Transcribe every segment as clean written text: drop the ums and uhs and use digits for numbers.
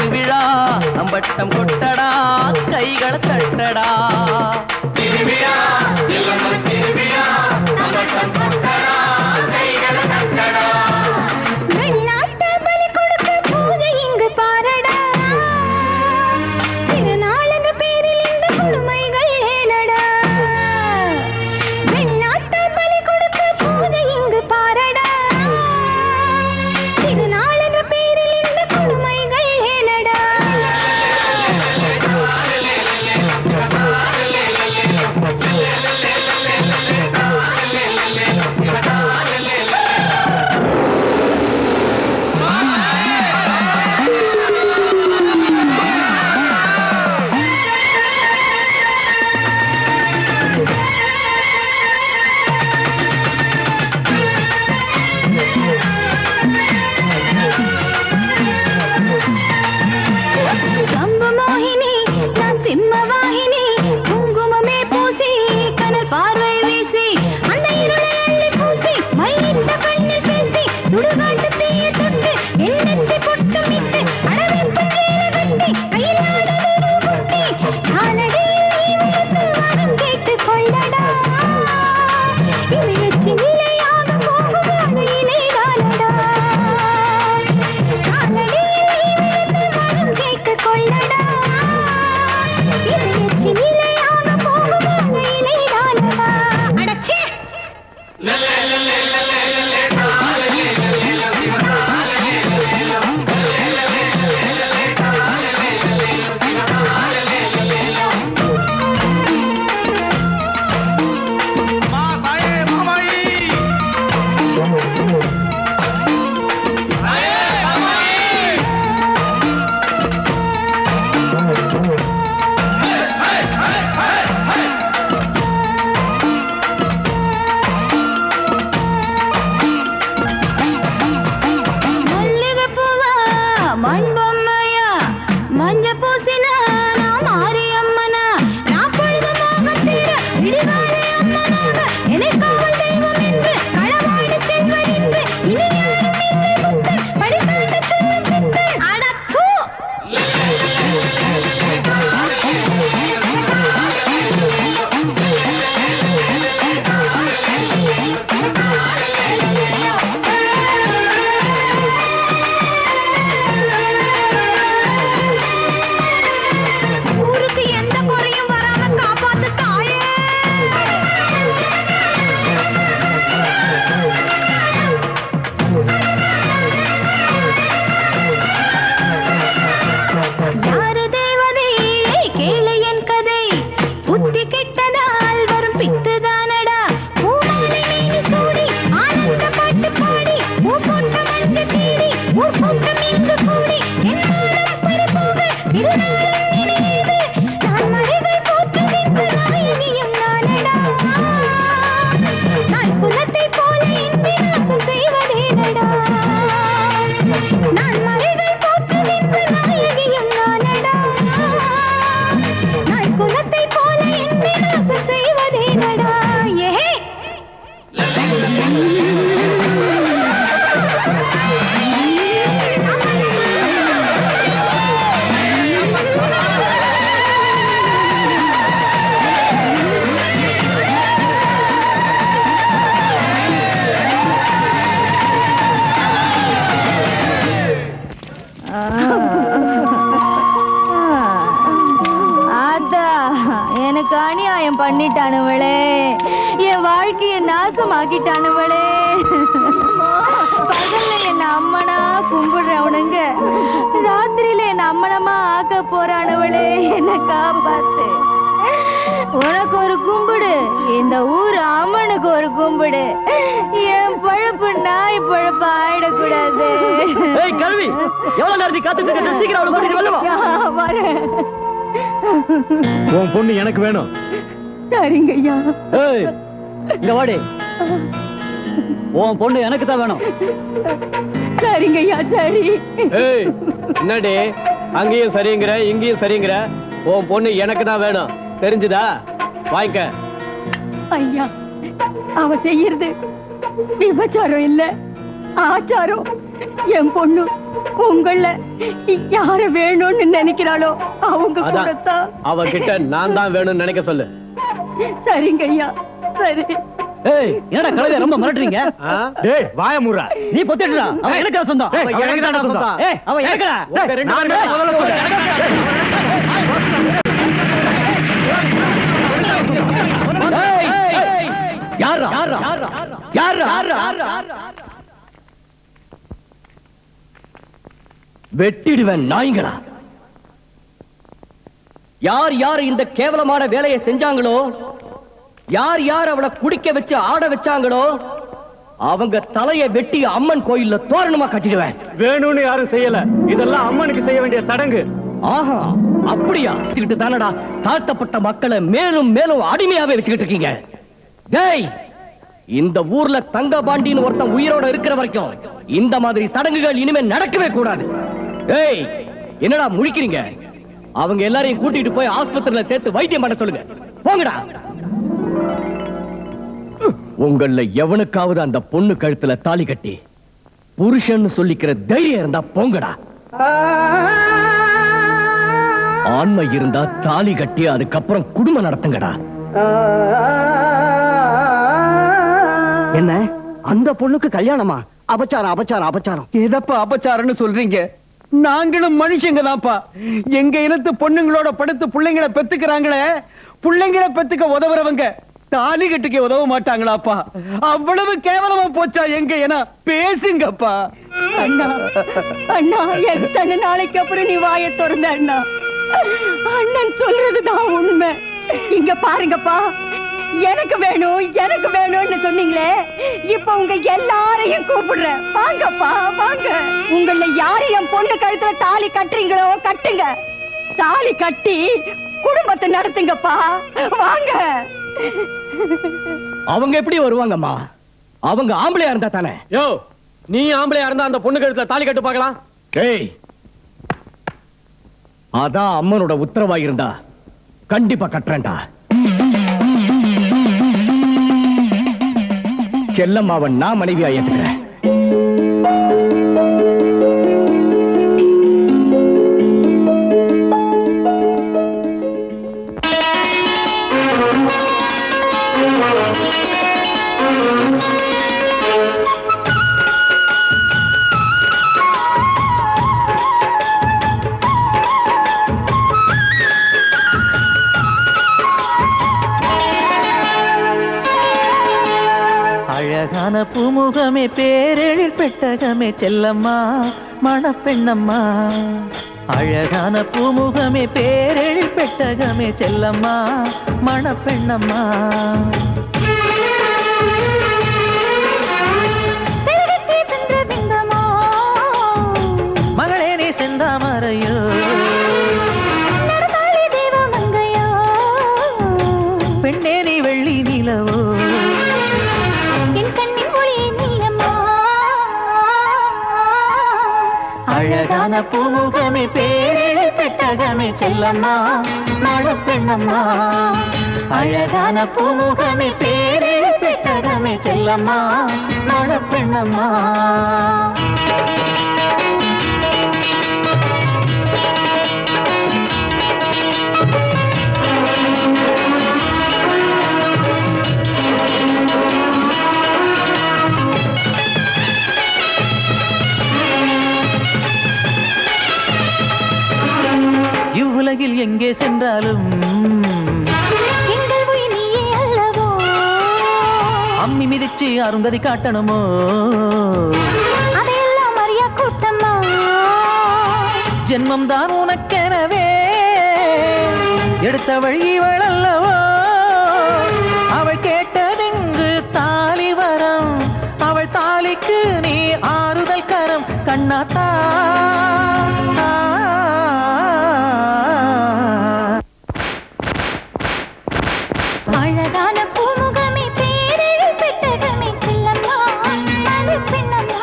திருவிழா நம்பட்டம் கொட்டடா கைகளை தட்டடா திருவிழா திருவிழா நம்பட்டம் கொட்டடா கைகளை தட்டடா வெள்ளாட்ட பலி கொடுக்க பூஜை இங்கு பாரடா திருநாளன பேரில் இந்த கொடுமைகள் ஏனடா வெள்ளாட்ட பலி கொடுக்க பூஜை இங்கு பாரடா திருநாளன பேரில் இந்த கொடுமைகள் ஏனடா பண்ணிட்டானுவளே, என் வாழ்க்கைய நாசமாக்கிட்டானுவளே. பகல்ல என்ன அம்மனா கும்பிடுறவனுங்க ராத்திரியில என்ன அம்மனமா ஆக்க போறானுவளே. என்ன காப்பாத்து. உனக்கு ஒரு கும்பிடு, இந்த ஊர் அம்மனுக்கு ஒரு கும்பிடு. என் பழப்பு நாய் பழப்பு ஆயிடக்கூடாது. உன் பொண்ணு எனக்கு வேணும். சரிங்க ஐயா. இங்க வாடி. உன் பொண்ணு எனக்கு தான் வேணும். சரிங்க ஐயா. சரி. என்னடி அங்கேயும் சரிங்கிற இங்கேயும் சரிங்கிற? உன் பொண்ணு எனக்கு தான் வேணும், தெரிஞ்சுதா? வாய்க்க. ஐயா, அவ செய்யறது விபச்சாரம் இல்ல, ஆச்சாரம். என் பொண்ணு உங்கள யார வேணும்னு நினைக்கிறாளோ அவங்க கூடத்தான். அவகிட்ட நான் தான் வேணும்னு நினைக்க சொல்லு. சரிங்க ஐயா, சரி. ஏய், என்னடா கழுதை ரொம்ப மிரட்டுறீங்க? டேய் வாய மூடுடா. நீ பொத்திடுடா. அவன் எனக்கு சொந்தம். எனக்கு தான் சொந்தம். ஏய், அவன் எனக்குடா. உங்க ரெண்டு பேரும் முதல்ல சொல்லு. வெட்டிடுவேன் நாய்களா. யார் யார் இந்த கேவலமான வேலையை செஞ்சாங்களோ, யார் யார் அவளை குடிக்க வச்சு ஆட வச்சாங்களோ, அவங்க தலையை வெட்டி அம்மன் கோயில்ல தோரணமா கட்டிடுவேன். வேணும்னு யாரும் செய்யல. இதெல்லாம் அம்மனுக்கு செய்ய வேண்டிய சடங்கு. ஆஹா, அப்படியா? வச்சுக்கிட்டு தானடா தாழ்த்தப்பட்ட மக்களை மேலும் மேலும் அடிமையாவே வச்சுக்கிட்டு இருக்கீங்க. டேய், இந்த ஊர்ல தங்கபாண்டின்னு ஒருத்தன் உயிரோட இருக்கிற வரைக்கும் இந்த மாதிரி சடங்குகள் இனிமே நடக்கவே கூடாது. டேய், என்னடா முழிக்கிறீங்க? அவங்க எல்லாரையும் கூட்டிட்டு போய் ஆஸ்பத்திரியில சேர்த்து வைத்தியம் பண்ண சொல்லுங்க. போங்கடா. உங்கள எவனுக்காவது அந்த பொண்ணு கழுத்துல தாலி கட்டி புருஷன் சொல்லிக்கிற தைரியம் இருந்தா போங்கடா. ஆண்மை இருந்தா தாலி கட்டி அதுக்கப்புறம் குடும்பம் நடத்துங்கடா. என்ன, அந்த பொண்ணுக்கு கல்யாணமா? அபச்சாரம் அபச்சாரம் அபச்சாரம். எதப்பா அபச்சாரம்னு சொல்றீங்க? நாங்களும் மனுஷங்க தான்ப்பா. எங்க இனத்து பொண்ணுங்களோட படுத்து பிள்ளைங்களை பெத்துக்கிறாங்களே, பிள்ளைங்களை பெத்துக்க உதவுறவங்க தாலி கட்டுக்க உதவ மாட்டாங்களாப்பா? அவ்வளவு கேவலமா போச்சா எங்க இன? பேசுங்கப்பா. அண்ணா, அண்ணா, எத்தனை நாளைக்கு அப்புறம் நீ வாயை திறந்த அண்ணா? அண்ணன் சொல்றதுதான் உண்மை. இங்க பாருங்கப்பா, எனக்கு வேணும் எனக்கு வேணும்னு சொன்னீங்களே, இப்ப உங்க எல்லாரையும் கூப்பிடுறேன். வாங்கப்பா வாங்க. உங்கள யாரு என் பொண்ணு கழுத்துல தாலி கட்டுறீங்களோ கட்டுங்க. தாலி கட்டி குடும்பத்தை நடத்துங்கப்பா. வாங்க. அவங்க எப்படி வருவாங்கம்மா? அவங்க ஆம்பளையா இருந்தா தானே. யோ, நீ ஆம்பளையா இருந்தா அந்த பொண்ணு கழுத்துல தாலி கட்டு பார்க்கலாம். டேய், அதான் அம்மனோட உத்தரவா இருந்தா கண்டிப்பா கட்டுறேன்டா. செல்லம்மாவன் நான் மனைவியா ஏத்துக்கிறேன். அழகான பூமுகமே, பேரெழில் பெட்டகமே, செல்லம்மா மணப்பெண்ணம்மா. அழகான பூமுகமே, பேரெழில் பெட்டகமே, செல்லம்மா மணப்பெண்ணம்மா. மகளே நீ செந்தாமரையோ, பெண்ணே நீ வெள்ளி நிலவோ, அழகான பூமுகமே, பேரெழில் பெட்டகமே, செல்லம்மா மணப்பெண்ணம்மா. அழகான பூமுகமே, பேரெழில் பெட்டகமே, செல்லம்மா மணப்பெண்ணம்மா. இவ்வுலகில் எங்கே சென்றாலும் அம்மி மிதிச்சு அருந்ததி காட்டணுமோ, அதையெல்லாம் அறியா கூட்டம்மா. ஜென்மம் தான் உனக்கெனவே எடுத்த வழி வளல்லவோ. அவள் கேட்டதெங்கு தாலி வரம், அவள் தாலிக்கு நீ ஆறுதல் கரம். கண்ணாத்தா அழகான பூமுகமே, பேரெழில் பெட்டகமே, செல்லம்மா மணப்பெண்ணம்மா.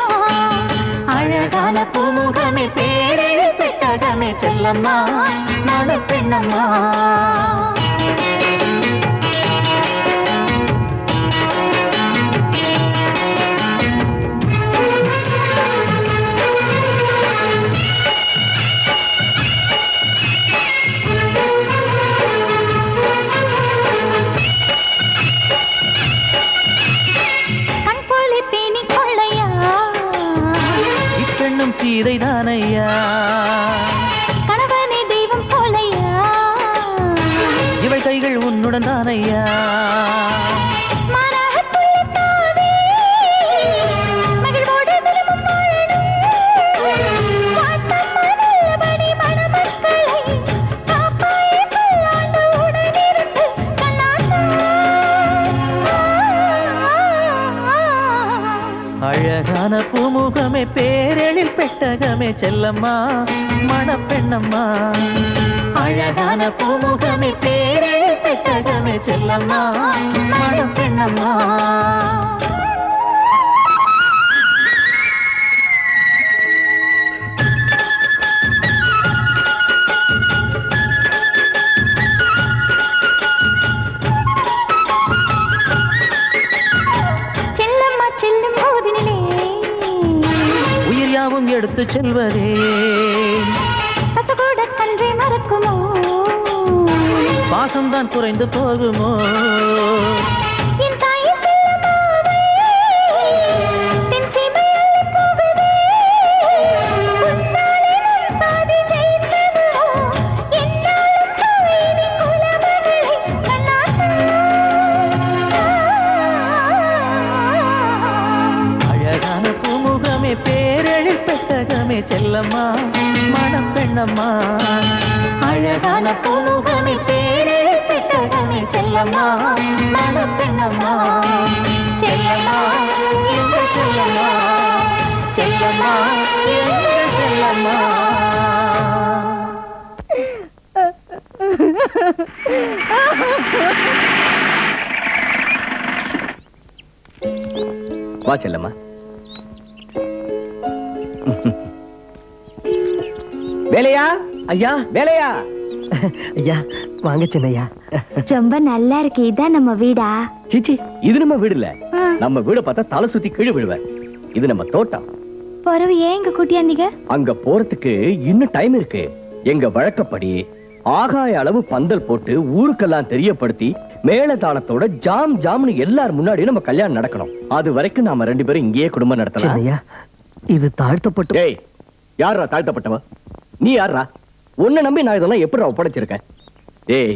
அழகான பூமுகமே, பேரெழில் பெட்டகமே, செல்லம்மா மணப்பெண்ணம்மா. விழிகள் உன்னுடன் தானையா அழகான பூமுகமே பேரெழில் பெட்டகமே செல்லம்மா மணப்பெண்ணம்மா அழகான பூமுகமே பேரெழில் பெட்டகமே செல்லம்மா மணப்பெண்ணம்மா எடுத்து செல்வதே கன்றே மறக்குமோ பாசம்தான் குறைந்து போகுமோ என் தாயின் செல்லமாவே தென் சீமையில் போகுதே உன்னாலே நான் பாதி செய்ததோ என்னாலும் தாயினி குலமகளே அழகான பூமுகமே பேரெழில் பெட்டகமே செல்லம்மா மணப்பெண்ணம்மா அழகான பூமுகமே பேரெழில் பெட்டகமே செல்லம்மா மணப்பெண்ணம்மா செல்லம்மா எங்கள் செல்லம்மா செல்லம்மா எங்கள் செல்லம்மா வா செல்லம்மா. வேலையா ஐயா, வேலையா ஐயா வாங்க சின்னையா. ரொம்ப நல்லா இருக்கு. இதான் நம்ம வீடா? சீச்சி, இது நம்ம வீடு இல்ல. நம்ம வீட பார்த்தா தலை சுத்தி கீழே விழுவேன். இது நம்ம தோட்டம். பொறவு ஏன் இங்க கூட்டியாந்தீங்க? அங்க போறதுக்கு இன்னும் டைம் இருக்கு. எங்க வழக்கப்படி ஆகாய அளவு பந்தல் போட்டு ஊருக்கெல்லாம் தெரியப்படுத்தி மேலதாளத்தோட ஜாம் ஜாம்னு எல்லாரும் முன்னாடி நம்ம கல்யாணம் நடக்கணும். அது வரைக்கும் நாம 2 பேரும் இங்கேயே குடும்பம் நடத்தலாம். ஐயா இது தாழ்த்தப்பட்டு. டேய், யாரா தாழ்த்தப்பட்டவ? நீ யாரா? உன்னை நம்பி நான் இதெல்லாம் எப்படி ஒப்படைச்சிருக்கேன்? டேய்,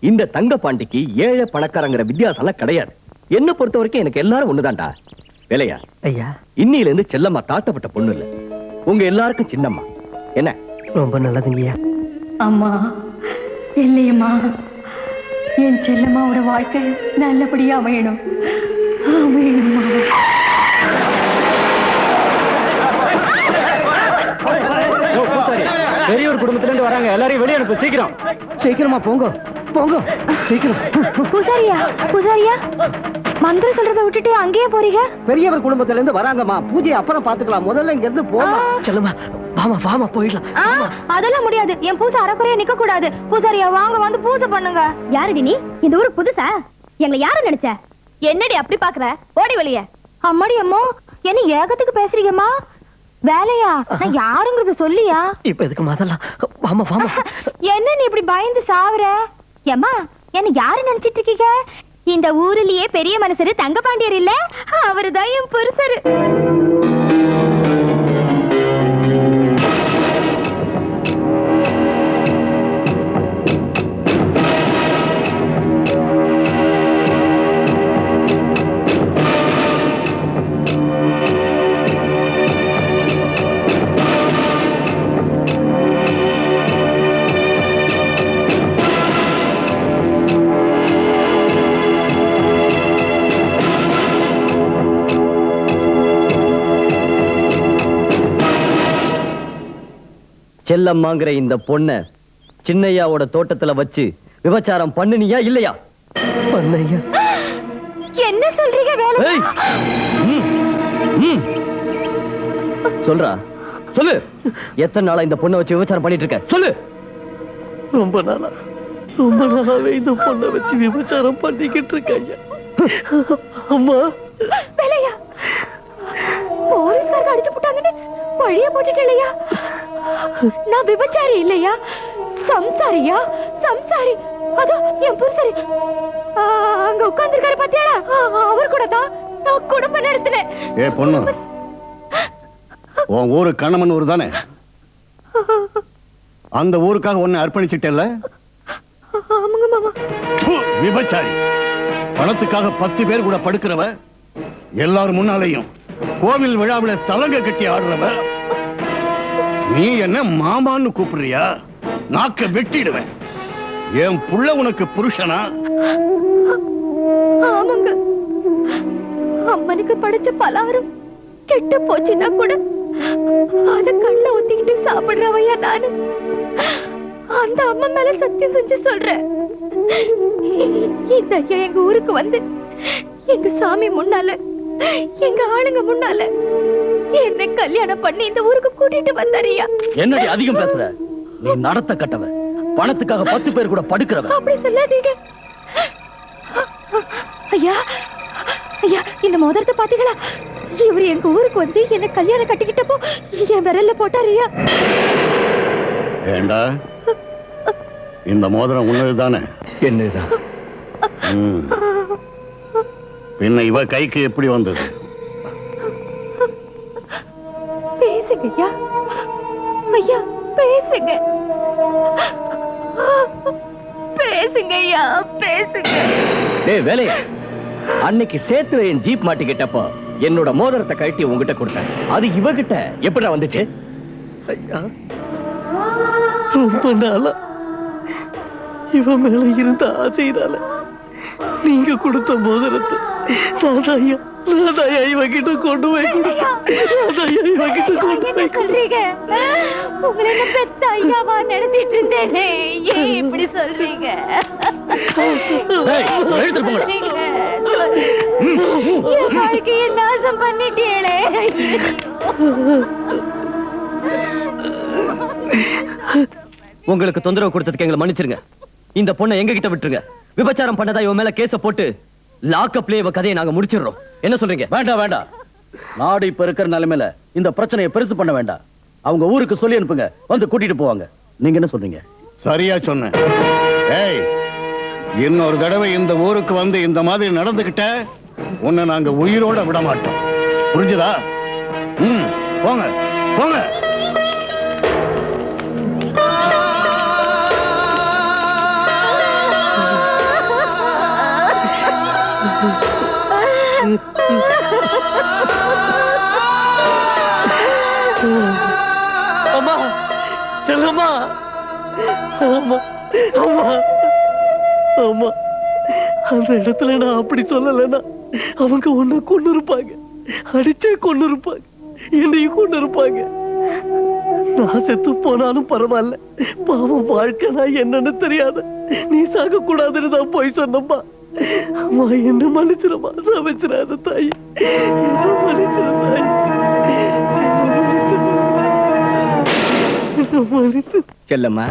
இந்த தங்க பாண்டிக்கு ஏழை பணக்காரங்கிற வித்தியாசம் கிடையாது. என்ன பொறுத்த வரைக்கும் எனக்கு எல்லாரும் ஒண்ணுதான்டா. வேலையா ஐயா, இன்னில இருந்து செல்லம்மா தாழ்த்தப்பட்ட பொண்ணு இல்ல, உங்க எல்லாருக்கும் சின்னம்மா. என்ன? ரொம்ப நல்லதுங்கய்யா. அம்மா இல்லையம்மா, என் செல்லம்மாவோட வாழ்க்கை நல்லபடியா அமையணும். அமையணும்மா. பெரியவர் குடும்பத்துல இருந்து வராங்க, எல்லாரையும் வெளியே அனுப்பு. சீக்கிரம் சீக்கிரமா போங்க போங்க சீக்கிரம். பூசாரியா? பூசாரியா, மந்திரம் சொல்றத விட்டுட்டு அங்கேயே போறீங்க? பெரியவர் குடும்பத்துல இருந்து வராங்கம்மா, பூஜையை அப்புறம் பாத்துக்கலாம். முதல்ல இங்க இருந்து போமா. செல்லுமா வாமா வாமா போயிடலாம். அதெல்லாம் முடியாது. என் பூசை அறக்குறையா நிக்க கூடாது. பூசாரியா வாங்க, வந்து பூஜை பண்ணுங்க. யாருடி நீ? இந்த ஊருக்கு புதுசா? எங்களை யாரு நினைச்ச? என்னடி அப்படி பாக்குற? ஓடி வெளிய. அம்மாடி அம்மா, என்ன ஏகத்துக்கு பேசுறீங்கம்மா? வேலையா? நான் யாருங்கிறது சொல்லியா? இப்ப எதுக்கு முதல்ல வாமா வாமா. என்ன நீ இப்படி பயந்து சாவுற? ஏம்மா, என்ன யாரு நினைச்சிட்டு இருக்கீங்க? இந்த ஊரிலேயே பெரிய மனுஷரு தங்கபாண்டியர் இல்ல, அவருதான் என் புருஷரு. செல்லம்மாங்கிற இந்த பொண்ண சின்னையாவோட தோட்டத்துல வச்சு விபச்சாரம் பண்ணுனியா இல்லையா? பண்ணையா. என்ன சொல்றீங்க? வேலை சொல்றா, சொல்லு. எத்தனை நாளா இந்த பொண்ணை வச்சு விபச்சாரம் பண்ணிட்டு இருக்க? சொல்லு. ரொம்ப நாளாவே இந்த பொண்ணை வச்சு விபச்சாரம் பண்ணிக்கிட்டு இருக்காங்க. அம்மா, வேலையா? போலீஸ்காரங்க அடிச்சு போட்டாங்கன்னு பழிய போட்டுட்டு இல்லையா? நான் விபச்சாரி இல்லையா, சம்சாரியா? சம்சாரி. அதோ என் புருஷரு அங்க உட்கார்ந்திருக்காரு பாத்தியாடா, அவர் கூட தான் நான் குடும்பம் நடத்தினேன். ஏ பொண்ணு, உன் ஊரு கண்ணமன் ஊர் தானே? அந்த ஊருக்காக உன்னை அர்ப்பணிச்சிட்டேல்ல? ஆமாங்க மாமா. விபச்சாரி, பணத்துக்காக 10 பேர் கூட படுக்கிறவ, எல்லாரும் முன்னாலேயும் கோவில் விழாவில தலங்க கட்டி ஆடுறவ, நீ என்ன மாமான்னு கூப்பிடுறியா? நாக்க வெட்டிடுவேன். என் புள்ள உனக்கு புருஷனா? ஆமாங்க. அம்மனுக்கு படைச்ச பலகாரம் கெட்டு போச்சுன்னா கூட அத கண்ண ஊத்திக்கிட்டு சாப்பிடுறவையா நானு. அந்த அம்மா மேல சத்தியம் செஞ்சு சொல்றேன், இந்த ஐயா எங்க ஊருக்கு வந்து எங்க சாமி முன்னால, எங்க ஆளுங்க முன்னால என்ன கல்யாணம் பண்ணி இந்த ஊருக்கு கூட்டிட்டு வந்தாரியா. என்னடி அதிகம் பேசுற? நீ நடத்த கட்டவ, பணத்துக்காக 10 பேர் கூட படுக்கிறவ. அப்படி சொல்லாதீங்க ஐயா. ஐயா, இந்த மோதிரத்தை பாத்தீங்களா? இவர் எங்க ஊருக்கு வந்து என்ன கல்யாணம் கட்டிக்கிட்டப்போ என் விரல்ல போட்டாரியா. ஏண்டா, இந்த மோதிரம் உன்னதுதானே? என்னதான்? பின்ன இவ கைக்கு எப்படி வந்தது? பேசுங்க ஐயா. ஐயா பேசுங்க. பேசுங்க ஐயா, பேசுங்க. டேய் வேலையா, அன்னைக்கு சேத்துல என் ஜீப் மாட்டிக்கிட்டப்போ என்னோட மோதிரத்தை கழட்டி உங்ககிட்ட கொடுத்தேன். அது இவகிட்ட எப்படி வந்துச்சு? ஐயா, ரொம்ப நாளா இவன் மேல இருந்த ஆசையினால நீங்க கொடுத்த மோதிரத்தை நாதாயா இவகிட்ட கொண்டு போய் சொல்றீங்க. உங்களை என்ன பெத்த ஐயாவா நடத்திட்டு இருந்தேனே, ஏன் இப்படி சொல்றீங்க? என் வாழ்க்கையை நாசம் பண்ணிட்டீங்களே. உங்களுக்கு தொந்தரவு கொடுத்ததுக்கு எங்களை மன்னிச்சிருங்க. இந்த பொண்ணை எங்க கிட்ட விட்டுருங்க. விபச்சாரம் பண்ணதா இவன் மேல கேஸ போட்டு லாக்அப்ல இவ கதையை நாங்க முடிச்சிடுறோம். என்ன சொல்றீங்க? வேண்டாம் வேண்டாம், நாடு இப்ப இருக்கிற நிலைமையில இந்த பிரச்சனையை பெருசு பண்ண வேண்டாம். அவங்க ஊருக்கு சொல்லி அனுப்புங்க, வந்து கூட்டிட்டு போவாங்க. நீங்க என்ன சொல்றீங்க? சரியா சொன்ன. ஏய், இன்னொரு தடவை இந்த ஊருக்கு வந்து இந்த மாதிரி நடந்துகிட்ட உன்னை நாங்க உயிரோட விட மாட்டோம். புரிஞ்சுதா? போங்க போங்க. அம்மா, செல்லம்மா, அம்மா, அம்மா, அம்மா, அந்த இடத்துல நான் அப்படி சொல்லலைன்னா அவங்க உன்னை கொண்டு இருப்பாங்க, அடிச்சே கொண்டு இருப்பாங்க, என்னையும் கொண்டு இருப்பாங்க. நான் செத்து போனாலும் பரவாயில்ல, பாவம் வாழ்க்கை நான் என்னன்னு தெரியாத நீ சாக கூடாதுன்னு தான் போய் சொன்னம்மா. அம்மா, என்ன மன்னிச்சிரமா, சமைச்சிடாத தாய், என்ன மன்னிச்சிர தாய், மன்னிச்சு. செல்லம்மா,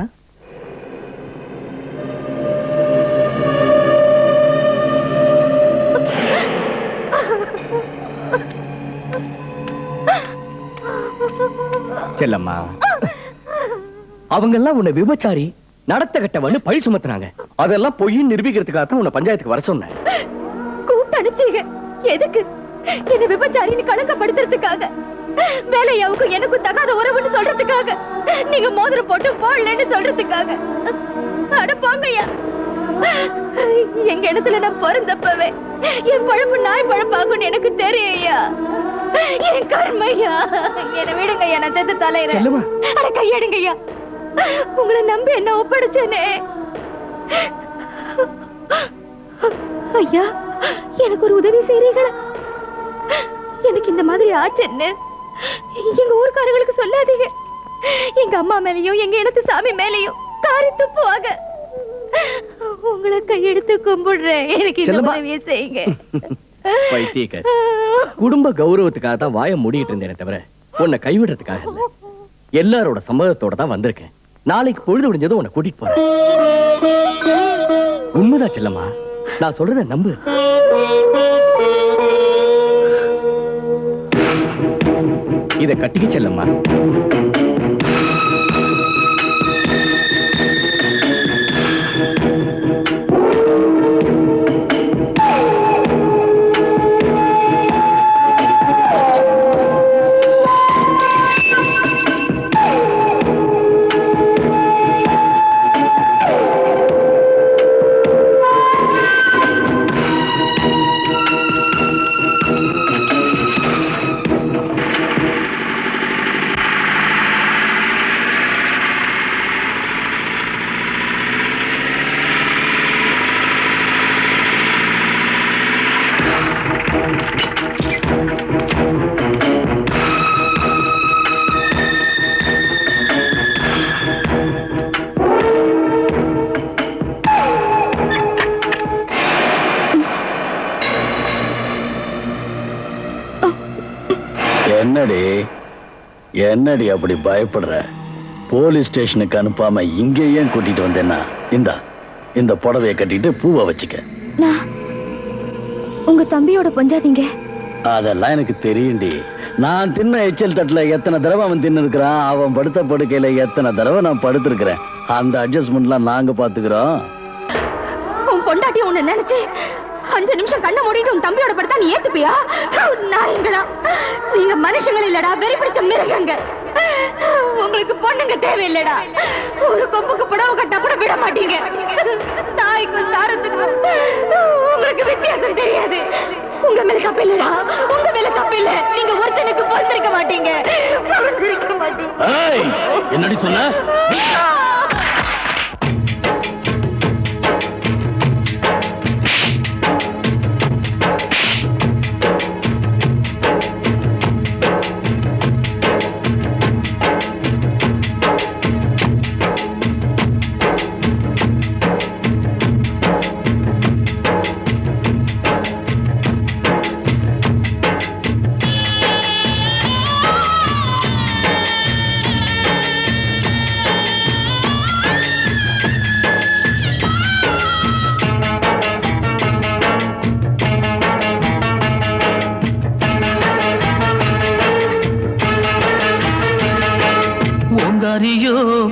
செல்லம்மா, அவங்க எல்லாம் உன்னை விபச்சாரி, நடத்த கட்டவன்னு பழி சுமத்துறாங்க. அதெல்லாம் பொய்ன்னு நிரூபிக்கிறதுக்காக தான் உன்னை பஞ்சாயத்துக்கு வர சொன்னேன். கூப்பிட்டு அனுப்பிச்சீங்க எதுக்கு? என்ன விபச்சாரின்னு கணக்கப்படுத்துறதுக்காக, வேலையாவுக்கும் எனக்கும் தகாத உறவுன்னு சொல்றதுக்காக, நீங்க மோதிரம் போட்டு போடலன்னு சொல்றதுக்காக. அட போங்கய்யா. எங்க இடத்துல நான் பிறந்தப்பவே என் பழப்பு நாய் பழப்பாகும்னு எனக்கு தெரியும் ஐயா. என் கர்மையா. என்னை விடுங்க ஐயா, நான் செத்து தலையிறேன். அட கையெடுங்க ஐயா, உங்களை நம்பி என்ன ஒப்படைச்சேனே. ஐயா, எனக்கு ஒரு உதவி செய்றீங்களா? எனக்கு இந்த மாதிரி ஆச்சுன்னு எங்க ஊர்க்காரங்களுக்கு சொல்லாதீங்க. எங்க அம்மா மேலயும் எங்க இடத்து சாமி மேலயும் காரி துப்புவாங்க. உங்களை கையெடுத்து கும்பிடுறேன், எனக்கு இந்த உதவியை செய்யுங்க. பைத்தியக்காரி, குடும்ப கௌரவத்துக்காக தான் வாயை மூடிட்டு இருந்தேனே தவிர உன்னை கைவிடுறதுக்காக இல்ல. எல்லாரோட சம்மதத்தோட தான் வந்திருக்கேன். நாளைக்கு பொழுது விடிஞ்சதும் உன்னை கூட்டிட்டு போறேன். உண்மைதான் செல்லம்மா, நான் சொல்றத நம்பு. இத கட்டிக்க செல்லம்மா. என்னடி அப்படி பயப்படுற? போலீஸ் ஸ்டேஷனுக்கு அனுப்பாம இங்க ஏன் கூட்டிட்டு வந்தேன்னா, இந்த புடவைய கட்டிட்டு பூவை வச்சுக்க. உங்க தம்பியோட பஞ்சாதீங்க. அதெல்லாம் எனக்கு தெரியும்டி. நான் தின்ன எச்சல் தட்டுல எத்தனை தடவை அவன் தின்னு இருக்கிறான், அவன் படுத்த படுக்கையில எத்தனை தடவை நான் படுத்திருக்கிறேன். அந்த அட்ஜஸ்ட்மெண்ட்லாம் நாங்க பாத்துக்கிறோம். உன் பொண்டாட்டி உன்னை நினைச்சு 5 நிமிஷம் கண்ண மூடிட்டு உன் தம்பியோட படுத்தா நீ ஏத்துப்பியா? நாயங்களா, நீங்க மனுஷங்கள் இல்லடா, வெறி பிடிச்ச மிருகங்க. உங்களுக்கு பொண்ணுங்க தேவையில்லடா. ஒரு கொம்புக்கு புடவை கட்டா கூட விட மாட்டீங்க. தாய்க்கும் சாரத்துக்கும் உங்களுக்கு வித்தியாசம் தெரியாது. உங்க மேல தப்பு இல்லடா, உங்க மேல தப்பு இல்ல. நீங்க ஒருத்தனுக்கு பொறுத்திருக்க மாட்டீங்க. என்னடி சொன்ன?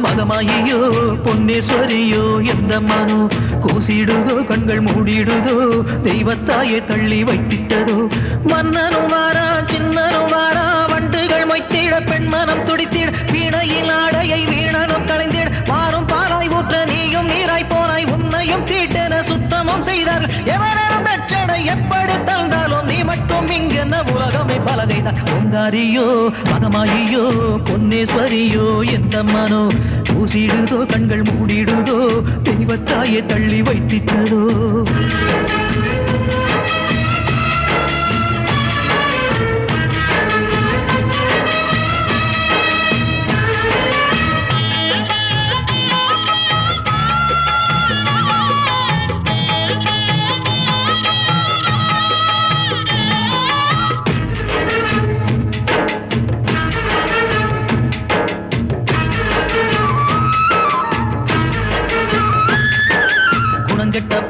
மகமாயியோ பொன்னேஸ்வரியோ எந்த மனு கூசிடுதோ, கண்கள் மூடிடுதோ, தெய்வத்தாயே தள்ளி வைத்திட்டதோ. மன்னனும் வாரா, சின்னனும் வாரா, வண்டுகள் மொய்த்திட, பெண்மனம் துடித்திட, வீணையில் ஆடையை வீணனும் கலைந்திட, மாறும் பாலாய் ஊற்ற நீயும் நீராய் போனாய், உன்னையும் தீட்டென சுத்தமும் செய்தார்கள். எவரும் தட்சணை எப்படி தந்தாலும் நீ மட்டும் இங்கென்ன உலகமே பலகைதான். பொங்காரியோ மகமாயியோ பொன்னேஸ்வரியோ எந்த மனோ ஊசிடுதோ, கண்கள் மூடிடுதோ, தெய்வத்தாயே தள்ளி வைத்திட்டதோ.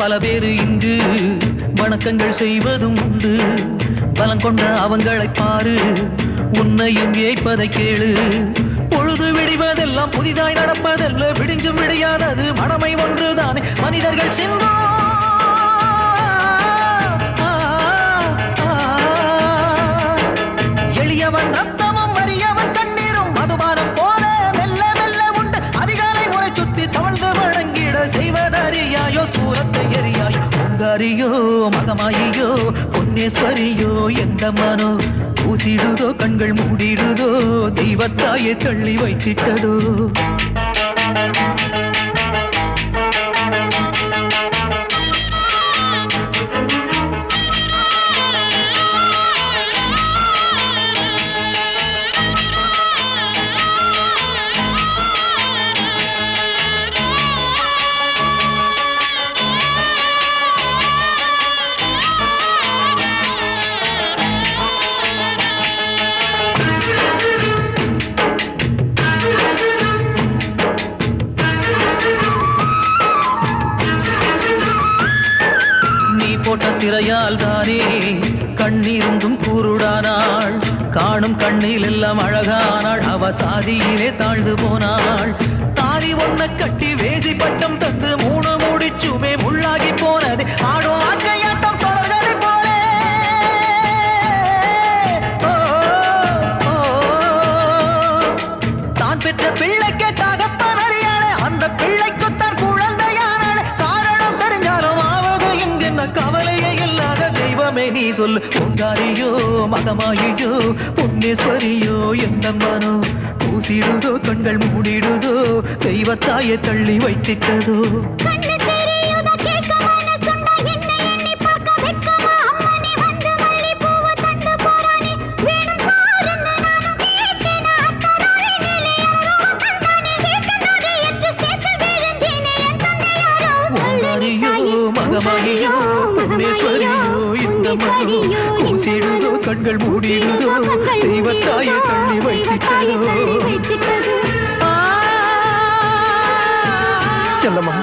பல பேரு இங்கு வணக்கங்கள் செய்வதும் உண்டு. பலம் கொண்ட அவங்களை பாரு, உன்னையும் ஏய்ப்பதை கேளு. பொழுது விடிவதெல்லாம் புதிதாய் நடப்பதல்ல, விடிஞ்சும் விடியாதது மடமை ஒன்றுதானே மனிதர்கள் சிந்தோ. எளியவன் ரத்தமும் வறியவன் கண்ணீரும் மதுபானம் போல மெல்ல மெல்ல உண்டு. அதிகாலை முறை சுத்தி தவழ்ந்து வழங்கிட செய்வதறியாயோ, சூரத்தை எரியாயோ. பொங்காரியோ மகமாயியோ பொன்னேஸ்வரியோ எந்த மனோ ஊசிடுதோ, கண்கள் மூடிடுதோ, தெய்வத்தாயே தள்ளி வைத்திட்டதோ. போட்ட திரையால் தானே கண்ணிருந்தும் கூருடானாள். காணும் கண்ணில் எல்லாம் அழகானாள். அவ சாதியிலே தாழ்ந்து போனாள். தாரி ஒன்ன கட்டி வேசி பட்டம் தந்து 3 முடிச்சுமே முள்ளாகி போனது. ஆடும் ஆக்கையாட்டம் தொடர்களை போலே தான் பெற்ற பிள்ளைக்கே தகப்பன் அறியாளே, அந்த பிள்ளைக்குத்தான் குழந்தையானாளே. காரணம் தெரிஞ்சாலும் ஆவது இங்கென்ன கவலையே இல்லாத தெய்வமே நீ சொல்லு. பொங்காரியோ மகமாயியோ பொன்னேஸ்வரியோ எந்த மனோ ஊசிடுதோ, கண்கள் மூடிடுதோ, தெய்வத்தாயே தள்ளி வைத்திட்டதோ. மகமாயியோ பொன்னேஸ்வரியோ இந்த செல்லமோ ஊசிடுதோ கண்கள் மூடிடுதோ தெய்வத்தாயை தள்ளி வைத்திட்டதோ செல்லமா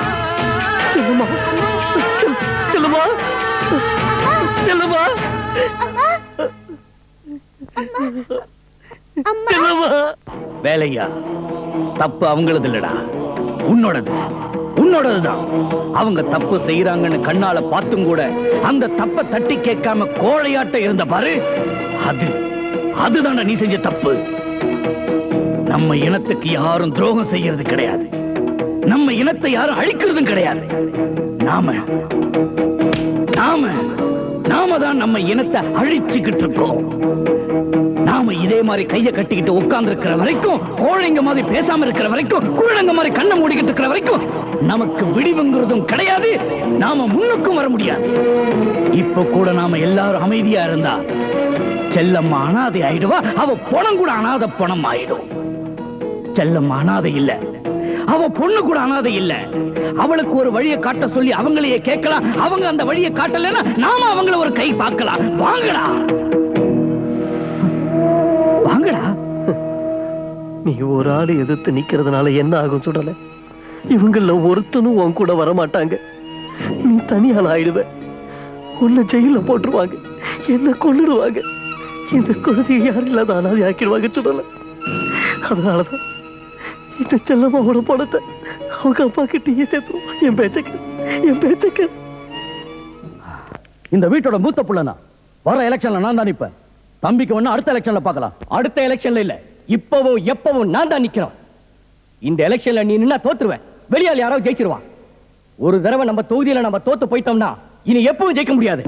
செல்லமா செல்லமா செல்லமா செல்லமா. வேலையா தப்பு அவங்களது இல்லடா, உன்னோடது. உன்னோடதுதான். அவங்க தப்பு செய்யறாங்கன்னு கண்ணால பார்த்தும் கூட அந்த தப்ப தட்டி கேட்காம கோழையாட்ட இருந்த பாரு, அதுதான் நீ செஞ்ச தப்பு. நம்ம இனத்துக்கு யாரும் துரோகம் செய்யறது கிடையாது, நம்ம இனத்தை யாரும் அழிக்கிறதும் கிடையாது. நாம தான் நம்ம இனத்தை அழிச்சுக்கிட்டு இருக்கோம். நாம இதே மாதிரி கையை கட்டிக்கிட்டு உட்கார்ந்து இருக்கிற வரைக்கும், கோழைங்க மாதிரி பேசாம இருக்கிற வரைக்கும், குழந்தைங்க மாதிரி கண்ணை மூடிக்கிட்டு இருக்கிற வரைக்கும் நமக்கு விடிவுங்கிறதும் கிடையாது, நாம முன்னுக்கும் வர முடியாது. இப்ப கூட நாம எல்லாரும் அமைதியா இருந்தா செல்லம்மா அனாதை ஆயிடுவா, அவ பணம் கூட அனாதை பணம் ஆயிடும். செல்லம்மா அனாதை இல்ல, அவ பொண்ணு கூட அனாதை இல்ல. அவளுக்கு ஒரு வழியை காட்ட சொல்லி அவங்களையே கேட்கலாம். அவங்க அந்த வழியை காட்டலன்னா நாம அவங்கள ஒரு கை பார்க்கலாம். வாங்கடா வாங்கடா. நீ ஒரு ஆளு எதிர்த்து நிக்கிறதுனால என்ன ஆகும் சொல்லல? இவங்கள ஒருத்தனும் உன் கூட வர மாட்டாங்க. நீ தனியால் ஆயிடுவ. உன்னை ஜெயில போட்டுருவாங்க, என்ன கொன்னுடுவாங்க. இந்த குழந்தைய யாரும் இல்லாத அனாதை ஆக்கிடுவாங்க சொல்லல. அதனாலதான் இந்த செல்லம்மாவோட பணத்தை அவங்க அப்பா கிட்டயே சேர்த்துருவோம். என் பேச்சக்க இந்த வீட்டோட மூத்த புள்ளனா வர எலெக்ஷன்ல நான் தான் நிப்பேன். தம்பிக்கு ஒண்ணு அடுத்த எலெக்ஷன்ல பார்க்கலாம். அடுத்த எலெக்ஷன்ல இல்ல, இப்பவோ எப்பவோ நான் தான் நிக்கிறோம். இந்த எலெக்ஷன்ல நீ நின்னா தோத்துருவேன், வெளியால் யாரோ ஜெயிச்சிருவான். ஒரு தடவை நம்ம தொகுதியில நம்ம தோத்து போயிட்டோம்னா இனி எப்பவும் ஜெயிக்க முடியாது.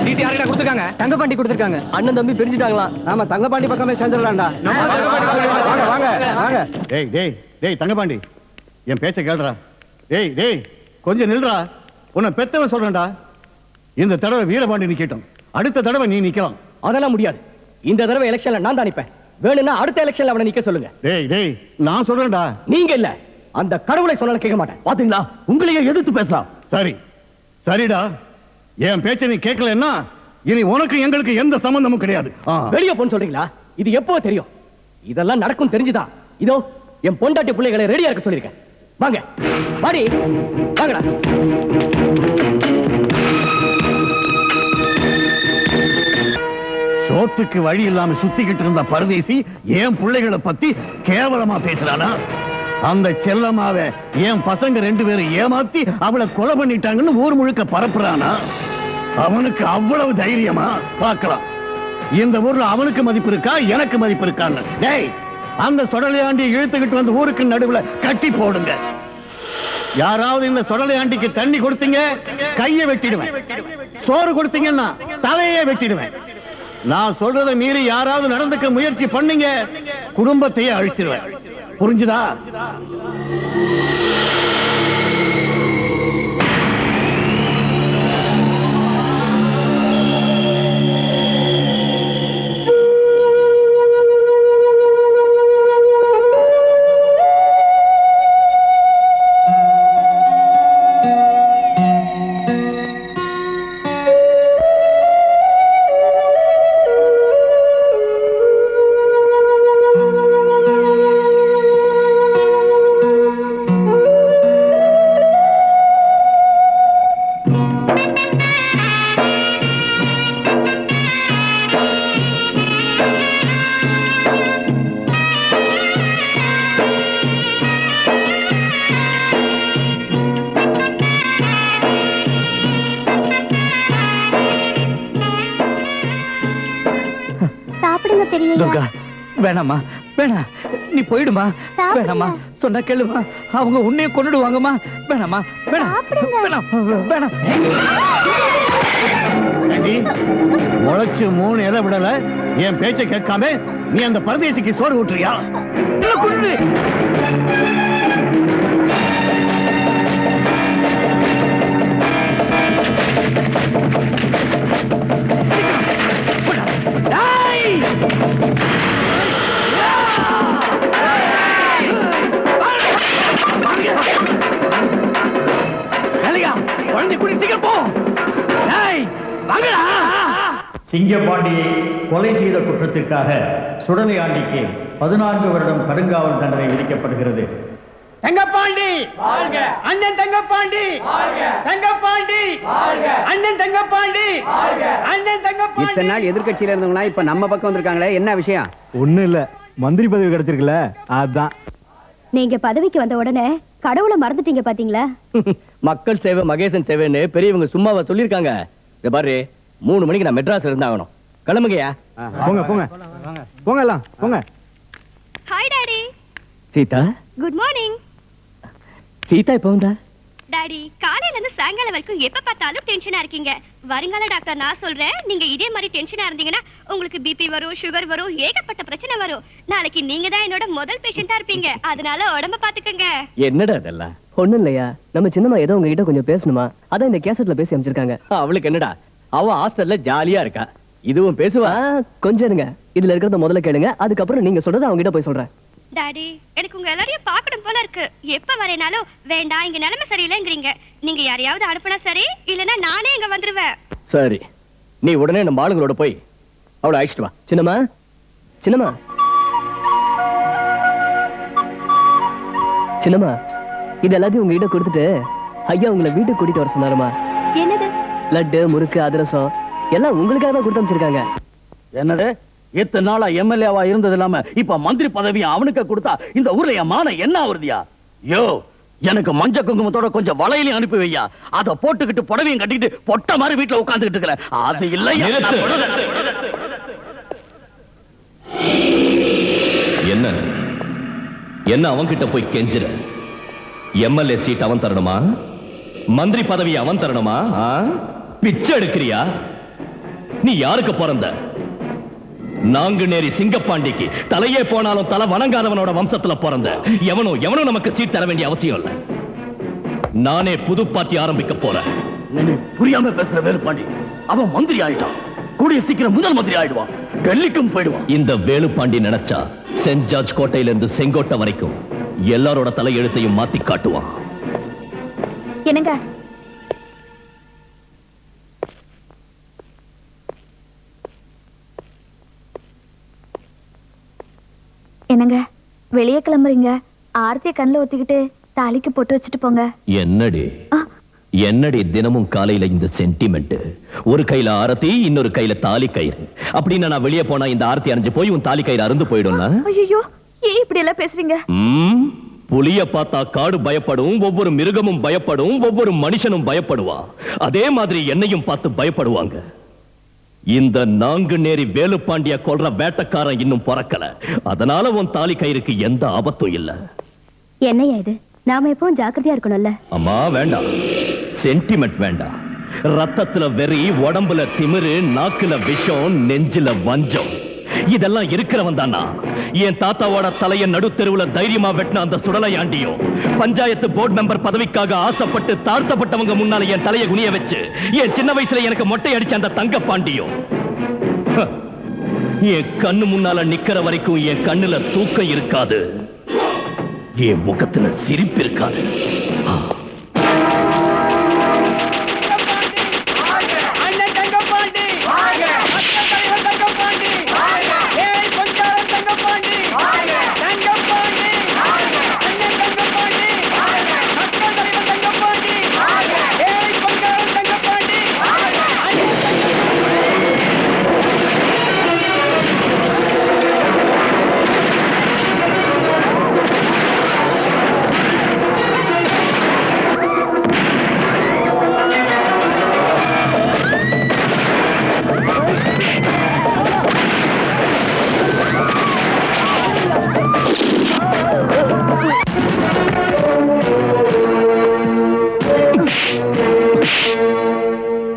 சீட்டு யாருடா கொடுத்துருக்காங்க? தங்கப்பாண்டி கொடுத்துருக்காங்க. அண்ணன் தம்பி பிரிஞ்சுட்டாங்களா? நாம தங்கப்பாண்டி பக்கமே சேர்ந்துடலாம்டா. வாங்க வாங்க வாங்க. டேய் தங்கப்பாண்டி, என் பேச்ச கேளுடா. டேய் கொஞ்சம் நில்றா. உன்னை பெத்தவன் சொல்றேன்டா. இந்த தடவை வீரபாண்டி நிக்கட்டும், அடுத்த தடவை நீ நிக்கலாம். அதெல்லாம் முடியாது. இந்த தடவை எலெக்ஷன்ல நான் தான் நிப்பேன். வேணும்னா அடுத்த எலெக்ஷன்ல அவனை நிக்க சொல்லுங்க. டேய் நான் சொல்றேன்டா. நீங்க இல்ல, அந்த கடவுளை சொன்னாலும் கேட்க மாட்டேன். பாத்தீங்களா, உங்களையே எதிர்த்து பேசலாம். சரிடா, என் பேச்ச நீ கேட்கலன்னா இனி உனக்கு எங்களுக்கு எந்த சம்பந்தமும் கிடையாது. வெளியே போன்னு சொல்றீங்களா? இது எப்போ தெரியும்? இதெல்லாம் நடக்கும் தெரிஞ்சுதான் இதோ என் பொண்டாட்டி பிள்ளைகளை ரெடியா இருக்க சொல்லிருக்கேன். வாங்க வாடி, வாங்கடா. சோத்துக்கு வழி இல்லாம சுத்திக்கிட்டு இருந்த பரதேசி என் பிள்ளைகளை பத்தி கேவலமா பேசுறானா? அந்த செல்லம்மாவை என் பசங்க 2 பேரும் ஏமாத்தி அவளை கொலை பண்ணிட்டாங்கன்னு ஊர் முழுக்க பரப்புறானா? அவனுக்கு அவ்வளவு தைரியமா? பார்க்கலாம். இந்த ஊர்ல அவனுக்கு மதிப்பு இருக்கா, எனக்கு மதிப்பு இருக்கான்னு. டேய், அந்த சொடலையாண்டி இழுத்துக்கிட்டு வந்து ஊருக்கு நடுவுல கட்டி போடுங்க. யாராவது இந்த சொடலையாண்டிக்கு தண்ணி கொடுத்தீங்க கையை வெட்டிடுவேன். சோறு கொடுத்தீங்கன்னா தலையே வெட்டிடுவேன். நான் சொல்றதை மீறி யாராவது நடந்துக்க முயற்சி பண்ணீங்க, குடும்பத்தையே அழிச்சிருவேன். புரிஞ்சுதா? துர்கா, வேணாமா, வேணாம், நீ போயிடுமா. வேணாமா, சொன்ன கேளுமா, அவங்க உன்னைய கொன்னுடுவாங்கம்மா. வேணாமா, வேணாம், வேணாம். முளைச்சு 3 இலை விடல, என் பேச்சை கேட்காம நீ அந்த பரதேசிக்கு சோறு ஊட்டுறியா? குழந்தை குடி சீக்கிரம் போ. வாங்கடா. சிங்கப்பாண்டியை கொலை செய்த குற்றத்திற்காக சுடலை ஆண்டிக்கு 14 வருடம் கடுங்காவல் தண்டனை விதிக்கப்படுகிறது. தங்கப்பாண்டி வாழ்க! அண்ணன் தங்கப்பாண்டி வாழ்க! தங்கப்பாண்டி வாழ்க! அண்ணன் தங்கப்பாண்டி வாழ்க! அண்ணன் தங்கப்பாண்டி. இத்தனை நாள் எதிர்க்கட்சியில இருந்தவங்களா இப்ப நம்ம பக்கம் வந்திருக்காங்களே, என்ன விஷயம்? ஒண்ணும் இல்ல, மந்திரி பதவி கிடைச்சிருக்குல்ல, அதான். நீங்க பதவிக்கு வந்த உடனே கடவுளை மறந்துட்டீங்க பாத்தீங்களா? மக்கள் சேவை மகேசன் சேவைன்னு பெரியவங்க சும்மாவா சொல்லியிருக்காங்க. இத பாரு, 3 மணிக்கு நான் மெட்ராஸ் இருந்தாகணும். கிளம்புங்கயா. போங்க போங்க போங்க எல்லாம் போங்க. Hi daddy. Sita, good morning. Sita இப்ப வந்தா? டாடி, காலையில இருந்து சாயங்காலம் வரைக்கும் எப்ப பார்த்தாலும் டென்ஷனா இருக்கீங்க. வருங்கால டாக்டர் நான் சொல்றேன், நீங்க இதே மாதிரி டென்ஷனா இருந்தீங்கன்னா உங்களுக்கு பிபி வரும், சுகர் வரும், ஏகப்பட்ட பிரச்சனை வரும். நாளைக்கு நீங்க தான் என்னோட முதல் பேஷண்டா இருப்பீங்க. அதனால உடம்ப பாத்துக்கங்க. என்னடா இதெல்லாம்? ஒண்ணும் இல்லையா, நம்ம சின்னம்மா ஏதோ உங்ககிட்ட கொஞ்சம் பேசணுமா, அதான் இந்த கேசட்ல பேசி அமைச்சிருக்காங்க. அவளுக்கு என்னடா, அவ ஹாஸ்டல்ல ஜாலியா இருக்கா. இதுவும் பேசுவா. கொஞ்சம் இருங்க, இதுல இருக்கிறத முதல்ல கேளுங்க, அதுக்கப்புறம் நீங்க சொல்றத அவங்க கிட்ட போய் சொல்றேன். டாடி, எனக்கு உங்க எல்லாரையும் பார்க்கணும் போல இருக்கு. எப்ப வரேனாலும் வேண்டாம், இங்க நிலைமை சரியில்லைங்கிறீங்க. நீங்க யாரையாவது அனுப்புனா சரி, இல்லனா நானே இங்க வந்துருவேன். சரி, நீ உடனே நம்ம ஆளுங்களோட போய் அவளை அழைச்சிட்டு வா. சின்னம்மா, சின்னம்மா, சின்னம்மா, இது எல்லாத்தையும் உங்ககிட்ட கொடுத்துட்டு ஐயா உங்களை வீட்டுக்கு கூட்டிட்டு வர சொன்னாருமா. என்னது? லட்டு, முறுக்கு, அதிரசம் எல்லாம் உங்களுக்காக தான் கொடுத்து அமைச்சிருக்காங்க. என்னது? இத்தனை நாளா எம்எல்ஏவா இருந்தது இல்லாம இப்ப மந்திரி பதவியை அவனுக்கு கொடுத்தா இந்த ஊர்ல என் மான என்ன ஆகுறதியா? யோ, எனக்கு மஞ்ச குங்குமத்தோட கொஞ்சம் வளையலையும் அனுப்பி வையா. அத போட்டுக்கிட்டு புடவையும் கட்டிக்கிட்டு பொட்ட மாதிரி வீட்டுல உட்கார்ந்துகிட்டு இருக்கிறேன். அது இல்லையா? என்ன என்ன அவன்கிட்ட போய் கெஞ்சுற? எம்எல்ஏ சீட் அவன் தரணுமா? மந்திரி பதவி அவன் தரணுமா? பிச்சை எடுக்கிறியா? நீ யாருக்கு பிறந்த? நாங்குநேரி சிங்கப்பாண்டிக்கு தலையே போனாலும் தலை வணங்காதவனோட வம்சத்துல பிறந்த. எவனும் நமக்கு சீட் தர வேண்டிய அவசியம் இல்ல. நானே புது பார்ட்டி ஆரம்பிக்க போறேன். புரியாம பேசுற வேலுப்பாண்டி, அவன் மந்திரி ஆயிட்டான். கூடிய சீக்கிரம் முதல் மந்திரி ஆயிடுவான். டெல்லிக்கும் போயிடுவான். இந்த வேலுப்பாண்டி நினைச்சா சென்ட் ஜார்ஜ் கோட்டையில இருந்து செங்கோட்டை வரைக்கும் எல்லாரோட தலையெழுத்தையும் மாத்தி காட்டுவான். என்னங்க? என்னங்க வெளியே கிளம்புறீங்க? ஆர்த்திய கண்ணுல ஒத்திக்கிட்டு தாலிக்கு போட்டு வச்சுட்டு போங்க. என்னடி தினமும் காலையில இந்த சென்டிமெண்ட்? ஒரு கையில ஆரத்தி, இன்னொரு கையில தாலி கயிறு. அப்படின்னா நான் வெளியே போனா இந்த ஆரத்தி அரைஞ்சு போய் உன் தாலி கயிறு அருந்து போயிடும். ஐயோ, ஏன் இப்படி எல்லாம் பேசுறீங்க? புலிய பார்த்தா காடு பயப்படும், ஒவ்வொரு மிருகமும் பயப்படும், ஒவ்வொரு மனுஷனும் பயப்படுவா. அதே மாதிரி என்னையும் பார்த்து பயப்படுவாங்க. இந்த நாங்குநேரி வேலுப்பாண்டிய கொல்ற வேட்டக்காரன் இன்னும் பிறக்கல. அதனால உன் தாலி கயிறுக்கு எந்த ஆபத்தும் இல்ல. என்னையா இது? நாம எப்பவும் ஜாக்கிரதையா இருக்கணும்ல. அம்மா வேண்டாம், சென்டிமெண்ட் வேண்டாம். ரத்தத்துல வெறி, உடம்புல திமிரு, நாக்குல விஷம், நெஞ்சில வஞ்சம், இதெல்லாம் இருக்கிறவன் தானா? என் தாத்தாவோட தலைய நடுத்தெருவுல தைரியமா வெட்டின அந்த சுடலையாண்டியும், பஞ்சாயத்து போர்டு மெம்பர் பதவிக்காக ஆசைப்பட்டு தாழ்த்தப்பட்டவங்க முன்னால என் தலையை குனிய வச்சு என் சின்ன வயசுல எனக்கு மொட்டை அடிச்ச அந்த தங்கப்பாண்டியும், என் கண்ணு முன்னால நிக்கிற வரைக்கும் என் கண்ணுல தூக்கம் இருக்காது, என் முகத்துல சிரிப்பு இருக்காது.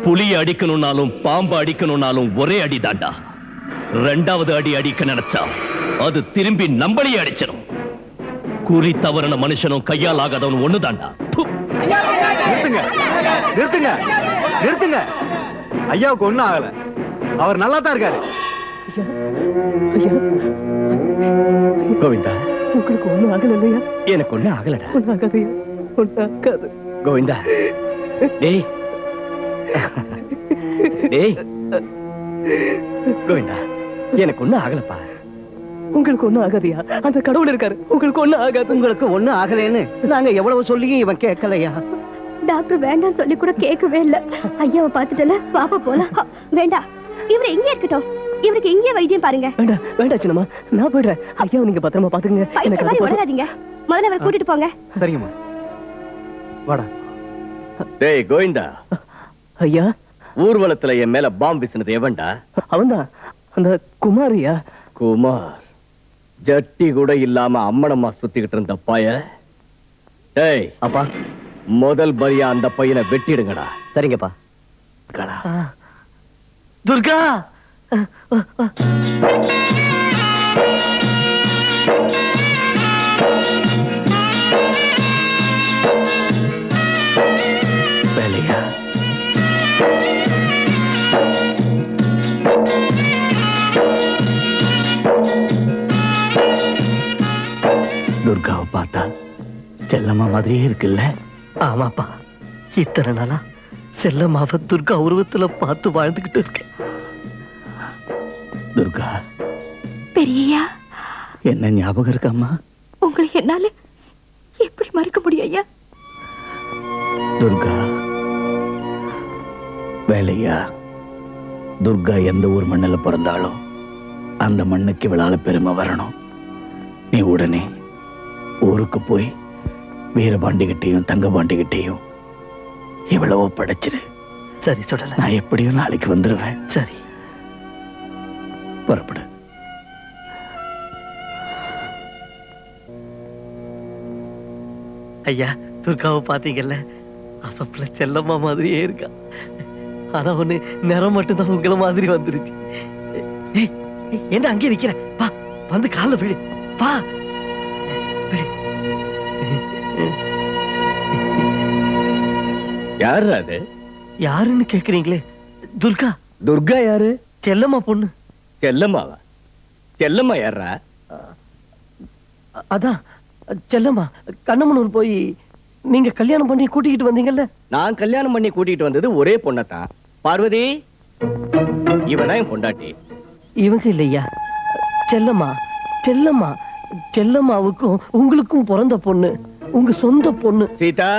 புலியை அடிக்கணும்னாலும் பாம்பு அடிக்கணும்னாலும் ஒரே அடி தாண்டா. ரெண்டாவது அடி அடிக்க நினைச்சா அது திரும்பி நம்மளையே அடிச்சிடும். குறி தவறின மனுஷனும் கையால் ஆகாதவன் ஒண்ணுதாண்டா. நிறுத்துங்க, நிறுத்துங்க. ஐயாவுக்கு ஒண்ணும் ஆகல, அவர் நல்லா தான் இருக்காரு. கோவிந்தா, உங்களுக்கு ஒண்ணும் ஆகல இல்லையா? எனக்கு ஒண்ணு ஆகலடா. ஒண்ணும் ஆகாதையா? ஒண்ணும் ஆகாது. கோவிந்தா, டேய் டேய், கோவிந்தா எனக்கு ஒண்ணும் ஆகலப்பா. உங்களுக்கு ஒண்ணும் ஆகாதியா? அந்த கடவுள் இருக்காரு, உங்களுக்கு ஒண்ணும் ஆகாது. உங்களுக்கு ஒண்ணும் ஆகலைன்னு நாங்க எவ்வளவு சொல்லியும் இவன் கேட்கலையா? டாக்டர் வேண்டாம் சொல்லி கூட கேட்கவே இல்ல. ஐயாவை பாத்துட்டல, பாப்பா போலாம். வேண்டாம், இவரு எங்கே இருக்கட்டும். இவருக்கு எங்கே வைத்தியம் பாருங்க. வேண்டாம் வேண்டாம் சின்னம்மா, நான் போயிடுறேன். ஐயாவை நீங்க பத்திரமா பாத்துக்கங்க. பைத்திய மாதிரி உளறாதீங்க. முதல்ல அவரை கூட்டிட்டு போங்க. சரிங்கம்மா, வாடா. டேய் கோவிந்தா, ஐயா ஊர்வலத்துல என் மேல பாம்பு வீசினது எவன்டா? அவன்தான் அந்த குமாரியா. குமார் ஜட்டி கூட இல்லாம அம்மனம்மா சுத்திக்கிட்டு இருந்த பைய. டேய் அப்பா, முதல் பலியா அந்த பையனை வெட்டிடுங்கடா. சரிங்கப்பா. துர்கா, வேலையா? துர்காவை பார்த்தா செல்லம்மா மாதிரியே இருக்குல்ல? ஆமாப்பா, இத்தனை நாளா செல்லம்மாவ துர்கா உருவத்துல பார்த்து வாழ்ந்துகிட்டு இருக்கேன். துர்கா, பெரியயா, என்ன ஞாபகம் இருக்காம்மா? உங்களை என்னால எப்படி மறக்க முடியும் ஐயா? துர்கா, வேலையா, துர்கா எந்த ஊர் மண்ணில பிறந்தாலும் அந்த மண்ணுக்கு இவளால பெருமை வரணும். நீ உடனே ஊருக்கு போய் வீரபாண்டிகிட்டையும் தங்கபாண்டிகிட்டையும் இவ்வளவோ படைச்சிரு. சரி சொல்லல. நான் எப்படியும் நாளைக்கு வந்துருவேன். சரி, புறப்படு. ஐயா, துர்காவை பாத்தீங்கல்ல, அசப்புல செல்லம்மா மாதிரியே இருக்கா. ஆனா ஒண்ணு, நிறம் மட்டும்தான் உங்களை மாதிரி வந்துருச்சு. ஏய், என்ன அங்கே நிக்கிற? வா, வந்து கால விடு. வா, விடு. யாரு அது? யாருன்னு கேக்குறீங்களே? துர்கா. துர்கா யாரு? செல்லம்மா பொண்ணு. செல்லம்மாவா? செல்லம்மா யாரா? அதான் செல்லம்மா, கண்ணமனூர் போய் நீங்க கல்யாணம் பண்ணி கூட்டிக்கிட்டு வந்தீங்கல்ல. நான் கல்யாணம் பண்ணி கூட்டிட்டு வந்தது ஒரே பொண்ணத்தான். பார்வதி, இவதான் என் பொண்டாட்டி. இவங்க இல்லையா? செல்லம்மா. செல்லம்மா, செல்லம்மாவுக்கும் உங்களுக்கும் பிறந்த பொண்ணு, உங்க சொந்த பொண்ணு. சீதா,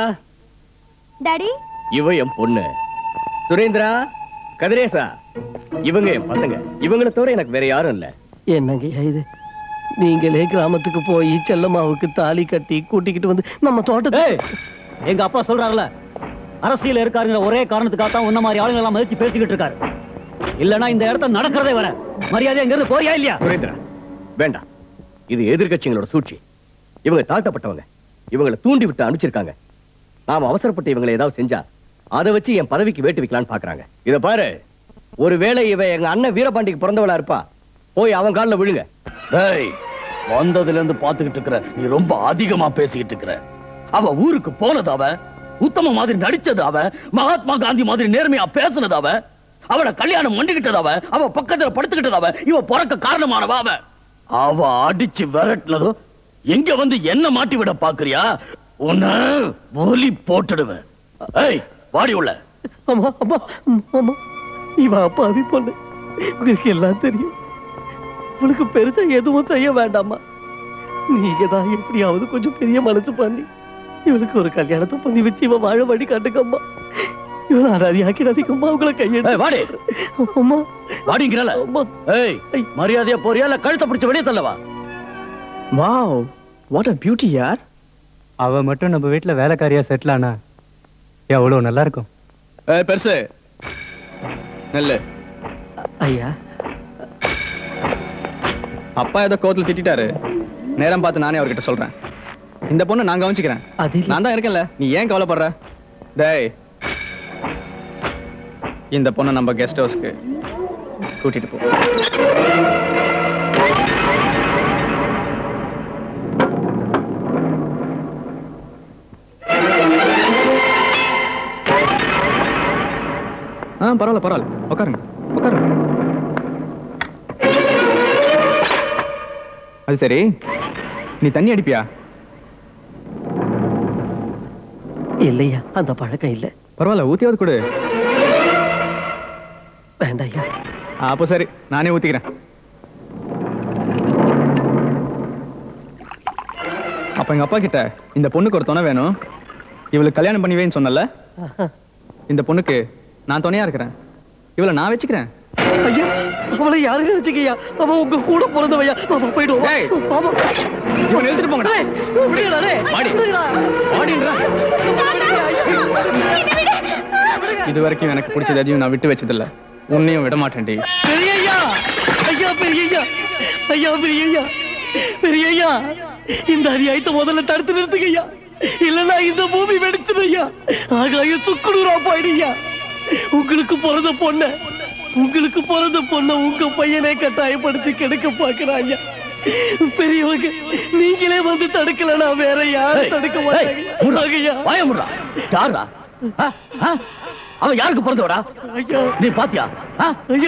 டாடி, இவ என் பொண்ணு. சுரேந்திரா, கதிரேசா, இவங்க என் பசங்க. இவங்களை தவிர எனக்கு வேற யாரும் இல்ல. என்னங்கய்யா இது? நீங்களே கிராமத்துக்கு போய் செல்லம்மாவுக்கு தாலி கட்டி கூட்டிக்கிட்டு வந்து நம்ம தோட்டத்தை. எங்க அப்பா சொல்றாருல, அரசியல் இருக்காருங்கிற ஒரே காரணத்துக்காக தான் உன்ன மாதிரி ஆளுங்க எல்லாம் மதிச்சு பேசிக்கிட்டு இருக்காரு. இல்லனா இந்த இடத்துல நடக்கிறதே வர மரியாதை எங்க போறியா இல்லையா? சுரேந்திரா, வேண்டாம். இது எதிர்கட்சிகளோட சூழ்ச்சி. இவங்க தாழ்த்தப்பட்டவங்க. இவங்களை தூண்டி விட்டு அனுப்பிச்சிருக்காங்க. நாம அவசரப்பட்டு இவங்களை ஏதாவது செஞ்சா அதை வச்சு என் பதவிக்கு வேட்டு வைக்கலான்னு பாக்குறாங்க. இத பாரு, ஒருவேளை இவ எங்க அண்ணன் வீரபாண்டிக்கு பிறந்தவளா இருப்பா. போய் அவன் காலில் விழுங்க. வந்ததுல இருந்து பாத்துக்கிட்டு இருக்கிற, நீ ரொம்ப அதிகமா பேசிக்கிட்டு இருக்கிற. அவ ஊருக்கு போனது அவ, உத்தம மாதிரி நடிச்சது அவ, மகாத்மா காந்தி மாதிரி நேர்மையா பேசுனது அவ, அவளை கல்யாணம் பண்ணிக்கிட்டது அவ, அவ பக்கத்துல படுத்துக்கிட்டது அவ, இவ பிறக்க காரணமானவ அவ. அவ அடிச்சு விரட்டினதும் எங்க வந்து என்ன மாட்டி விட பாக்குறியா? உன்ன ஒலி போட்டுடுவேன். ஏய், வாடி உள்ள. அம்மா, அம்மா, அம்மா, இவ அப்பாவி பொண்ணு, உங்களுக்கு எல்லாம் தெரியும். உங்களுக்கு பெருசா எதுவும் செய்ய வேண்டாமா. நீங்க தான் எப்படியாவது கொஞ்சம் பெரிய மனசு பண்ணி இவளுக்கு ஒரு கல்யாணத்தை பண்ணி வச்சு இவ வாழ வழி காட்டுக்கம்மா. இவள அராதியாக்கிடாதீங்கம்மா. உங்களை கையெடு. வாடி. அம்மா, வாடிங்கிறல. அம்மா. ஏய், மரியாதையா போறியா இல்ல கழுத்தை பிடிச்சு வெளியே தள்ளவா? வாவ், வாட் a பியூட்டி யார். அவ மட்டும் நம்ம வீட்ல வேலைக்காரியா செட்டில் ஆனா எவ்வளவு நல்லா இருக்கும். பெருசு நல்ல ஐயா, அப்பா ஏதோ கோத்துல திட்டாரு. நேரம் பார்த்து நானே அவர்கிட்ட சொல்றேன். இந்த பொண்ணு நான் கவனிச்சுக்கிறேன். அது நான் தான் இருக்கேன்ல, நீ ஏன் கவலைப்படுற? டேய், இந்த பொண்ணை நம்ம கெஸ்ட் ஹவுஸ்க்கு கூட்டிட்டு போ. பரவாயில்ல பரவாயில்ல, உட்காருங்க உட்காருங்க. அது சரி, நீ தண்ணி அடிப்பியா? இல்லையா, அந்த பழக்கம் இல்ல. பரவாயில்ல, ஊத்தியாவது கொடு. வேண்டாம் ஐயா, அப்போ சரி, நானே ஊத்திக்கிறேன். அப்ப எங்க அப்பா கிட்ட இந்த பொண்ணுக்கு ஒரு துணை வேணும், இவளுக்கு கல்யாணம் பண்ணிவேன்னு சொன்னல, இந்த பொண்ணுக்கு நான் துணையா இருக்கிறேன், இவளை நான் வச்சுக்கிறேன். ஐயா, அவளை யாருங்க வச்சுக்கையா? அவன் உங்க கூட பிறந்தவையா? அவன் போயிடுவான். இவன் எழுதிட்டு போங்கடா. இது வரைக்கும் எனக்கு பிடிச்சது எதையும் நான் விட்டு வச்சதில்ல, உன்னையும் விட மாட்டேன்டி. பெரியய்யா, ஐயா பெரியய்யா, ஐயா பெரியய்யா, பெரியய்யா, இந்த அநியாயத்தை முதல்ல தடுத்து நிறுத்துங்கய்யா, இல்லன்னா இந்த பூமி வெடிச்சுடையா, ஆகாயம் சுக்குநூறா போயிடுயா. உங்களுக்கு பிறந்த பொண்ண உங்க பையனை கட்டாயப்படுத்தி கெடுக்க பாக்குறாங்க. பெரியவங்க நீங்களே வந்து தடுக்கலனா வேற யாரும் தடுக்க மாட்டாங்க. அவன் யாருக்கு பிறந்தவடா? நீ பாத்தியா?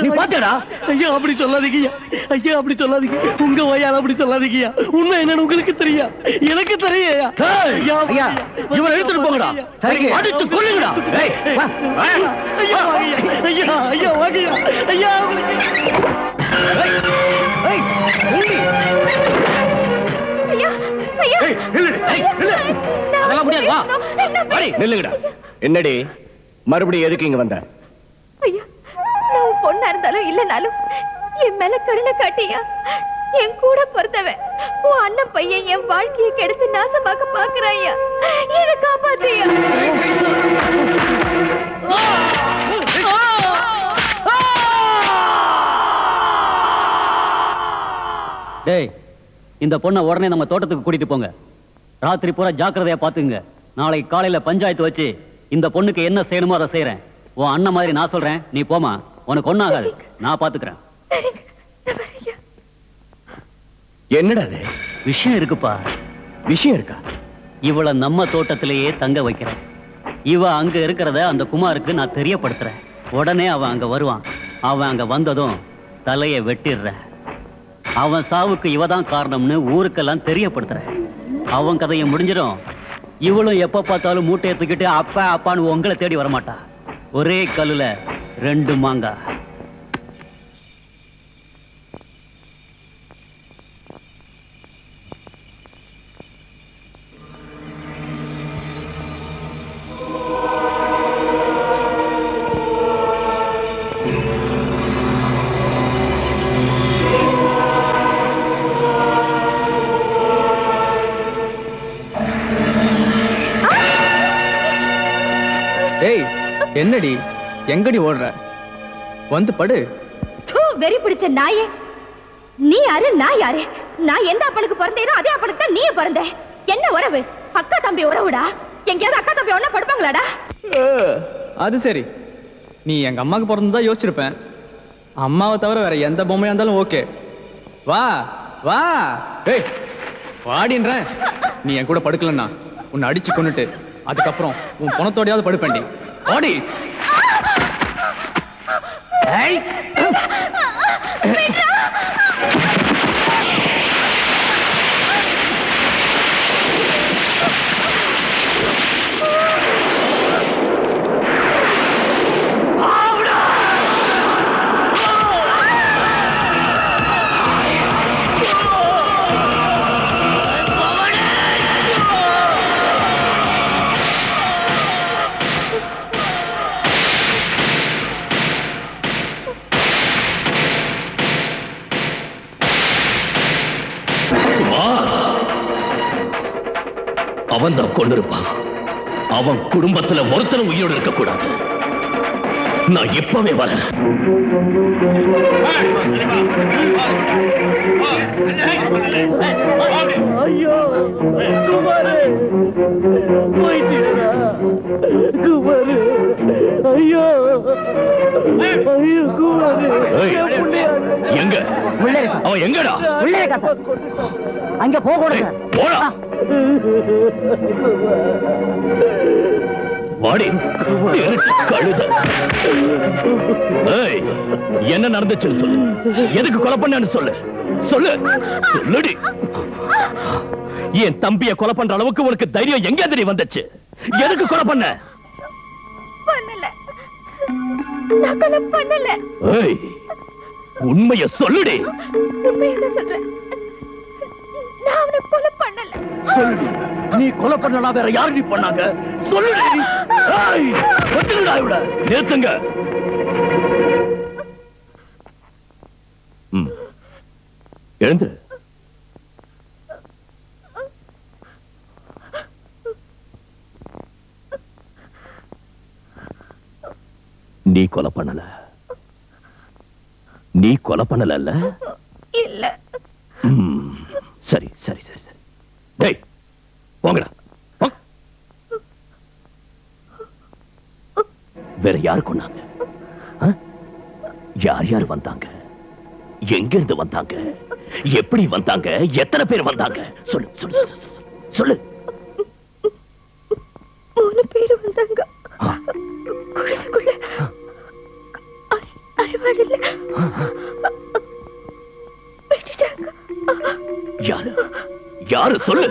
நீ பாத்தியாடா? ஐயா அப்படி சொல்லாதீங்கய்யா, ஐயா அப்படி சொல்லாதீங்க, உங்க வயால அப்படி சொல்லாதீங்கய்யா. உண்மை என்னன்னு உங்களுக்கு தெரியா? எனக்கு தெரியா? ஐயா இவனை எடுத்துட்டு போங்கடா, அடிச்சு கொல்லுங்கடா. ஐயா ஐயா ஐயா வாங்கய்யா, ஐயா அதெல்லாம் முடியாது. வா நில்லுங்கடா. என்னடி மறுபடியும் எதுக்கு இங்க வந்த? ஐயா, நான் பொண்ணா இருந்தாலும் இல்லனாலும் என் மேல கருணை காட்டியா. என் கூட பிறந்தவன் உன் அண்ணன் பையன் என் வாழ்க்கையை கெடுத்து நாசமாக்க பாக்குறாயா. என்னை காப்பாத்தியா. டேய், இந்த பொண்ணை உடனே நம்ம தோட்டத்துக்கு கூட்டிட்டு போங்க. ராத்திரி பூரா ஜாக்கிரதையா பாத்துங்க. நாளைக்கு காலையில பஞ்சாயத்து வச்சு இந்த பொண்ணுக்கு என்ன செய்யணுமோ அதை செய்யறேன். உன் அண்ணன் மாதிரி நான் சொல்றேன், நீ போமா, உனக்கு ஒண்ணாகாது, நான் பாத்துக்கிறேன். என்னடா அது? விஷயம் இருக்குப்பா. விஷயம் இருக்கா? இவளை நம்ம தோட்டத்திலேயே தங்க வைக்கிறேன். இவ அங்க இருக்கிறத அந்த குமாருக்கு நான் தெரியப்படுத்துறேன். உடனே அவன் அங்க வருவான். அவன் அங்க வந்ததும் தலையை வெட்டிடுறேன். அவன் சாவுக்கு இவதான் காரணம்னு ஊருக்கெல்லாம் தெரியப்படுத்துறேன். அவன் கதையை முடிஞ்சிடும். இவளும் எப்ப பார்த்தாலும் மூட்டை எடுத்துக்கிட்டு அப்பா அப்பான்னு உங்களை தேடி வரமாட்டா. ஒரே கல்லுல 2 மாங்காய். ஏய், என்னடி எங்கடி ஓடுற? வந்து படு. வெறி பிடிச்ச நாயே, நீ யாரு நான் யாரு? நான் எந்த அப்பனுக்கு பிறந்தேனோ அதே அப்பனுக்கு தான் நீ பிறந்த. என்ன உறவு? அக்கா தம்பி உறவுடா. எங்கேயாவது அக்கா தம்பி ஒண்ணா படுப்பாங்களாடா? அது சரி, நீ எங்க அம்மாக்கு பிறந்ததா யோசிச்சிருப்பேன். அம்மாவை தவிர வேற எந்த பொம்மையா இருந்தாலும் ஓகே. வா வா. ஏய் வாடின்ற. நீ என் கூட படுக்கலன்னா உன்னை அடிச்சு கொன்னுட்டு அதுக்கப்புறம் உன் பணத்தோடையாவது படுப்பேன்டி. வாடி. அவன் தான் கொண்டிருப்பான். அவன் குடும்பத்துல ஒருத்தரும் உயிரோடு இருக்க கூடாது. நான் இப்பவே வரேன். ஐயோ குமாரு போயிட்டீங்களா? குமாரு ஐயோ ஐயோ குமாரு. எங்க அவன்? எங்கடா? அங்க போக கூடாது. போடா. வாடி கழுத. என்ன நடந்துச்சுன்னு சொல்லு. எதுக்கு கொலை பண்ணு சொல்லு. சொல்லு சொல்லுடி. என் தம்பிய கொலை பண்ற அளவுக்கு உனக்கு தைரியம் எங்க தெரிய வந்துச்சு? எதுக்கு கொலை பண்ண? பண்ணல, நான் கொலை பண்ணல. உண்மைய சொல்லுடி. உண்மையை சொல்றேன். நான் அவனை கொலை பண்ணல. சொல்லுடி. நீ கொலை பண்ணலாம், வேற யாரு நீ பண்ணாங்க? சொல்லுடி. ஏய், ஒத்துங்கடா இவட. நிறுத்துங்க. எழுந்து. நீ கொலை பண்ணல. நீ கொலை பண்ணல. இல்ல. சரி சரி சரி சரி. டேய் போங்கடா. வேற யாரு கொண்டாங்க? யார் யார் வந்தாங்க? எங்க இருந்து வந்தாங்க? எப்படி வந்தாங்க? எத்தனை பேர் வந்தாங்க? சொல்லு சொல்லு சொல்லு. 3 பேர் வந்தாங்க. குடிசைக்குள்ள அறுவாடில வெட்டிட்டாங்க. யாரு? யாரு சொல்லு.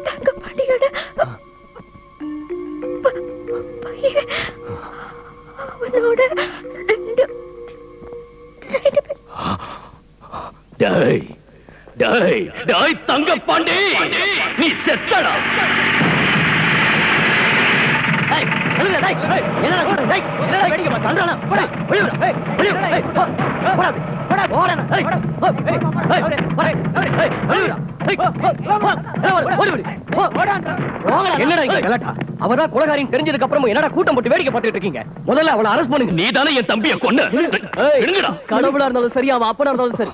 தங்கப்பாண்டியோட பையன். அவனோட 2 பேர். டேய் டேய் டேய் தங்கப்பாண்டி, நீ செத்தடா. என்னடா இங்க கலாட்டா? அவதான் கொலைகாரின்னு தெரிஞ்சதுக்கு அப்புறம் என்னடா கூட்டம் போட்டு வேடிக்கை பார்த்துட்டு இருக்கீங்க? முதல்ல அவளை அரெஸ்ட் பண்ணுங்க. நீ தானே என் தம்பியை கொன்ன. கடவுளா இருந்தாலும் சரி, அவன் அப்பனா இருந்தாலும் சரி,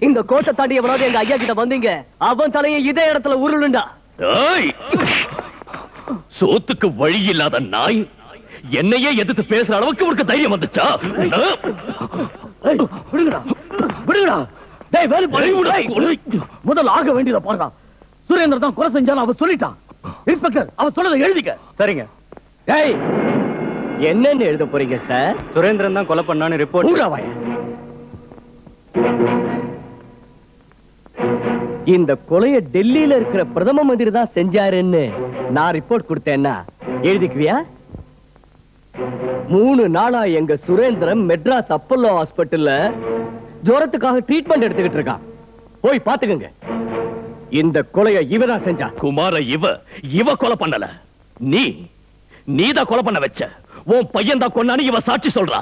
இந்த கோட்டை தாண்டி எவனாவது எங்க ஐயா கிட்ட வந்தீங்க, அவன் தலையை இதே இடத்துல உருளுண்டா. சோத்துக்கு வழி இல்லாத நாய் என்னையே எதிர்த்து பேசுற அளவுக்கு உனக்கு தைரியம் வந்துச்சா? விடுங்கடா விடுங்கடா. டேய் வேலை முதல்ல ஆக வேண்டியதை பாருடா. சுரேந்தர் தான் கொலை செஞ்சாலும் அவ சொல்லிட்டான். இன்ஸ்பெக்டர் அவ சொன்னதை எழுதிக்க. சரிங்க. டேய் என்னன்னு எழுத போறீங்க சார்? சுரேந்திரன் தான் கொலை பண்ணான்னு ரிப்போர்ட். இந்த கொலைய டெல்லியில இருக்கிற பிரதம மந்திரி தான் செஞ்சாருன்னு நான் ரிப்போர்ட் கொடுத்தேன்னா எழுதிக்குவியா? 3 நாளா எங்க சுரேந்திரன் மெட்ராஸ் அப்பல்லோ ஹாஸ்பிட்டல்ல ஜுரத்துக்காக ட்ரீட்மெண்ட் எடுத்துக்கிட்டு இருக்கான். போய் பாத்துக்கங்க. இந்த கொலைய இவதான் செஞ்சா. குமார இவ கொலை பண்ணல. நீதான் கொலை பண்ண வச்ச. உன் பையன் தான் கொன்னான்னு இவ சாட்சி சொல்றா.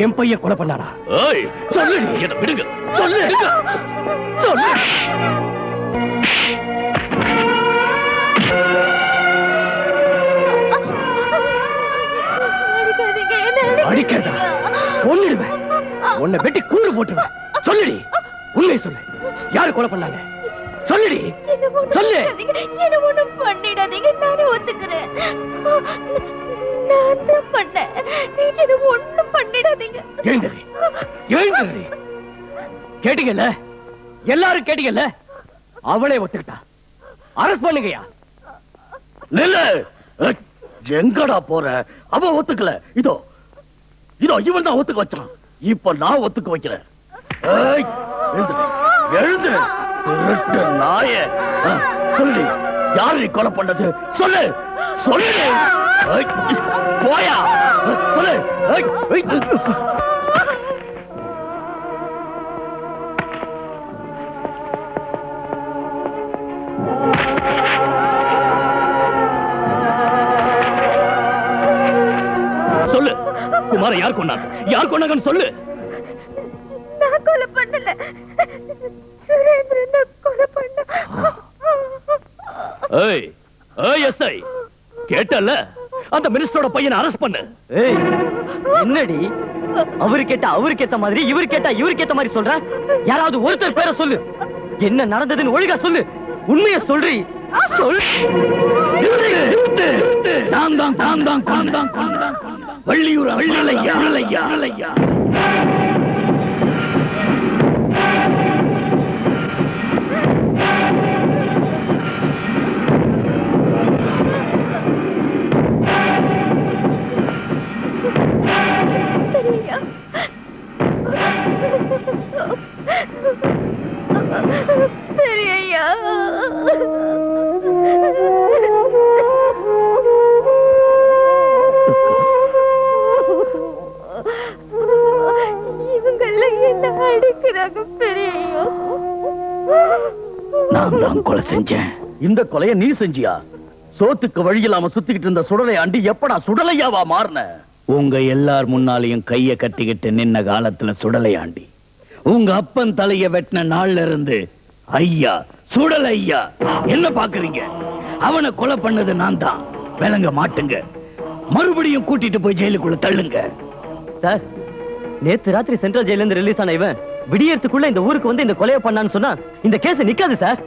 என் பையன் கொலை பண்ணாரா? சொல்லு. விடுங்க. சொல்லு சொல்லு. அடிக்கிறதா? ஒண்ணுடுவேன். உன்னை வெட்டி கூறு போட்டுருவேன். சொல்லுடி. உண்மை சொல்லு. யாரு கொலை பண்ணாங்க? சொல்லுடி. சொல்லு. என்ன ஒண்ணும் பண்ணிடாதீங்க. நானே ஒத்துக்கிறேன். நான் தான் பண்ணேன். நீங்க என்ன ஒண்ணும் பண்ணிடாதீங்க. எழுந்துரு. எழுந்துரு. கேட்டீங்கல்ல? எல்லாரும் கேட்டீங்கல்ல? அவளே ஒத்துக்கிட்டா. அரெஸ்ட் பண்ணுங்கயா. நில்லு. எங்கடா போற? அவ ஒத்துக்கல. இதோ இவன் தான் ஒத்துக்க வச்சான். இப்ப நான் ஒத்துக்க வைக்கிறேன். எழுந்து திருட்டு நாயே. சொல்லு. யாரு நீ கொலை பண்ணது? சொல்லு சொல்லு. போயா சொல்லு. சொல்லு. குமார யார் கொண்டாங்க? யார் கொண்டாங்கன்னு சொல்லு. நான் கொலை பண்ணல. சுரேந்திரன் தான் கொலை பண்ண. எஸ்ஐ கேட்டல? அந்த மினிஸ்டரோட பையனை அரெஸ்ட் பண்ணு. என்னடி அவரு கேட்டா அவருக்கு ஏத்த மாதிரி, இவரு கேட்டா இவருக்கு ஏத்த மாதிரி சொல்ற? யாராவது ஒருத்தர் பேரை சொல்லு. என்ன நடந்ததுன்னு ஒழுங்கா சொல்லு. உண்மையை சொல்றி. நான் தான் வள்ளியூர் அள்ளையா. சரி ஐயா. அடிக்கிறாங்க பெரியய்யா. நான் தான் கொலை செஞ்சேன். இந்த கொலையை நீ செஞ்சியா? சோத்துக்கு வழி இல்லாம சுத்திக்கிட்டு இருந்த சுடலை ஆண்டி எப்படா சுடலையாவா மாறின? உங்க எல்லார் முன்னாலையும் கைய கட்டிக்கிட்டு நின்ன காலத்துல சுடலை ஆண்டி உங்க அப்பன் தலைய வெட்டின நாள்ல இருந்து ஐயா சுடலை ஐயா என்ன பாக்குறீங்க? அவனை கொலை பண்ணது நான் தான். விளங்க மாட்டுங்க. மறுபடியும் கூட்டிட்டு போய் ஜெயிலுக்குள்ள தள்ளுங்க. சார், நேத்து ராத்திரி சென்ட்ரல் ஜெயில இருந்து ரிலீஸ் ஆன இவன் விடியறதுக்குள்ள இந்த ஊருக்கு வந்து இந்த கொலையை பண்ணான்னு சொன்னா இந்த கேஸ் நிக்காது சார்.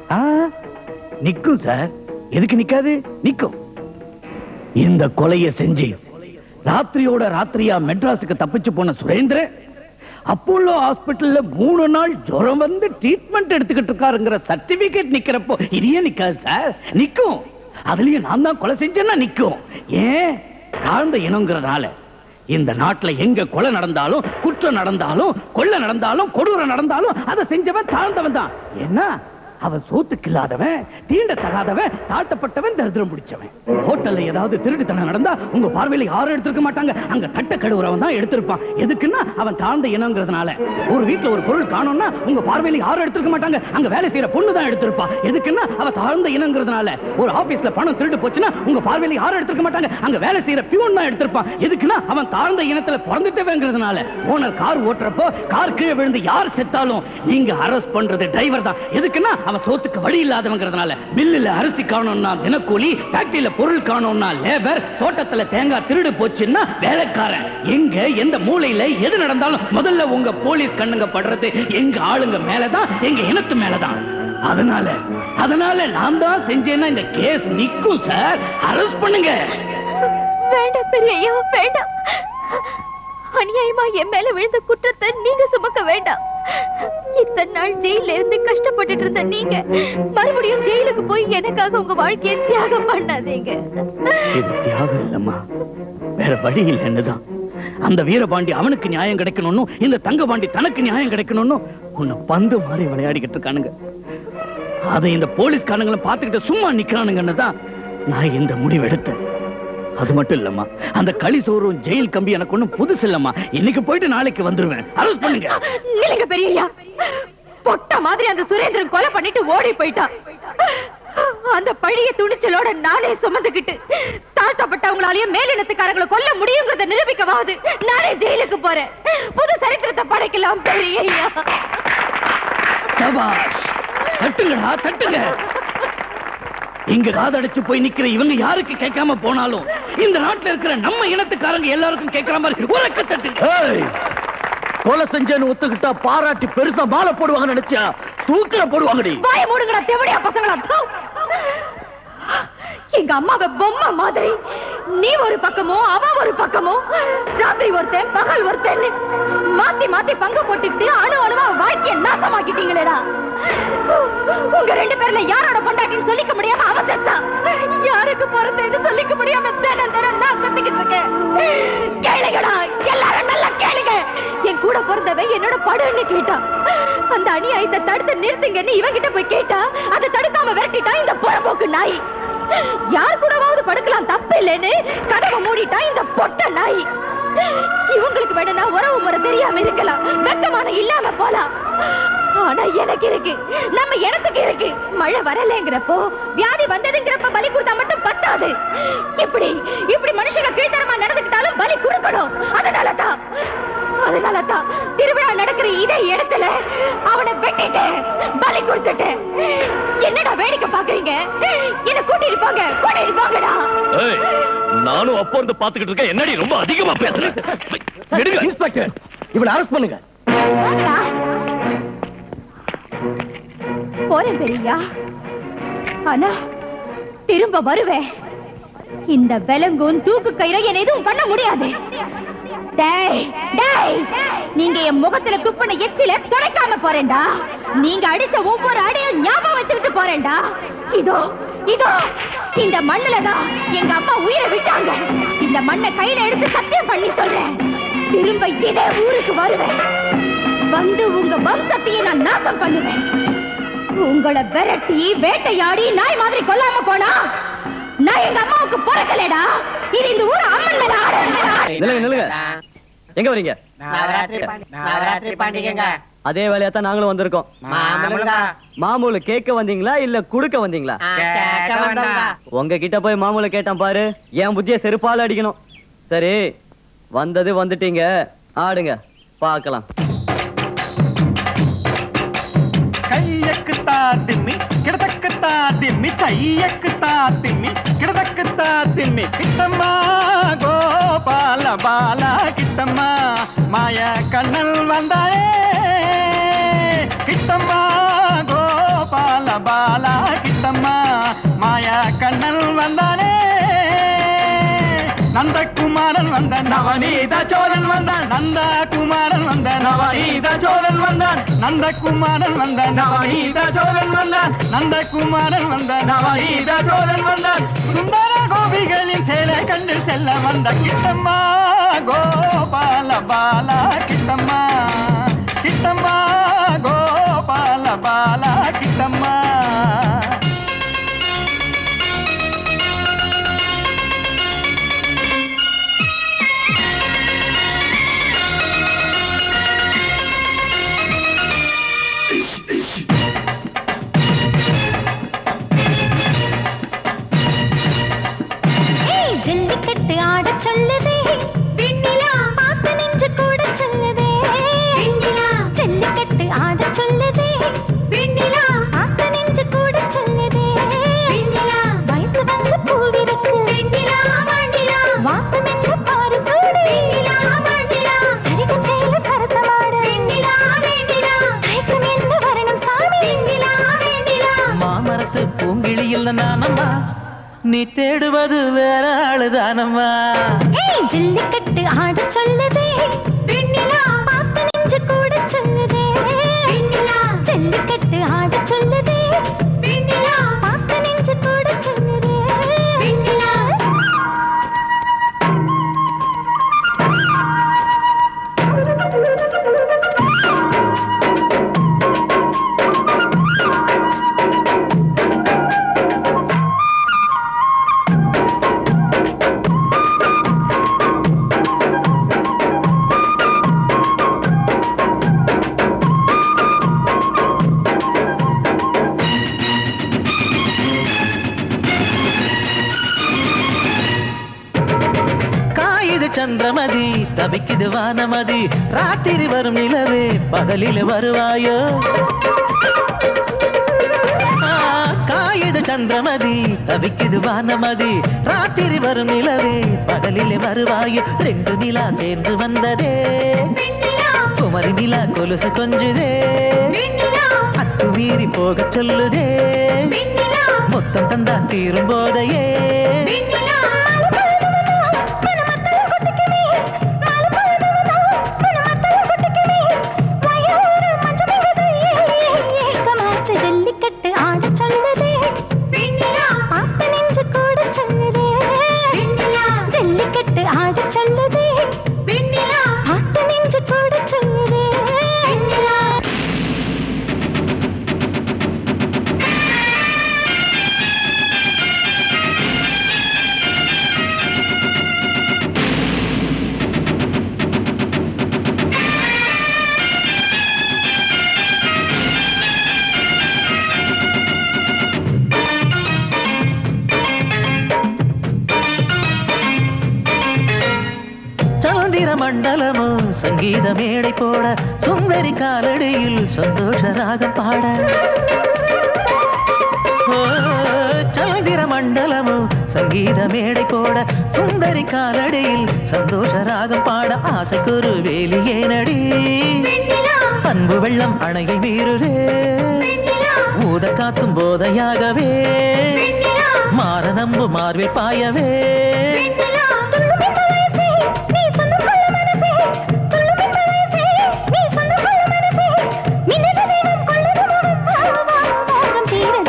நிக்கும் சார். எதுக்கு நிக்காது? நிக்கும். இந்த கொலையை செஞ்சு ராத்திரியோட ராத்திரியா மெட்ராஸுக்கு தப்பிச்சு போன சுரேந்திரன் அப்போலோ ஹாஸ்பிட்டல்ல 3 நாள் ஜுரம் வந்து ட்ரீட்மெண்ட் எடுத்துக்கிட்டு இருக்காருங்கிற சர்டிபிகேட் நிக்கிறப்போ இதையே நிக்காது சார். நிக்கும். அதுலயும் நான் தான் கொலை செஞ்சேன்னா நிக்கும். ஏன்? தாழ்ந்த இனங்கிறதுனால. இந்த நாட்டுல எங்க கொலை நடந்தாலும் குற்றம் நடந்தாலும் கொள்ளை நடந்தாலும் கொடூரம் நடந்தாலும் அதை செஞ்சவன் தாழ்ந்தவன் தான். என்ன? அவன் சோத்துக்கு இல்லாதவன், தீண்ட தகாதவன், தாழ்த்தப்பட்டவன், தரித்திரம் பிடிச்சவன். ஹோட்டல்ல ஏதாவது திருட்டுத்தனம் நடந்தா உங்க பார்வையில யாரும் எடுத்திருக்க மாட்டாங்க. அங்க தட்ட கழுவுறவன் தான் எடுத்திருப்பான். எதுக்குன்னா அவன் தாழ்ந்த இனங்கிறதுனால. ஒரு வீட்டுல ஒரு பொருள் காணோம்னா உங்க பார்வையில யாரும் எடுத்திருக்க மாட்டாங்க. அங்க வேலை செய்யற பொண்ணு தான் எடுத்திருப்பா. எதுக்குன்னா அவ தாழ்ந்த இனங்கிறதுனால. ஒரு ஆபீஸ்ல பணம் திருட்டு போச்சுன்னா உங்க பார்வையில யாரும் எடுத்திருக்க மாட்டாங்க. அங்க வேலை செய்யற பியூன் தான் எடுத்திருப்பான். எதுக்குன்னா அவன் தாழ்ந்த இனத்துல பிறந்துட்டவங்கிறதுனால. ஓனர் கார் ஓட்டுறப்போ கார் கீழே விழுந்து யார் செத்தாலும் நீங்க அரெஸ்ட் பண்றது டிரைவர் தான். எதுக்குன்னா அவன் சோத்துக்கு வழி இல்லாதவங்கிறதுனால. மில்லுல அரிசி காணோம்னா தினக்கூலி, ஃபேக்டரியில பொருள் காணோம்னா லேபர், தோட்டத்துல தேங்காய் திருடு போச்சுன்னா வேலைக்காரன். எங்க எந்த மூலையில எது நடந்தாலும் முதல்ல உங்க போலீஸ் கண்ணுங்க படுறது எங்க ஆளுங்க மேலதான், எங்க இனத்து மேலதான். அதனால நான் தான் செஞ்சேன்னா இந்த கேஸ் நிக்கும் சார். அரெஸ்ட் பண்ணுங்க. வேண்டாம் பெரியய்யா, வேண்டாம். அநியாயமா என் மேல விழுந்த குற்றத்தை நீங்க சுமக்க வேண்டாம். இத்தனை நாள் ஜெயில இருந்து கஷ்டப்பட்டுட்டு இருந்த நீங்க மறுபடியும் ஜெயிலுக்கு போய் எனக்காக உங்க வாழ்க்கையை தியாகம் பண்ணாதீங்க. இது தியாகம் இல்லம்மா, வேற வழி இல்லைன்னுதான். அந்த வீரபாண்டி அவனுக்கு நியாயம் கிடைக்கணும்னு, இந்த தங்கபாண்டி தனக்கு நியாயம் கிடைக்கணும்னு உன்னை பந்து மாதிரி விளையாடிக்கிட்டு இருக்கானுங்க. அதை இந்த போலீஸ்காரங்களும் பார்த்துக்கிட்டு சும்மா நிக்கிறானுங்கன்னு தான் நான் இந்த முடிவு எடுத்தேன். அது மட்டும் இல்லம்மா, அந்த களி சோறும் ஜெயில் கம்பி எனக்கு ஒண்ணும் புதுசு இல்லம்மா. இன்னைக்கு போயிட்டு நாளைக்கு வந்துருவேன். அரெஸ்ட் பண்ணுங்க. இல்லைங்க பெரியய்யா, பொட்ட மாதிரி அந்த சுரேந்திரன் கொலை பண்ணிட்டு ஓடி போயிட்டான். அந்த பழிய துணிச்சலோட நானே சுமந்துக்கிட்டு தாழ்த்தப்பட்டவங்களாலேயும் மேலினத்துக்காரங்களை கொல்ல முடியுங்கிறத நிரூபிக்கவாது நானே ஜெயிலுக்கு போறேன். புது சரித்திரத்தை படைக்கலாம் பெரியய்யா. சபாஷ், தட்டுங்கடா தட்டுங்க. இங்க காதடிச்சு போய் நிக்கிற இவங்க யாருக்கு கேட்காம போனாலும் இந்த நாட்டுல இருக்கிற நம்ம இனத்துக்காரங்க எல்லாருக்கும் கேட்கிற மாதிரி உரக்க தட்டுங்க. கொலை செஞ்சேன்னு ஒத்துக்கிட்டா பாராட்டி பெருசா மாலை போடுவாங்க நினைச்சா தூக்கில போடுவாங்கடி. வாய மூடுங்கடா தெவடியா பசங்களா. எங்க அம்மாவை பொம்மை மாதிரி நீ ஒரு பக்கமோ அவ ஒரு பக்கமோ, ராத்திரி ஒருத்தன் பகல் ஒருத்தன் மாத்தி மாத்தி பங்கு போட்டுக்கிட்டு அணு அணுவா வாழ்க்கைய நாசமாக்கிட்டீங்களேடா. உங்க 2 பேர்ல யாரோட பொண்டாட்டின்னு சொல்லிக்க முடியாம அவ செத்தா, யாருக்கு பிறந்தேன்னு சொல்லிக்க முடியாம தினம் நான் செத்துக்கிட்டு இருக்கேன். கேளுங்கடா, எல்லாரும் நல்லா கேளுங்க. என் கூட பிறந்தவன் என்னோட படுன்னு கேட்டா. அந்த அநியாயத்தை தடுத்து நிறுத்துங்கன்னு இவங்கிட்ட போய் கேட்டா அதை தடுக்காம விரட்டிட்டா இந்த புறம்போக்கு நாய். யார் கூடவாவது படுக்கலாம் தப்பு இல்லைன்னு கதவை மூடிட்டா இந்த பொட்ட நாய். இவங்களுக்கு வேணும்னா உறவு முறை தெரியாம இருக்கலாம், வெக்கமான இல்லாம போலாம். ஆனா எனக்கு இருக்கு, நம்ம இடத்துக்கு இருக்கு. மழை வரலங்கிறப்போ, வியாதி வந்ததுங்கிறப்ப பலி கொடுத்தா மட்டும் பத்தாது. இப்படி மனுஷங்க கீழ்த்தரமா நடந்துக்கிட்டாலும் பலி கொடுக்கணும். அதனாலதான் திருவிழா நடக்கிற இதே இடத்துல அவனை வெட்டிட்டு பலி கொடுத்துட்டு. என்னடா வேடிக்கை பாக்குறீங்க? என்ன கூட்டிட்டு போங்கடா. நானும் அப்போ இருந்து பாத்துக்கிட்டு இருக்கேன். என்னடி ரொம்ப அதிகமா பேசுறேன். இன்ஸ்பெக்டர், இவனை அரெஸ்ட் பண்ணுங்க. போறேன் பெரியா, ஆனா திரும்ப வருவேன். இந்த விலங்கும் தூக்கு கயிறை என்ன எதுவும் பண்ண முடியாது. நீங்க என் முகத்துல துப்புன எச்சில துடைக்காம போறேன்டா. நீங்க அடிச்ச ஒவ்வொரு அடியும் ஞாபகம் வச்சுக்கிட்டு போறேன்டா. இதோ இந்த மண்ணுலதான் எங்க அம்மா உயிரை விட்டாங்க. இந்த மண்ணை கையில எடுத்து சத்தியம் பண்ணி சொல்றேன், திரும்ப இதே ஊருக்கு வருவேன். வந்து உங்க வம்சத்தையே நான் நாசம் பண்ணுவேன். உங்களை விரட்டி வேட்டையாடி நாய் மாதிரி கொல்லாம போனா நான் எங்க அம்மாவுக்கு பிறக்கலடா. இது இந்த ஊர் அம்மன் மேல ஆடுறேன். நில்லுங்க. எங்க வரீங்க? நவராத்திரி பண்டிகைங்க. அதே வேலையா தான் நாங்களும் வந்திருக்கோம். மாமூலு கேட்க வந்தீங்களா இல்ல குடுக்க வந்தீங்களா? உங்ககிட்ட போய் மாமூல கேட்டான் பாரு, என் புத்திய செருப்பால அடிக்கணும். சரி, வந்தது வந்துட்டீங்க, ஆடுங்க பார்க்கலாம். கையக்கு தாத்திம்மி கிடதக்கு தாத்திம்மி கையக்கு தாத்திம்மி கிடதக்கு தாத்திம்மி கிட்டம்மா கோபால பாலா கிட்டம்மா மாய கண்ணல் வந்தாரே கிட்டம்மா கோபால பாலா கிட்டம்மா மாய கண்ணல் வந்தாரே நந்தகுமாரன் வந்த நவநீத சோழன் வந்தான் நந்தகுமாரன் வந்த நவநீத சோழன் வந்தான் நந்தகுமாரன் வந்த நவநீத சோழன் வந்தான் நந்தகுமாரன் வந்த நவநீத சோழன் வந்தான் சுந்தர கோபிகளின் சேலை கண்டு செல்ல வந்த கிட்டம்மா கோபால பாலா கிட்டம்மா கிட்டம்மா கோபால பாலா கிட்டம்மா ஜல்லிக்கட்டு ஆட சொல்லுதே வெண்ணிலா பார்த்து நின்று கூட சொல்லுதே வெண்ணிலா ஜல்லிக்கட்டு ஆட சொல்லுதே வெண்ணிலா பார்த்து நின்று கூட சொல்லுதே வெண்ணிலா வயசு வந்து பூவிருக்கு வெண்ணிலா மண்ணிலா வாசம் என்று பாரு தோடு வெண்ணிலா மண்ணிலா சரிக சேல சரசமாடு வெண்ணிலா வெண்ணிலா தயக்கம் என்ன வரணும் சாமி வெண்ணிலா வெண்ணிலா மாமரத்து பூங்கிழி இல்ல நானம்மா, நீ தேடுவது வேற ஆளுதானம்மா. ஜல்லிக்கட்டு ஆட சொல்லுதே வெண்ணிலா பார்த்து நின்று கூட சொல்லுதே வெண்ணிலா ஜல்லிக்கட்டு ஆட சொல்லுதே வெண்ணிலா பார்த்து நின்று கூட சொல்லுதே வெண்ணிலா சந்திரமதி தவிக்குது வானமதி, ராத்திரி வரும் நிலவே பகலில் வருவாயோ. காயுது சந்திரமதி தவிக்குது வானமதி, ராத்திரி வரும் நிலவே பகலில் வருவாயோ. ரெண்டு நிலா சேர்ந்து வந்ததே குமரி நிலா கொலுசு கொஞ்சுதே, அத்து மீறி போக சொல்லுதே, மொத்தம் தந்தா தீரும் போதையே. ஜல்லிக்கட்டு ஆட சொல்லுதே வெண்ணிலா பார்த்து நின்று கூட சொல்லுதே வெண்ணிலா ஜல்லிக்கட்டு ஆட சொல்லுதே வெண்ணிலா பார்த்து நின்று கூட சொல்லுதே வெண்ணிலா. மண்டலமோ சங்கீத மேடை போட, சுந்தரி காலடியில் சந்தோஷ ராகம் பாட. சந்திர மண்டலமோ சங்கீத மேடை போட, சுந்தரி காலடியில் சந்தோஷ ராகம் பாட. ஆசைக்கொரு வேலியே நடி அன்பு வெள்ளம் அணையை மீறுதே, ஊத காத்தும் போதையாகவே மாற நம்பு மார்பில் பாயவே.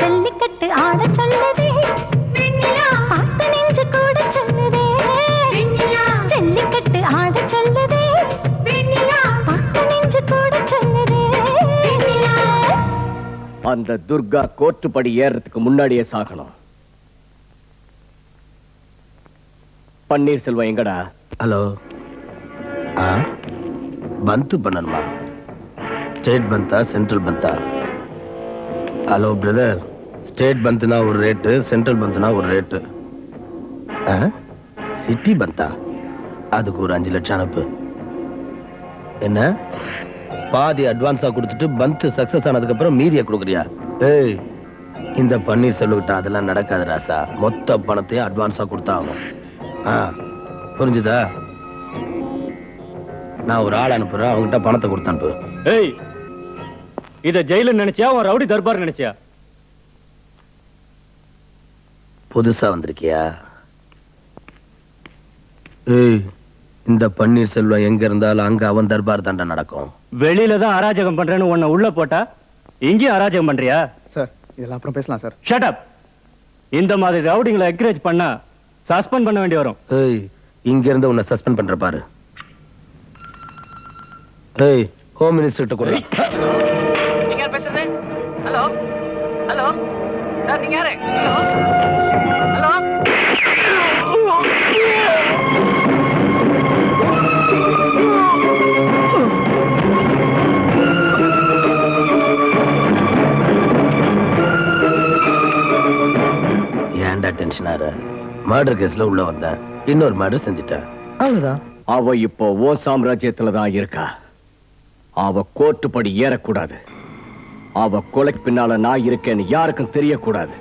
ஜல்லிக்கட்டு ஆட சொல்லுதே வெண்ணிலா பார்த்து நின்று கூட சொல்லுதே வெண்ணிலா ஜல்லிக்கட்டு ஆட சொல்லுதே வெண்ணிலா பார்த்து நின்று கூட சொல்லுதே வெண்ணிலா. அந்த துர்கா கோர்ட்டுப்படி ஏறதுக்கு முன்னாடியே சாகணும். பன்னீர்செல்வம் எங்கடா? ஹலோ பந்து பண்ணணுமா? ஸ்டேட் பந்தா சென்ட்ரல் பந்தா? ஹலோ பிரதர், ஸ்டேட் பந்துனா ஒரு ரேட்டு, சென்ட்ரல் பந்துனா ஒரு ரேட்டு. சிட்டி பந்தா அதுக்கு ஒரு 5 லட்சம் அனுப்பு. என்ன பாதி அட்வான்ஸா கொடுத்துட்டு பந்த் சக்சஸ் ஆனதுக்கு அப்புறம் மீதியை கொடுக்குறியா? ஏய், இந்த பன்னீர் செல்வகிட்ட அதெல்லாம் நடக்காது ராசா. மொத்த பணத்தையும் அட்வான்ஸா கொடுத்தாகணும். புரிஞ்சுதா? நான் ஒரு ஆள் அனுப்புறேன், அவங்ககிட்ட பணத்தை கொடுத்து அனுப்பு. ஏய், இத ஜெயில நினைச்சியா உன் ரவுடி தர்பார் நினைச்சியா? புதுசா வந்திருக்கியா? ஏய், இந்த பன்னீர் செல்வம் எங்க இருந்தாலும் அங்க அவன் தர்பார் தாண்டா நடக்கும். வெளியில தான் அராஜகம் பண்றேன்னு உன்னை உள்ள போட்டா இங்கேயும் அராஜகம் பண்றியா? சார், இதெல்லாம் அப்புறம் பேசலாம் சார். Shut up. இந்த மாதிரி ரவுடிங்களை என்கரேஜ் பண்ணா சஸ்பெண்ட் பண்ண வேண்டி வரும். ஏய், இங்க இருந்து உன்னை சஸ்பெண்ட் பண்ற பாரு. ஏய், ஹோம் மினிஸ்டர் கிட்ட கூட. நீங்க யார் பேசுறது? ஹலோ ஹலோ சார், நீங்க யாரு? Hello hello. ஏன்டா டென்ஷன் ஆற? மர்டர் கேஸ்ல உள்ள வந்தேன், இன்னொரு மர்டர் செஞ்சுட்டேன், அவ்வளவுதான். அவ இப்போ ஓ சாம்ராஜ்யத்துல தான் இருக்கா. அவ கோர்ட்டு படி ஏறக்கூடாது. அவ கொலைக்கு பின்னால நான் இருக்கேன்னு யாருக்கும் தெரியக்கூடாது.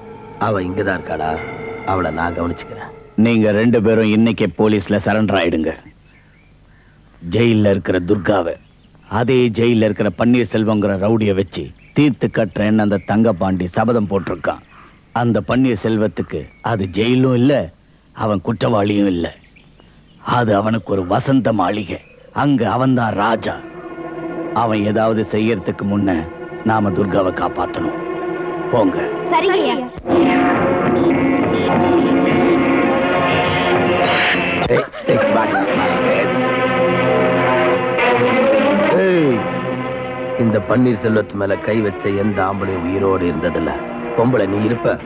அவ இங்கதான் இருக்காளா? அவளை நான் கவனிச்சுக்கிறேன். நீங்க 2 பேரும் இன்னைக்கே போலீஸ்ல சரண்டர் ஆயிடுங்க. ஜெயில இருக்கிற துர்காவை அதே ஜெயில இருக்கிற பன்னீர் செல்வங்கிற ரவுடிய வச்சு தீர்த்து கட்டுறேன்னு அந்த தங்கபாண்டி சபதம் போட்டிருக்கான். அந்த பன்னீர் செல்வத்துக்கு அது ஜெயிலும் இல்ல, அவன் குற்றவாளியும் இல்ல. அது அவனுக்கு ஒரு வசந்த மாளிகை. அங்க அவன் தான் ராஜா. அவன் ஏதாவது செய்யறதுக்கு முன்ன நாம துர்காவை காப்பாத்தணும். போங்க. ஏய், இந்த பன்னீர் செல்வத்து மேல கை வச்ச எந்த ஆம்பளையும் உயிரோடு இருந்ததில்ல. பொம்பளை நீ இருப்ப.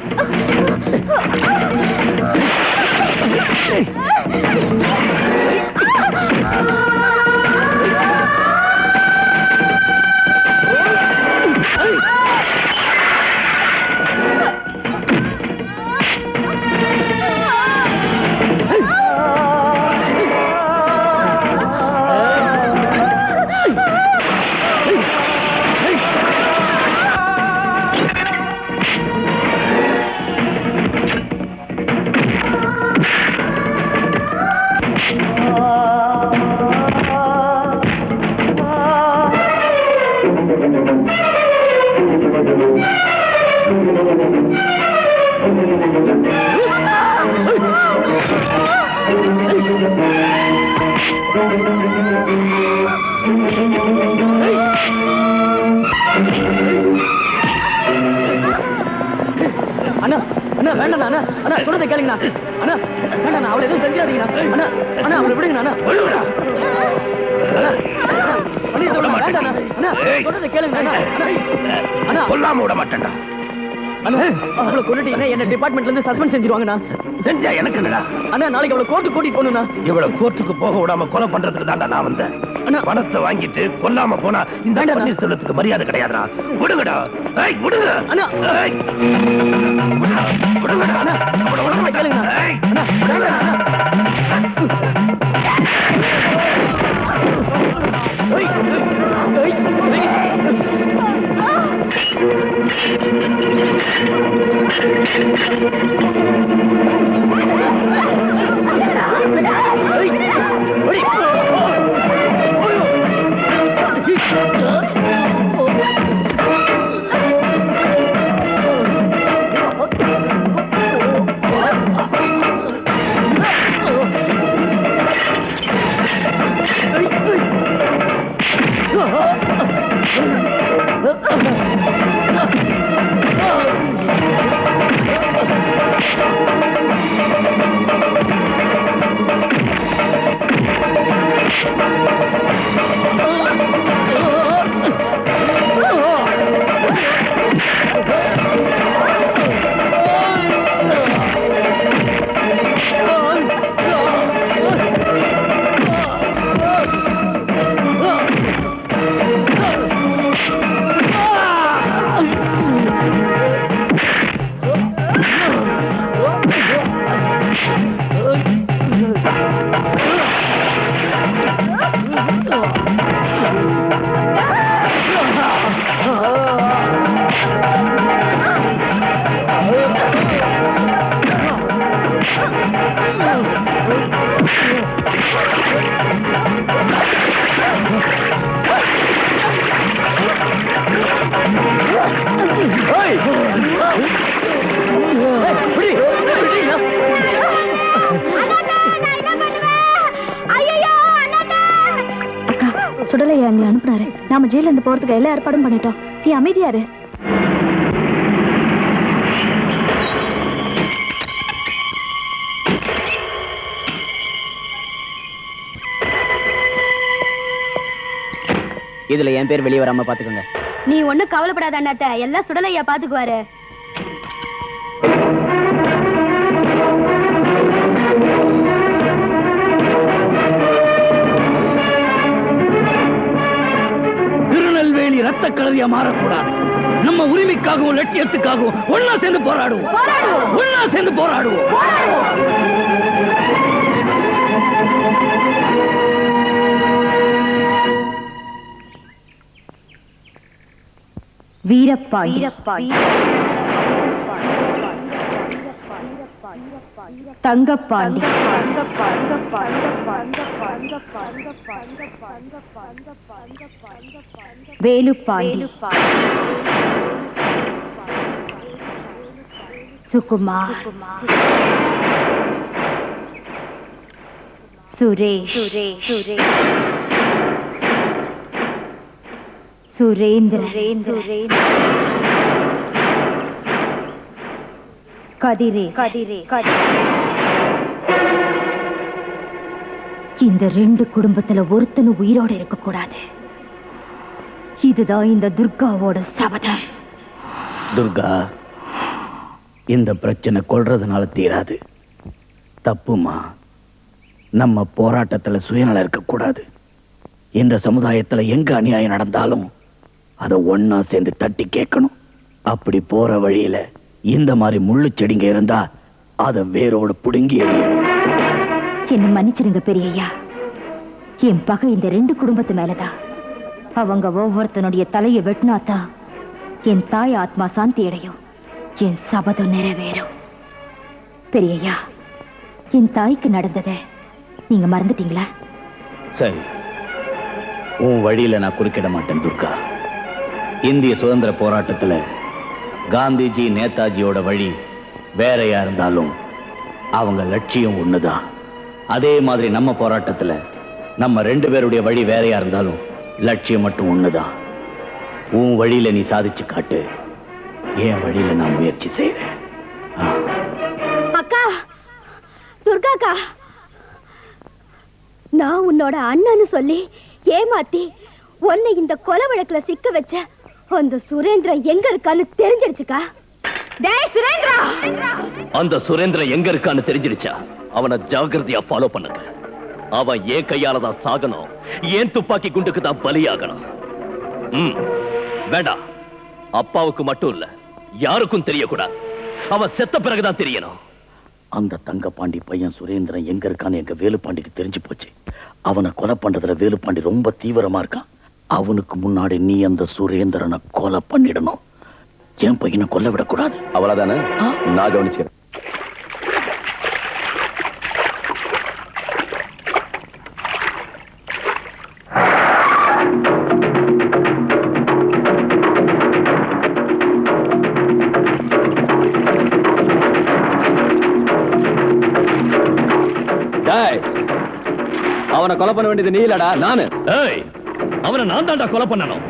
அண்ணா அண்ணா வேண்டாம் அண்ணா. அண்ணா சொல்றதை கேளுங்கண்ணா. அண்ணா வேண்டாம், அவளை எதுவும் செஞ்சாதீங்கண்ணா. அண்ணா அண்ணா அவளை விடுங்கண்ணா. சொல்றதை கேளுங்கண்ணா. அண்ணா கொல்லாம விட மாட்டேன்டா. அண்ணா அவளை கொண்டுட்டீங்கன்னா என்ன டிபார்ட்மெண்ட்ல இருந்து சஸ்பெண்ட் செஞ்சிருவாங்கண்ணா. செஞ்சா எனக்கு என்னடா? அண்ணா நாளைக்கு அவளை கோர்ட்டுக்கு கூட்டிட்டு போகணும்ண்ணா. இவ்வளவு கோர்ட்டுக்கு போக விடாம கொலை பண்றதுக்கு தாண்டா நான் வந்தேன். பணத்தை வாங்கிட்டு கொல்லாம போனா இந்த பன்னீர் செல்வத்துக்கு மரியாதை கிடையாதுடா. விடுங்கடா. ஏய் விடுங்க அண்ணா. ஏய் விடுங்கடா அண்ணா. அவளை விடுங்க கேளுங்கண்ணா. அண்ணா விடுங்க அக்கா, சுடலையா நீ அனுப்புனாரு. நாம ஜெயில இருந்து போறதுக்கு எல்லா ஏற்பாடும் பண்ணிட்டோம். நீ அமைதியாரு. இதுல என் பேர் வெளியே வராம பாத்துக்கோங்க. நீ ஒண்ணும் கவலைப்படாத அண்ணாத்த, எல்லாம் சுடலையா பாத்துக்குவாரு. திருநெல்வேலி ரத்த கலரியா மாறக்கூடாது. நம்ம உரிமைக்காகவும் லட்சியத்துக்காகவும் ஒன்னா சேர்ந்து போராடுவோம். ஒன்னா சேர்ந்து போராடுவோம். வீரப்பாண்டி, தங்கப்பாண்டி, வேலுப்பாண்டி, சுகுமார், சுரேஷ், சுரேந்திர, கதிரே, இந்த 2 குடும்பத்துல ஒருத்தனும் உயிரோட இருக்க கூடாது. இதுதான் இந்த துர்காவோட சபதம். துர்கா, இந்த பிரச்சனை கொல்றதுனால தீராது. தப்புமா. நம்ம போராட்டத்துல சுயநலம் இருக்கக்கூடாது. இந்த சமுதாயத்துல எங்க அநியாயம் நடந்தாலும் அதை ஒன்னா சேர்ந்து தட்டி கேட்கணும். அப்படி போற வழியில இந்த மாதிரி முள்ளு செடிங்க இருந்தா அதை வேரோடு புடுங்கி எறியணும். என்ன மன்னிச்சிருங்க பெரியய்யா. என் பகை இந்த 2 குடும்பத்து மேலதான். அவங்க ஒவ்வொருத்தனுடைய தலையை வெட்டினாதான் என் தாய் ஆத்மா சாந்தி அடையும், என் சபதம் நிறைவேறும். பெரியய்யா, என் தாய்க்கு நடந்ததை நீங்க மறந்துட்டீங்களா? சரி, உன் வழியில நான் குறுக்கிட மாட்டேன் துர்கா. இந்திய சுதந்திர போராட்டத்துல காந்திஜி நேதாஜியோட வழி வேறையா இருந்தாலும் அவங்க லட்சியம் ஒண்ணுதான். அதே மாதிரி நம்ம போராட்டத்துல நம்ம 2 பேருடைய வழி வேறையா இருந்தாலும் லட்சியம் மட்டும் ஒண்ணுதான். உன் வழியில நீ சாதிச்சு காட்டு, என் வழியில நான் முயற்சி செய்றேன். அக்கா, துர்காக்கா, நான் உன்னோட அண்ணன்னு சொல்லி ஏமாத்தி உன்னை இந்த கொலை வழக்குல சிக்க வச்ச அந்த சுரேந்திர எங்க இருக்கான்னு தெரிஞ்சிடுச்சுக்கா. டேய் சுரேந்திரா! அந்த சுரேந்திர எங்க இருக்கான்னு தெரிஞ்சிடுச்சா? அவனை ஜாகிரதையா ஃபாலோ பண்ணுங்க. அவன் ஏன் கையால தான் சாகணும், ஏன் துப்பாக்கி குண்டுக்கு தான் பலியாகணும். வேண்டாம், அப்பாவுக்கு மட்டும் இல்ல, யாருக்கும் தெரியக்கூடாது. அவன் செத்த பிறகுதான் தெரியணும். அந்த தங்கப்பாண்டி பையன் சுரேந்திரன் எங்க இருக்கான்னு எங்க வேலுப்பாண்டிக்கு தெரிஞ்சு போச்சு. அவனை கொலை பண்றதுல வேலுப்பாண்டி ரொம்ப தீவிரமா இருக்கான். அவனுக்கு முன்னாடி நீ அந்த சுரேந்திரனை கொலை பண்ணிடணும். என் பையனை கொல்ல விடக்கூடாது. அவ்வளவுதானே? நான் கவனிச்சுக்கிறேன். அவனை கொலை பண்ண வேண்டியது நீ இல்லடா, நானு. அவனை நான் தான்டா கொலை பண்ணணும்.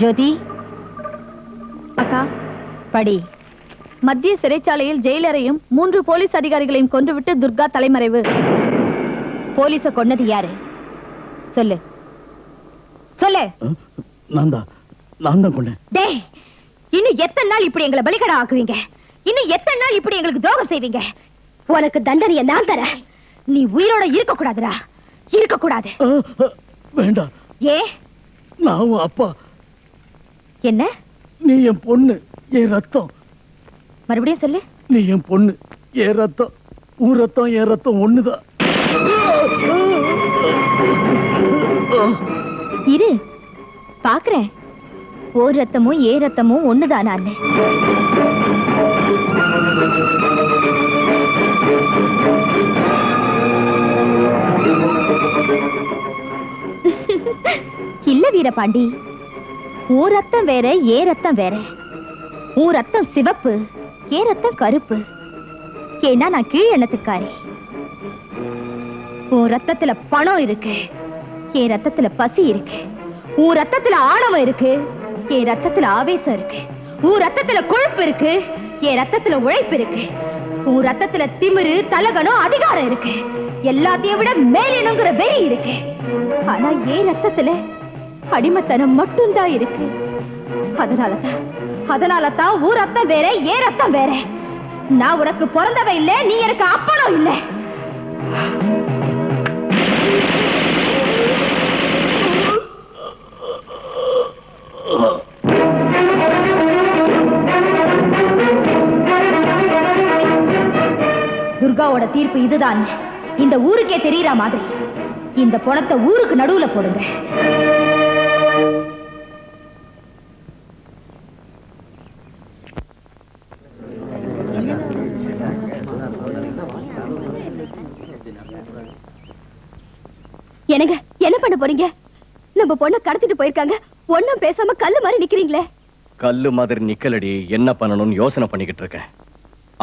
ஜோதி அக்கா, படி. மத்திய சிறைச்சாலையில் ஜெயிலரையும் 3 போலீஸ் அதிகாரிகளையும் கொன்றுவிட்டு துர்கா தலைமறைவு. போலீஸ கொன்னது யாரு? சொல்லு சொல்லு. நான் தான் கொண்டேன். டேய், இன்னும் எத்தனை நாள் இப்படி எங்களை பலிகடா ஆக்குவீங்க? இன்னும் எத்தனை நாள் இப்படி எங்களுக்கு துரோகம் செய்வீங்க? உனக்கு தண்டனையை நான் தரேன். நீ உயிரோட இருக்க கூடாதுடா, இருக்க கூடாது. வேண்டாம். ஏ? நான் அப்பா. என்ன? நீ என் பொண்ணு, என் ரத்தம். மறுபடியும் சொல்லு. நீ என் பொண்ணு, என் ரத்தம் உன் ரத்தம் என் ரத்தம் ஒண்ணுதான். இரு பாக்குறேன். ஓ ரத்தமும் ஏ ரத்தமும் ஒண்ணுதான். நான் இல்ல வீரபாண்டி, ஓ ரத்தம் வேற ஏ ரத்தம் வேற. உன் ரத்தம் சிவப்பு, ஏ ரத்தம் கருப்பு. ஏன்னா நான் கீழ் எண்ணத்துக்காரி. உன் ரத்தத்துல பணம் இருக்கு, என் ரத்தத்துல பசி இருக்கு. உன் ரத்தத்துல ஆணவம் இருக்கு, என் ரத்தத்துல ஆவேசம் இருக்கு. உன் ரத்தத்துல கொழுப்பு இருக்கு, என் ரத்தத்துல உழைப்பு இருக்கு. உன் ரத்தத்துல திமிரு, தலகணம், அதிகாரம் இருக்கு. எல்லாத்தையும் விட மேலினங்கிற வெறி இருக்கு. ஆனா என் ரத்தத்துல அடிமைத்தனம் மட்டும்தான் இருக்கு. அதனாலதான் உன் ரத்தம் வேற, ஏன் ரத்தம் வேற. நான் உனக்கு பிறந்தவ இல்ல, நீ எனக்கு அப்பனும் இல்ல. துர்காவோட தீர்ப்பு இதுதான். இந்த ஊருக்கே தெரியற மாதிரி இந்த பணத்தை ஊருக்கு நடுவுல போடுங்க. எனக்கு என்ன பண்ண போறீங்க? நம்ம பொண்ணை கடத்திட்டு போயிருக்காங்க, ஒண்ணும் பேசாம கல்லு மாதிரி நிக்கிறீங்களே. கல்லு மாதிரி நிக்கலடி, என்ன பண்ணணும்னு யோசனை பண்ணிக்கிட்டு இருக்கேன்.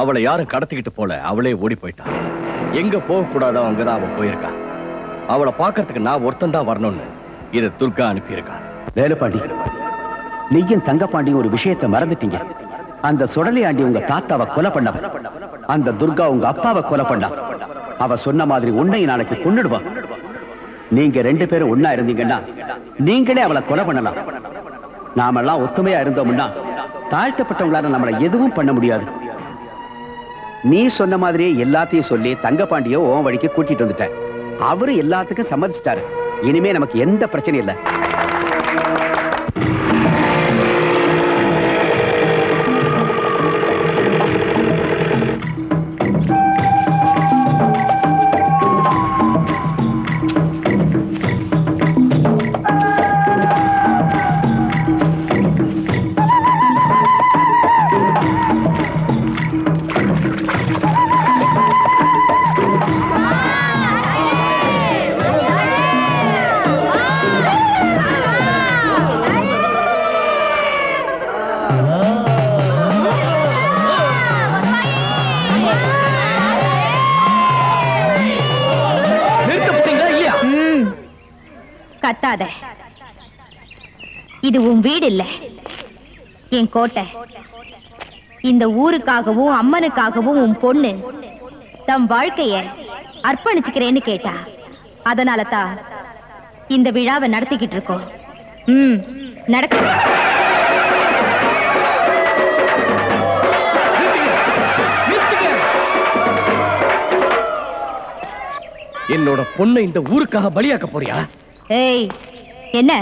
அவளை யாரும் கடத்திக்கிட்டு போல, அவளே ஓடி போயிட்டா. எங்க போக கூடாதோ அங்கதான் அவ போயிருக்கா. அவளை பாக்கிறதுக்கு நான் ஒருத்தன் தான் வரணும்னு இதை துர்கா அனுப்பியிருக்கா. வேலுப்பாண்டி, நீயும் தங்கப்பாண்டியும் ஒரு விஷயத்தை மறந்துட்டீங்க. அந்த சுடலை ஆண்டி உங்க தாத்தாவை கொலை பண்ண, அந்த துர்கா உங்க அப்பாவை கொலை பண்ணா. அவ சொன்ன மாதிரி உன்னை நாளைக்கு கொன்னுடுவா. நீங்க 2 பேரும் ஒன்னா இருந்தீங்கன்னா நீங்களே அவளை கொலை பண்ணலாம். நாமெல்லாம் ஒத்துமையா இருந்தோம்னா தாழ்த்தப்பட்டவங்களால நம்மளை எதுவும் பண்ண முடியாது. நீ சொன்ன மாதிரியே எல்லாத்தையும் சொல்லி தங்கப்பாண்டியோ உன் வழிக்கு கூட்டிட்டு வந்துட்ட. அவரு எல்லாத்துக்கும் சம்மதிச்சிட்டாரு. இனிமே நமக்கு எந்த பிரச்சனையும் இல்லை. கத்தாத. இது உன் வீடு இல்ல, என் கோட்டை. இந்த ஊருக்காகவும் அம்மனுக்காகவும் உன் பொண்ணு தம் வாழ்க்கைய அர்ப்பணிச்சுக்கிறேன்னு கேட்டா. அதனால தான் இந்த விழாவை நடத்திக்கிட்டு இருக்கோம். நடக்க. என்னோட பொண்ணை இந்த ஊருக்காக பலியாக்க போறியா? ஏய், என்ன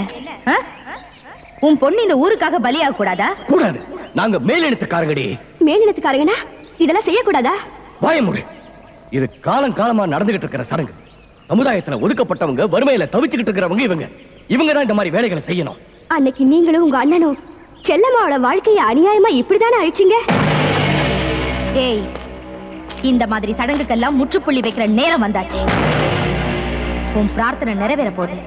உன் பொண்ணு இந்த ஊருக்காக பலியாக கூடாதா? கூடாது. நாங்க மேலினத்துக்காரங்கடி. மேலினத்துக்காரங்கனா இதெல்லாம் செய்யக்கூடாதா? பயமுடு. இது காலம் காலமா நடந்துகிட்டு இருக்கிற சடங்கு. சமுதாயத்துல ஒதுக்கப்பட்டவங்க, வறுமையில தவிச்சுக்கிட்டு இருக்கிறவங்க இவங்க தான் இந்த மாதிரி வேலைகளை செய்யணும். அன்னைக்கு நீங்களும் உங்க அண்ணனும் செல்லம்மாவோட வாழ்க்கையை அநியாயமா இப்படித்தானே அழிச்சிங்க. ஏய், இந்த மாதிரி சடங்குக்கெல்லாம் முற்றுப்புள்ளி வைக்கிற நேரம் வந்தாச்சு. உன் பிரார்த்தனை நிறைவேற போது.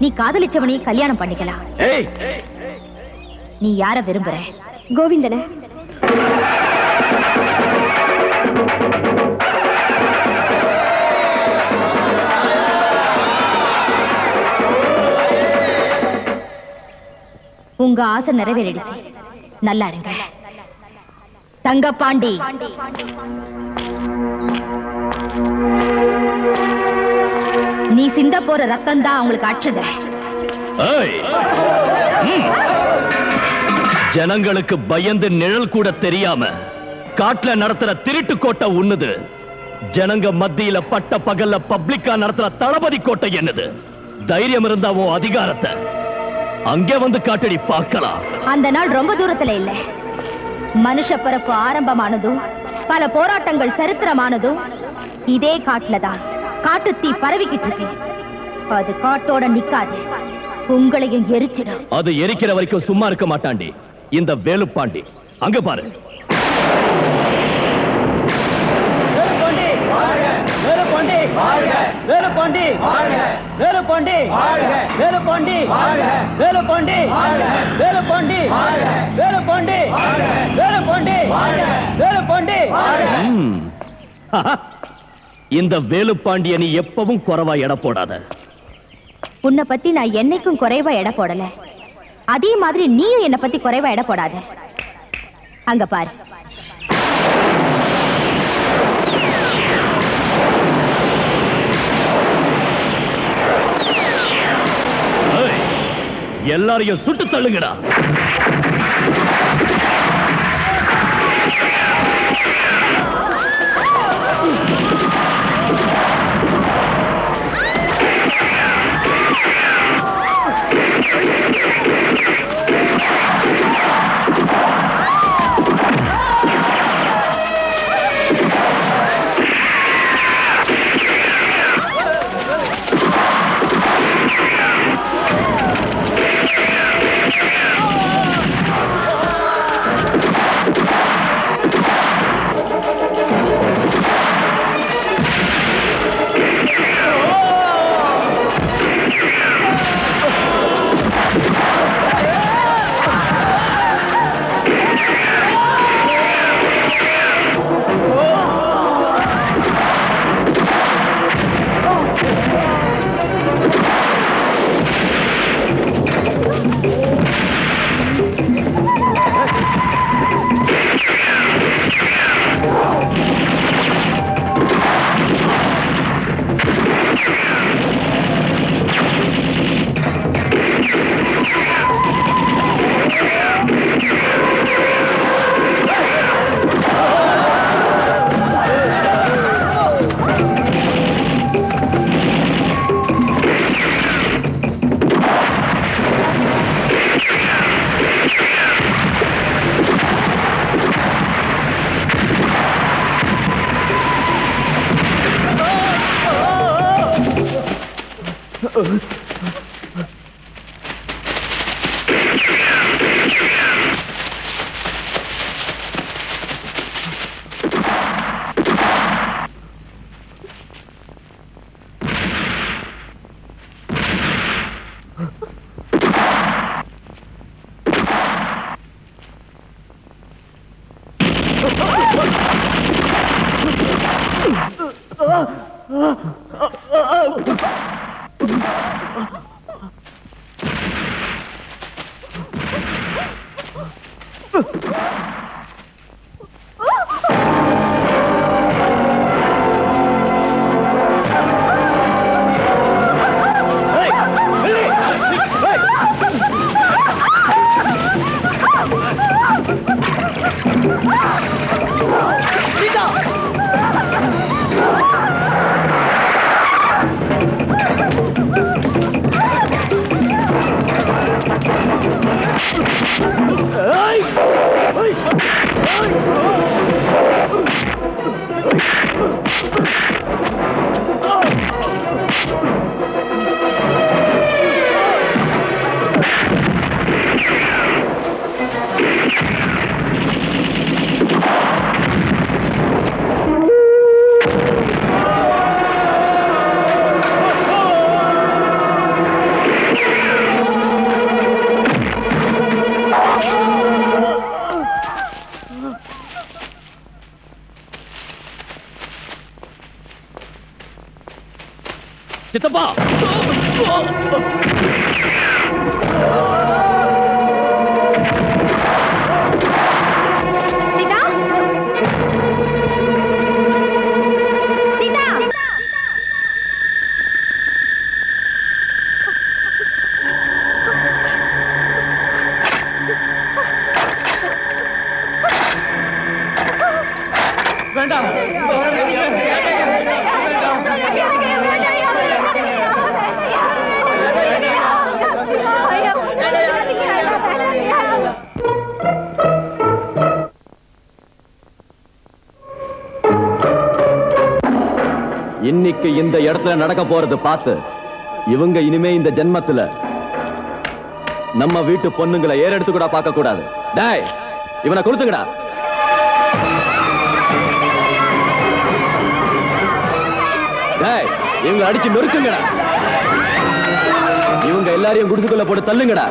நீ காதலிச்சவனை கல்யாணம் பண்ணிக்கலாம். நீ யார விரும்புற? கோவிந்தன. உங்க ஆசை நிறைவேறிடுச்சு. நல்லா இருங்க. தங்கப்பாண்டி, நீ சிந்த போற ரத்தம் தான் அவங்களுக்கு அச்சத. ஜனங்களுக்கு பயந்து நிழல் கூட தெரியாம காட்டுல நடத்துற திருட்டு கோட்டை உண்ணுது. ஜனங்க மத்தியில பட்ட பகல்ல பப்ளிக்கா நடத்துற தளபதி கோட்டை என்னது? தைரியம் இருந்தா உன் அதிகாரத்தை அங்கே வந்து காட்டடி பார்க்கலாம். அந்த நாள் ரொம்ப தூரத்துல இல்ல. மனுஷ பிறப்பு ஆரம்பமானதும் பல போராட்டங்கள் சரித்திரமானதும் இதே காட்டுலதான். காட்டு தீ பரவிக்கிட்டு இருக்கு. அது காட்டோட நிக்காது, உங்களையும் எரிச்சிடும். அது எரிக்கிற வரைக்கும் சும்மா இருக்க மாட்டாண்டி இந்த வேலுப்பாண்டி. அங்க பாரு. வேலுப்பாண்டி வேலுப்பாண்டி வேலுப்பாண்டி வேலுப்பாண்டி வேலுப்பாண்டி வேலுப்பாண்டி வேலுப்பாண்டி வேலுப்பாண்டி வேலுப்பாண்டி. இந்த வேலுப்பாண்டிய நீ எப்பவும் குறைவா எடை போடாத. உன்னை பத்தி நான் என்னைக்கும் குறைவா எடை போடல. அதே மாதிரி நீயும் என்னை பத்தி குறைவா எடை போடாத. அங்க பாரு. எல்லாரையும் சுட்டு தள்ளுங்கடா. சித்தப்பா இன்னைக்கு இந்த இடத்துல நடக்க போறது பார்த்து இவங்க இனிமே இந்த ஜென்மத்துல நம்ம வீட்டு பொண்ணுங்களை ஏறெடுத்து கூட பார்க்க கூடாது. டேய், இவனை கொடுத்துங்கடா. டேய், இவங்க அடிச்சு நொறுக்குங்கடா. இவங்க எல்லாரையும் குடுத்துக்குள்ள போட்டு தள்ளுங்கடா.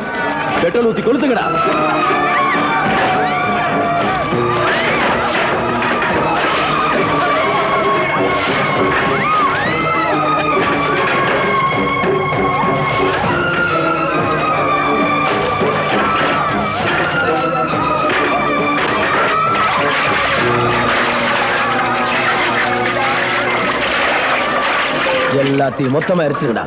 பெட்ரோல் ஊத்தி கொளுத்துங்கடா. எல்லாத்தையும் மொத்தமா எரிச்சுடா.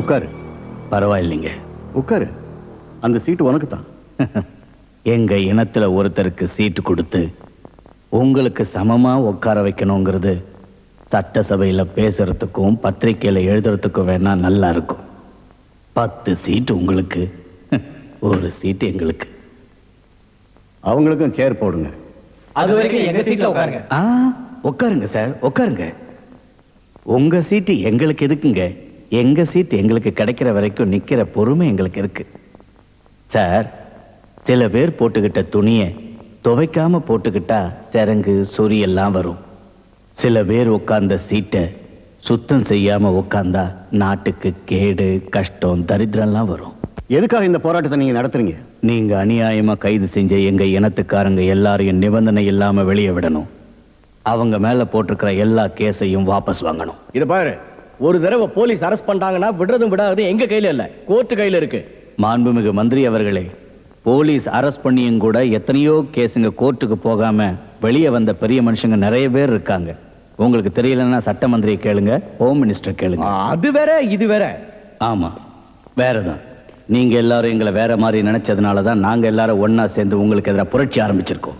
உட்காரு. பரவாயில்லைங்க, உட்காரு. அந்த சீட்டு உனக்கு தான். எங்க இனத்துல ஒருத்தருக்கு சீட்டு கொடுத்து உங்களுக்கு சமமா உட்கார வைக்கணுங்கிறது சட்டசபையில பேசுறதுக்கும் பத்திரிக்கையில எழுதுறதுக்கும் வேணா நல்லா இருக்கும். 10 சீட்டு உங்களுக்கு, ஒரு சீட்டு எங்களுக்கு. அவங்களுக்கும் சேர் போடுங்க. அது வரைக்கும் எங்க சீட்ல உட்காருங்க. உட்காருங்க சார், உட்காருங்க. உங்க சீட்டு எங்களுக்கு எதுக்குங்க? எங்க சீட்டு எங்களுக்கு கிடைக்கிற வரைக்கும் நிக்கிற பொறுமை எங்களுக்கு இருக்கு சார். சில பேர் போட்டுக்கிட்ட துணியை துவைக்காம போட்டுக்கிட்டா சிறங்கு சொறி எல்லாம் வரும். சில பேர் உட்கார்ந்த சீட்டை சுத்தம் செய்யாம உட்கார்ந்தா நாட்டுக்கு கேடு, கஷ்டம், தரித்திரம்லாம் வரும். எதுக்காக இந்த போராட்டத்தை நீங்க நடத்துறீங்க? நீங்க அநியாயமா கைது செஞ்ச எங்க இனத்துக்காரங்க எல்லாரையும் நிபந்தனை இல்லாம வெளியே விடணும். அவங்க மேல போட்டிருக்கிற எல்லா கேஸையும் வாபஸ் வாங்கணும். இது பாரு, ஒரு தடவை போலீஸ் அரெஸ்ட் பண்ணிட்டாங்கன்னா விடுறதும் விடாது எங்க கையில இல்ல, கோர்ட்டு கையில இருக்கு. மாண்புமிகு மந்திரி அவர்களே, போலீஸ் அரெஸ்ட் பண்ணியும் கூட எத்தனையோ கேஸுங்க கோர்ட்டுக்கு போகாம வெளியே வந்த பெரிய மனுஷங்க நிறைய பேர் இருக்காங்க. உங்களுக்கு தெரியலன்னா சட்ட மந்திரியை கேளுங்க, ஹோம் மினிஸ்டர் கேளுங்க. அது வேற இது வேற. ஆமா, வேறதான். நீங்க எல்லாரும் எங்களை வேற மாதிரி நினைச்சதுனாலதான் நாங்க எல்லாரும் ஒன்னா சேர்ந்து உங்களுக்கு எதிராக புரட்சி ஆரம்பிச்சிருக்கோம்.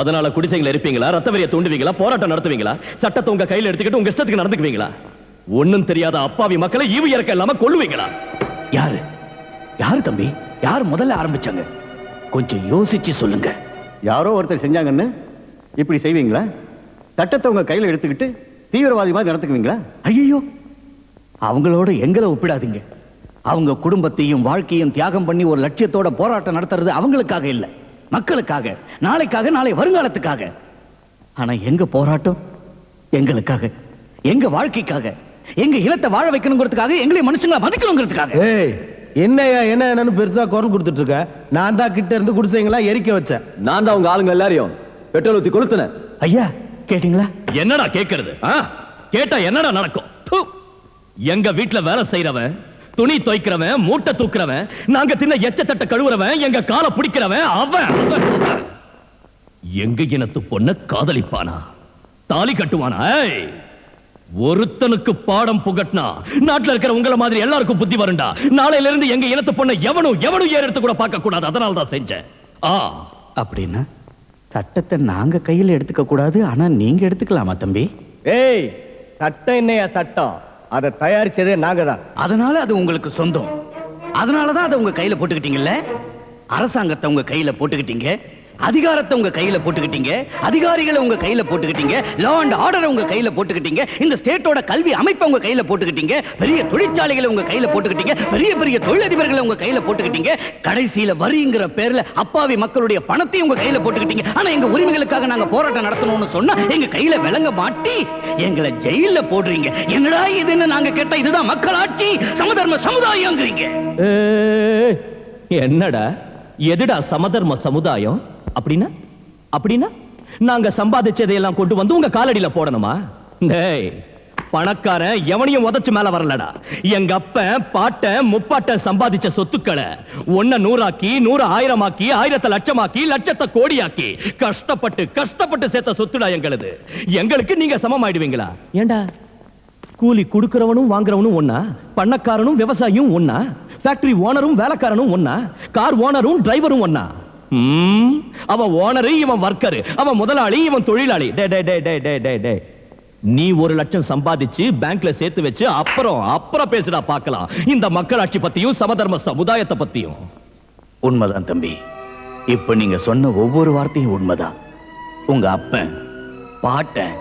அதனால குடிசைகளை இருப்பீங்களா, ரத்த வெறியை தூண்டுவீங்களா, போராட்டம் நடத்துவீங்களா, சட்டத்தை உங்க கையில எடுத்துக்கிட்டு உங்க இஷ்டத்துக்கு நடந்துக்குவீங்களா? ஒண்ணும் தெரியாத அப்பாவி மக்களை ஈவு இறக்க இல்லாம கொல்லுவீங்களா? யாரு தம்பி, யார் முதல்ல ஆரம்பிச்சாங்க? கொஞ்சம் யோசிச்சு சொல்லுங்க. யாரோ ஒருத்தர் செஞ்சாங்கன்னு இப்படி செய்வீங்களா? சட்டத்தை உங்க கையில எடுத்துக்கிட்டு தீவிரவாதி மாதிரி நடத்துக்குவீங்களா? ஐயோ, அவங்களோட எங்களை ஒப்பிடாதீங்க. அவங்க குடும்பத்தையும் வாழ்க்கையும் தியாகம் பண்ணி ஒரு லட்சியத்தோட போராட்டம் நடத்துறது அவங்களுக்காக இல்ல, மக்களுக்காக, நாளைக்காக, நாளை வருங்காலத்துக்காக. ஆனா எங்க போராட்டம் எங்களுக்காக, எங்க வாழ்க்கைக்காக, எங்க இனத்தை வாழ வைக்கணுங்கிறதுக்காக, எங்களை மனுஷங்களை மதிக்கணுங்கிறதுக்காக. என்னையா என்னன்னு பெருசா குரல் கொடுத்துட்டு இருக்க? நான் தான் கிட்ட இருந்து குடிசைங்களா எரிக்க வச்சேன். நான் தான் உங்க ஆளுங்க எல்லாரையும் பெட்ரோல் ஊத்தி கொளுத்துனேன். ஐயா கேட்டீங்களா? என்னடா கேட்கறது? கேட்டா என்னடா நடக்கும்? எங்க வீட்டுல வேலை செய்யறவன், துணி துவைக்கிறவன், மூட்டை தூக்குறவன், நாங்க தின்ன எச்சத்தட்ட கழுவுறவன், எங்க காலை பிடிக்கிறவன், அவன் எங்க இனத்து பொண்ண காதலிப்பானா, தாலி கட்டுவானா? ஒருத்தனுக்கு பாடம் புகட்டினா நாட்டுல இருக்கிற உங்கள மாதிரி எல்லாருக்கும் புத்தி வருண்டா. நாளையில இருந்து எங்க இனத்து பொண்ண எவனும் ஏறெடுத்து கூட பார்க்க கூடாது. அதனால தான் செஞ்சேன். அப்படின்னா சட்டத்தை நாங்க கையில எடுத்துக்க கூடாது, ஆனா நீங்க எடுத்துக்கலாமா தம்பி? ஏய், சட்டம் என்னையா சட்டம்? அதை தயாரிச்சதே நாங்க தான். அதனால அது உங்களுக்கு சொந்தம். அதனாலதான் அதை உங்க கையில போட்டுக்கிட்டீங்கல்ல. அரசாங்கத்தை உங்க கையில போட்டுக்கிட்டீங்க, அதிகாரத்தை உங்க கையில போட்டுக்கிட்டீங்க, அதிகாரிகளை உங்க கையில போட்டுக்கிட்டீங்க, லா அண்ட் ஆர்டரை உங்க கையில போட்டுக்கிட்டீங்க, இந்த ஸ்டேட்டோட கல்வி அமைப்பை உங்க கையில போட்டுக்கிட்டீங்க, பெரிய தொழிற்சாலைகளை உங்க கையில போட்டுக்கிட்டீங்க, பெரிய பெரிய தொழிலதிபர்களை உங்க கையில போட்டுக்கிட்டீங்க, கடைசியில வரிங்கிற பேர்ல அப்பாவி மக்களுடைய பணத்தை உங்க கையில போட்டுக்கிட்டீங்க. ஆனா எங்க உரிமைகளுக்காக நாங்க போராட்டம் நடத்தணும்னு சொன்னா எங்க கையில விளங்க மாட்டி எங்களை ஜெயில போடுறீங்க. என்னடா இதுன்னு நாங்க கேட்டா இதுதான் மக்களாட்சி, சமதர்ம சமுதாயம்ங்கிறீங்க. என்னடா, எதுடா சமதர்ம சமுதாயம்? அப்படின்னா நாங்க சம்பாதிச்சதையெல்லாம் கொண்டு வந்து உங்க காலடியில போடணுமா? டேய், பணக்காரன் எவனையும் உதச்சு மேல வரலடா. எங்க அப்பன் பாட்டன் முப்பாட்டன் சம்பாதிச்ச சொத்துக்களை 1 100ஆக்கி 100 1000ஆக்கி 1000 லட்சமாக்கி லட்சத்தை கோடியாக்கி கஷ்டப்பட்டு கஷ்டப்பட்டு சேர்த்த சொத்துடா எங்களுது. எங்களுக்கு நீங்க சமமாயிடுவீங்களா? ஏண்டா கூலி குடுக்கிறவனும் வாங்குறவனும் ஒண்ணா? பண்ணக்காரனும் விவசாயியும் ஒண்ணா? ஃபேக்டரி ஓனரும் வேலைக்காரனும் ஒண்ணா? கார் ஓனரும் டிரைவரும் ஒண்ணா? அவன் ஓனரு, இவன் வர்க்கரு, அவன் முதலாளி, இவன் தொழிலாளி. டே டே டே டே டே டே டே நீ 1 லட்சம் சம்பாதிச்சு பேங்க்ல சேர்த்து வச்சு அப்புறம் பேசுடா பார்க்கலாம் இந்த மக்களாட்சி பத்தியும் சமதர்ம சமுதாயத்தை பத்தியும். உண்மைதான் தம்பி. இப்ப நீங்க சொன்ன ஒவ்வொரு வார்த்தையும் உண்மைதான். உங்க அப்பன் பாட்டன்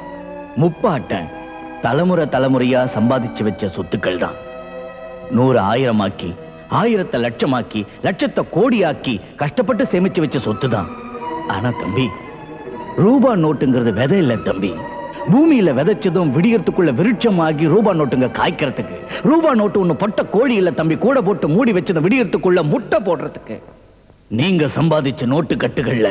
முப்பாட்டன் தலைமுறை தலைமுறையா சம்பாதிச்சு வச்ச சொத்துக்கள் தான் 100 1000ஆக்கி 1000 லட்சமாக்கி லட்சத்தை கோடியாக்கி கஷ்டப்பட்டு சேமிச்சு வச்ச சொத்து தான். ஆனா தம்பி, ரூபா நோட்டுங்கிறது விதை இல்ல தம்பி. பூமியில விதைச்சதும் விடியறதுக்குள்ள விருட்சமாகி ரூபா நோட்டுங்க காய்க்கிறதுக்கு. ரூபா நோட்டு ஒண்ணு பட்ட கோழி இல்ல தம்பி, கூட போட்டு மூடி வச்சது விடியறதுக்குள்ள முட்டை போடுறதுக்கு. நீங்க சம்பாதிச்ச நோட்டு கட்டுகள்ல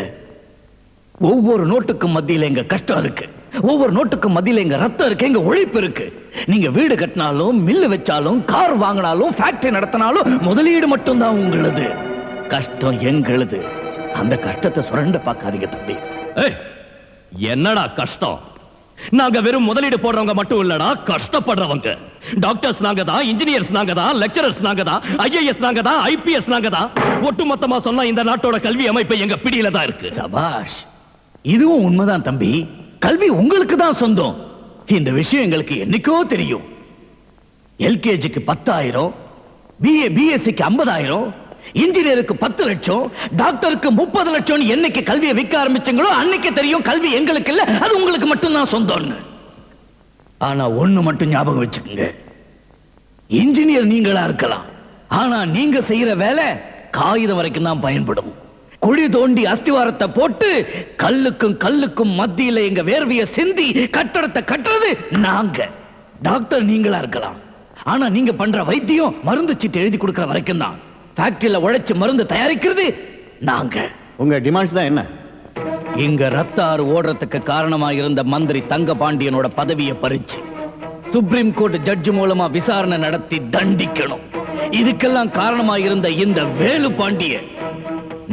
ஒவ்வொரு நோட்டுக்கும் மத்தியில எங்க கஷ்டம் இருக்கு, ஒவ்வொரு நோட்டுக்கும் மத்தியில எங்க ரத்தம் இருக்கு, எங்க உழைப்பு இருக்கு. நீங்க வீடு கட்டினாலும் மில்லு வச்சாலும் கார் வாங்கினாலும் ஃபேக்டரி நடத்தினாலும் முதலீடு மட்டும்தான் உங்களது, கஷ்டம் எங்களது. அந்த கஷ்டத்தை சுரண்ட பார்க்காதீங்க தம்பி. என்னடா கஷ்டம்? நாங்க வெறும் முதலீடு போடுறவங்க மட்டும் இல்லடா, கஷ்டப்படுறவங்க. டாக்டர்ஸ் நாங்க தான், இன்ஜினியர்ஸ் நாங்க தான், லெக்சரர்ஸ் நாங்க தான், ஐஏஎஸ் நாங்க தான், ஐபிஎஸ் நாங்க தான். ஒட்டுமொத்தமா சொன்னா இந்த நாட்டோட கல்வி அமைப்பு எங்க பிடியில தான் இருக்கு. சபாஷ், இதுவும் உண்மைதான் தம்பி. கல்வி உங்களுக்கு தான் சொந்தம். இந்த விஷயம் எங்களுக்கு என்னைக்கோ தெரியும். எல்கேஜிக்கு 10,000, பிஏ பிஎஸ்சிக்கு 50,000, இன்ஜினியருக்கு 10 லட்சம், டாக்டருக்கு 30 லட்சம். என்னைக்கு கல்வியை விற்க ஆரம்பிச்சீங்களோ அன்னைக்கு தெரியும் கல்வி எங்களுக்கு இல்ல, அது உங்களுக்கு மட்டும்தான் சொந்தம்னு. ஆனா ஒண்ணு மட்டும் ஞாபகம் வச்சுக்கோங்க, இன்ஜினியர் நீங்களா இருக்கலாம், ஆனா நீங்க செய்யற வேலை காகிதம் வரைக்கும் தான் பயன்படும். குழி தோண்டி அஸ்திவாரத்தை போட்டு கல்லுக்கும் மத்தியில எங்க வேர்வைய சிந்தி கட்டடத்தை கட்டுறது நாங்க. டாக்டர் நீங்களா இருக்கலாம், ஆனா நீங்க பண்ற வைத்தியம் மருந்து சீட்டு எழுதி கொடுக்கிற வரைக்கும் தான். ஃபேக்டரியில உழைச்சு மருந்து தயாரிக்கிறது நாங்க. உங்க டிமாண்ட்ஸ் தான் என்ன? இங்க ரத்த ஆறு ஓடுறதுக்கு காரணமா இருந்த மந்திரி தங்க பாண்டியனோட பதவியை பறிச்சு சுப்ரீம் கோர்ட் ஜட்ஜ் மூலமா விசாரணை நடத்தி தண்டிக்கணும். இதுக்கெல்லாம் காரணமா இருந்த இந்த வேலு பாண்டிய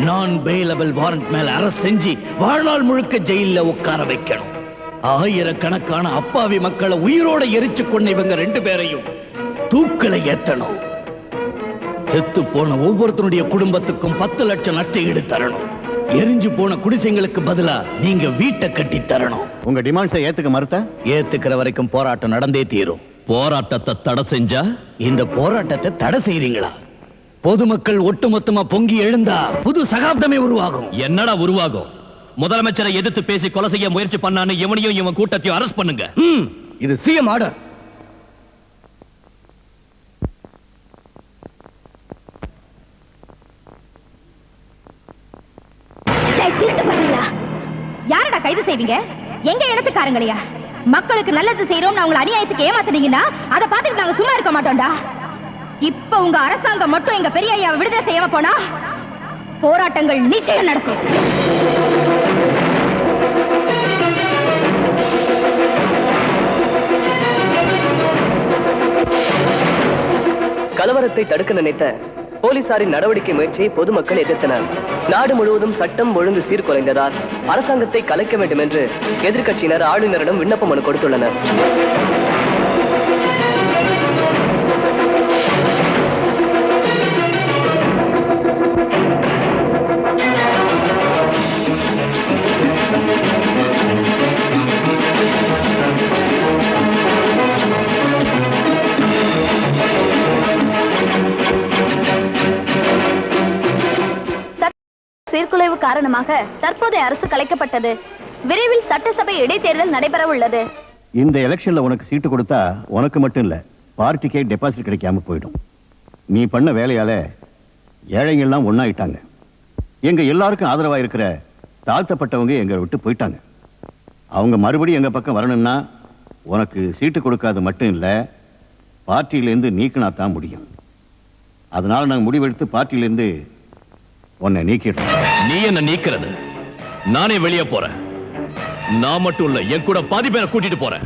நான் பெயிலபிள் வாரண்ட் மேல அரசு செஞ்சு வாழ்நாள் முழுக்க ஜெயில உட்கார வைக்கணும். ஆயிரக்கணக்கான அப்பாவி மக்களை உயிரோட எரிச்சு கொண்ட இவங்க 2 பேரையும் தூக்கலை ஏத்தணும். செத்து போன ஒவ்வொருத்தருடைய குடும்பத்துக்கும் 10 லட்சம் நஷ்ட ஈடு தரணும். எரிஞ்சு போன குடிசைங்களுக்கு பதிலா நீங்க வீட்டை கட்டி தரணும். உங்க டிமாண்ட்ஸை ஏத்துக்க மறுத்த? ஏத்துக்கிற வரைக்கும் போராட்டம் நடந்தே தீரும். போராட்டத்தை தடை செஞ்சா? இந்த போராட்டத்தை தடை செய்றீங்களா? பொதுமக்கள் ஒட்டுமொத்தமா பொங்கி எழுந்தா புது சகாப்தமே உருவாகும். என்னடா உருவாகும்? முதலமைச்சரை எதிர்த்து பேசி கொலை செய்ய முயற்சி பண்ணான்னு இவனையும் இவன் கூட்டத்தையும் அரெஸ்ட் பண்ணுங்க. இது சிஎம் ஆர்டர். யாரடா கைது செய்வீங்க? எங்க இடத்துக்காரங்களையா? மக்களுக்கு நல்லது செய்யறோம் அவங்களை அநியாயத்துக்கு ஏமாத்துனீங்கன்னா அதை பார்த்துட்டு நாங்க சும்மா இருக்க மாட்டோம்டா. இப்ப உங்க அரசாங்கம் மட்டும் எங்க பெரிய ஐயாவை விடுதலை செய்யாம போனா போராட்டங்கள் நிச்சயம் நடக்கும். கலவரத்தை தடுக்க நினைத்த போலீசாரின் நடவடிக்கை முயற்சியை பொதுமக்கள் எதிர்த்தனர். நாடு முழுவதும் சட்டம் ஒழுங்கு சீர்குலைந்ததால் அரசாங்கத்தை கலைக்க வேண்டும் என்று எதிர்க்கட்சியினர் ஆளுநரிடம் விண்ணப்ப மனு கொடுத்துள்ளனர். சீர்குலைவு காரணமாக தற்போதைய அரசு கலைக்கப்பட்டது. விரைவில் சட்டசபை இடைத்தேர்தல் நடைபெற உள்ளது. இந்த எலெக்ஷன்ல உனக்கு சீட்டு கொடுத்தா உனக்கு மட்டும் இல்ல, பார்ட்டிக்கே டெபாசிட் கிடைக்காம போயிடும். நீ பண்ண வேலையால ஏழைகள் எல்லாம் ஒண்ணாயிட்டாங்க. எங்க எல்லாருக்கும் ஆதரவா இருக்கிற தாழ்த்தப்பட்டவங்க எங்க விட்டு போயிட்டாங்க. அவங்க மறுபடியும் எங்க பக்கம் வரணும்னா உனக்கு சீட்டு கொடுக்காது மட்டும் இல்ல, பார்ட்டியிலிருந்து நீக்கினா தான் முடியும். அதனால நாங்க முடிவெடுத்து பார்ட்டியிலிருந்து உன்னை நீக்கிடுறோம். நீ என்ன நீக்கிறது? நானே வெளியே போறேன். நான் மட்டும் இல்ல, என் கூட பாதி பேரை கூட்டிட்டு போறேன்.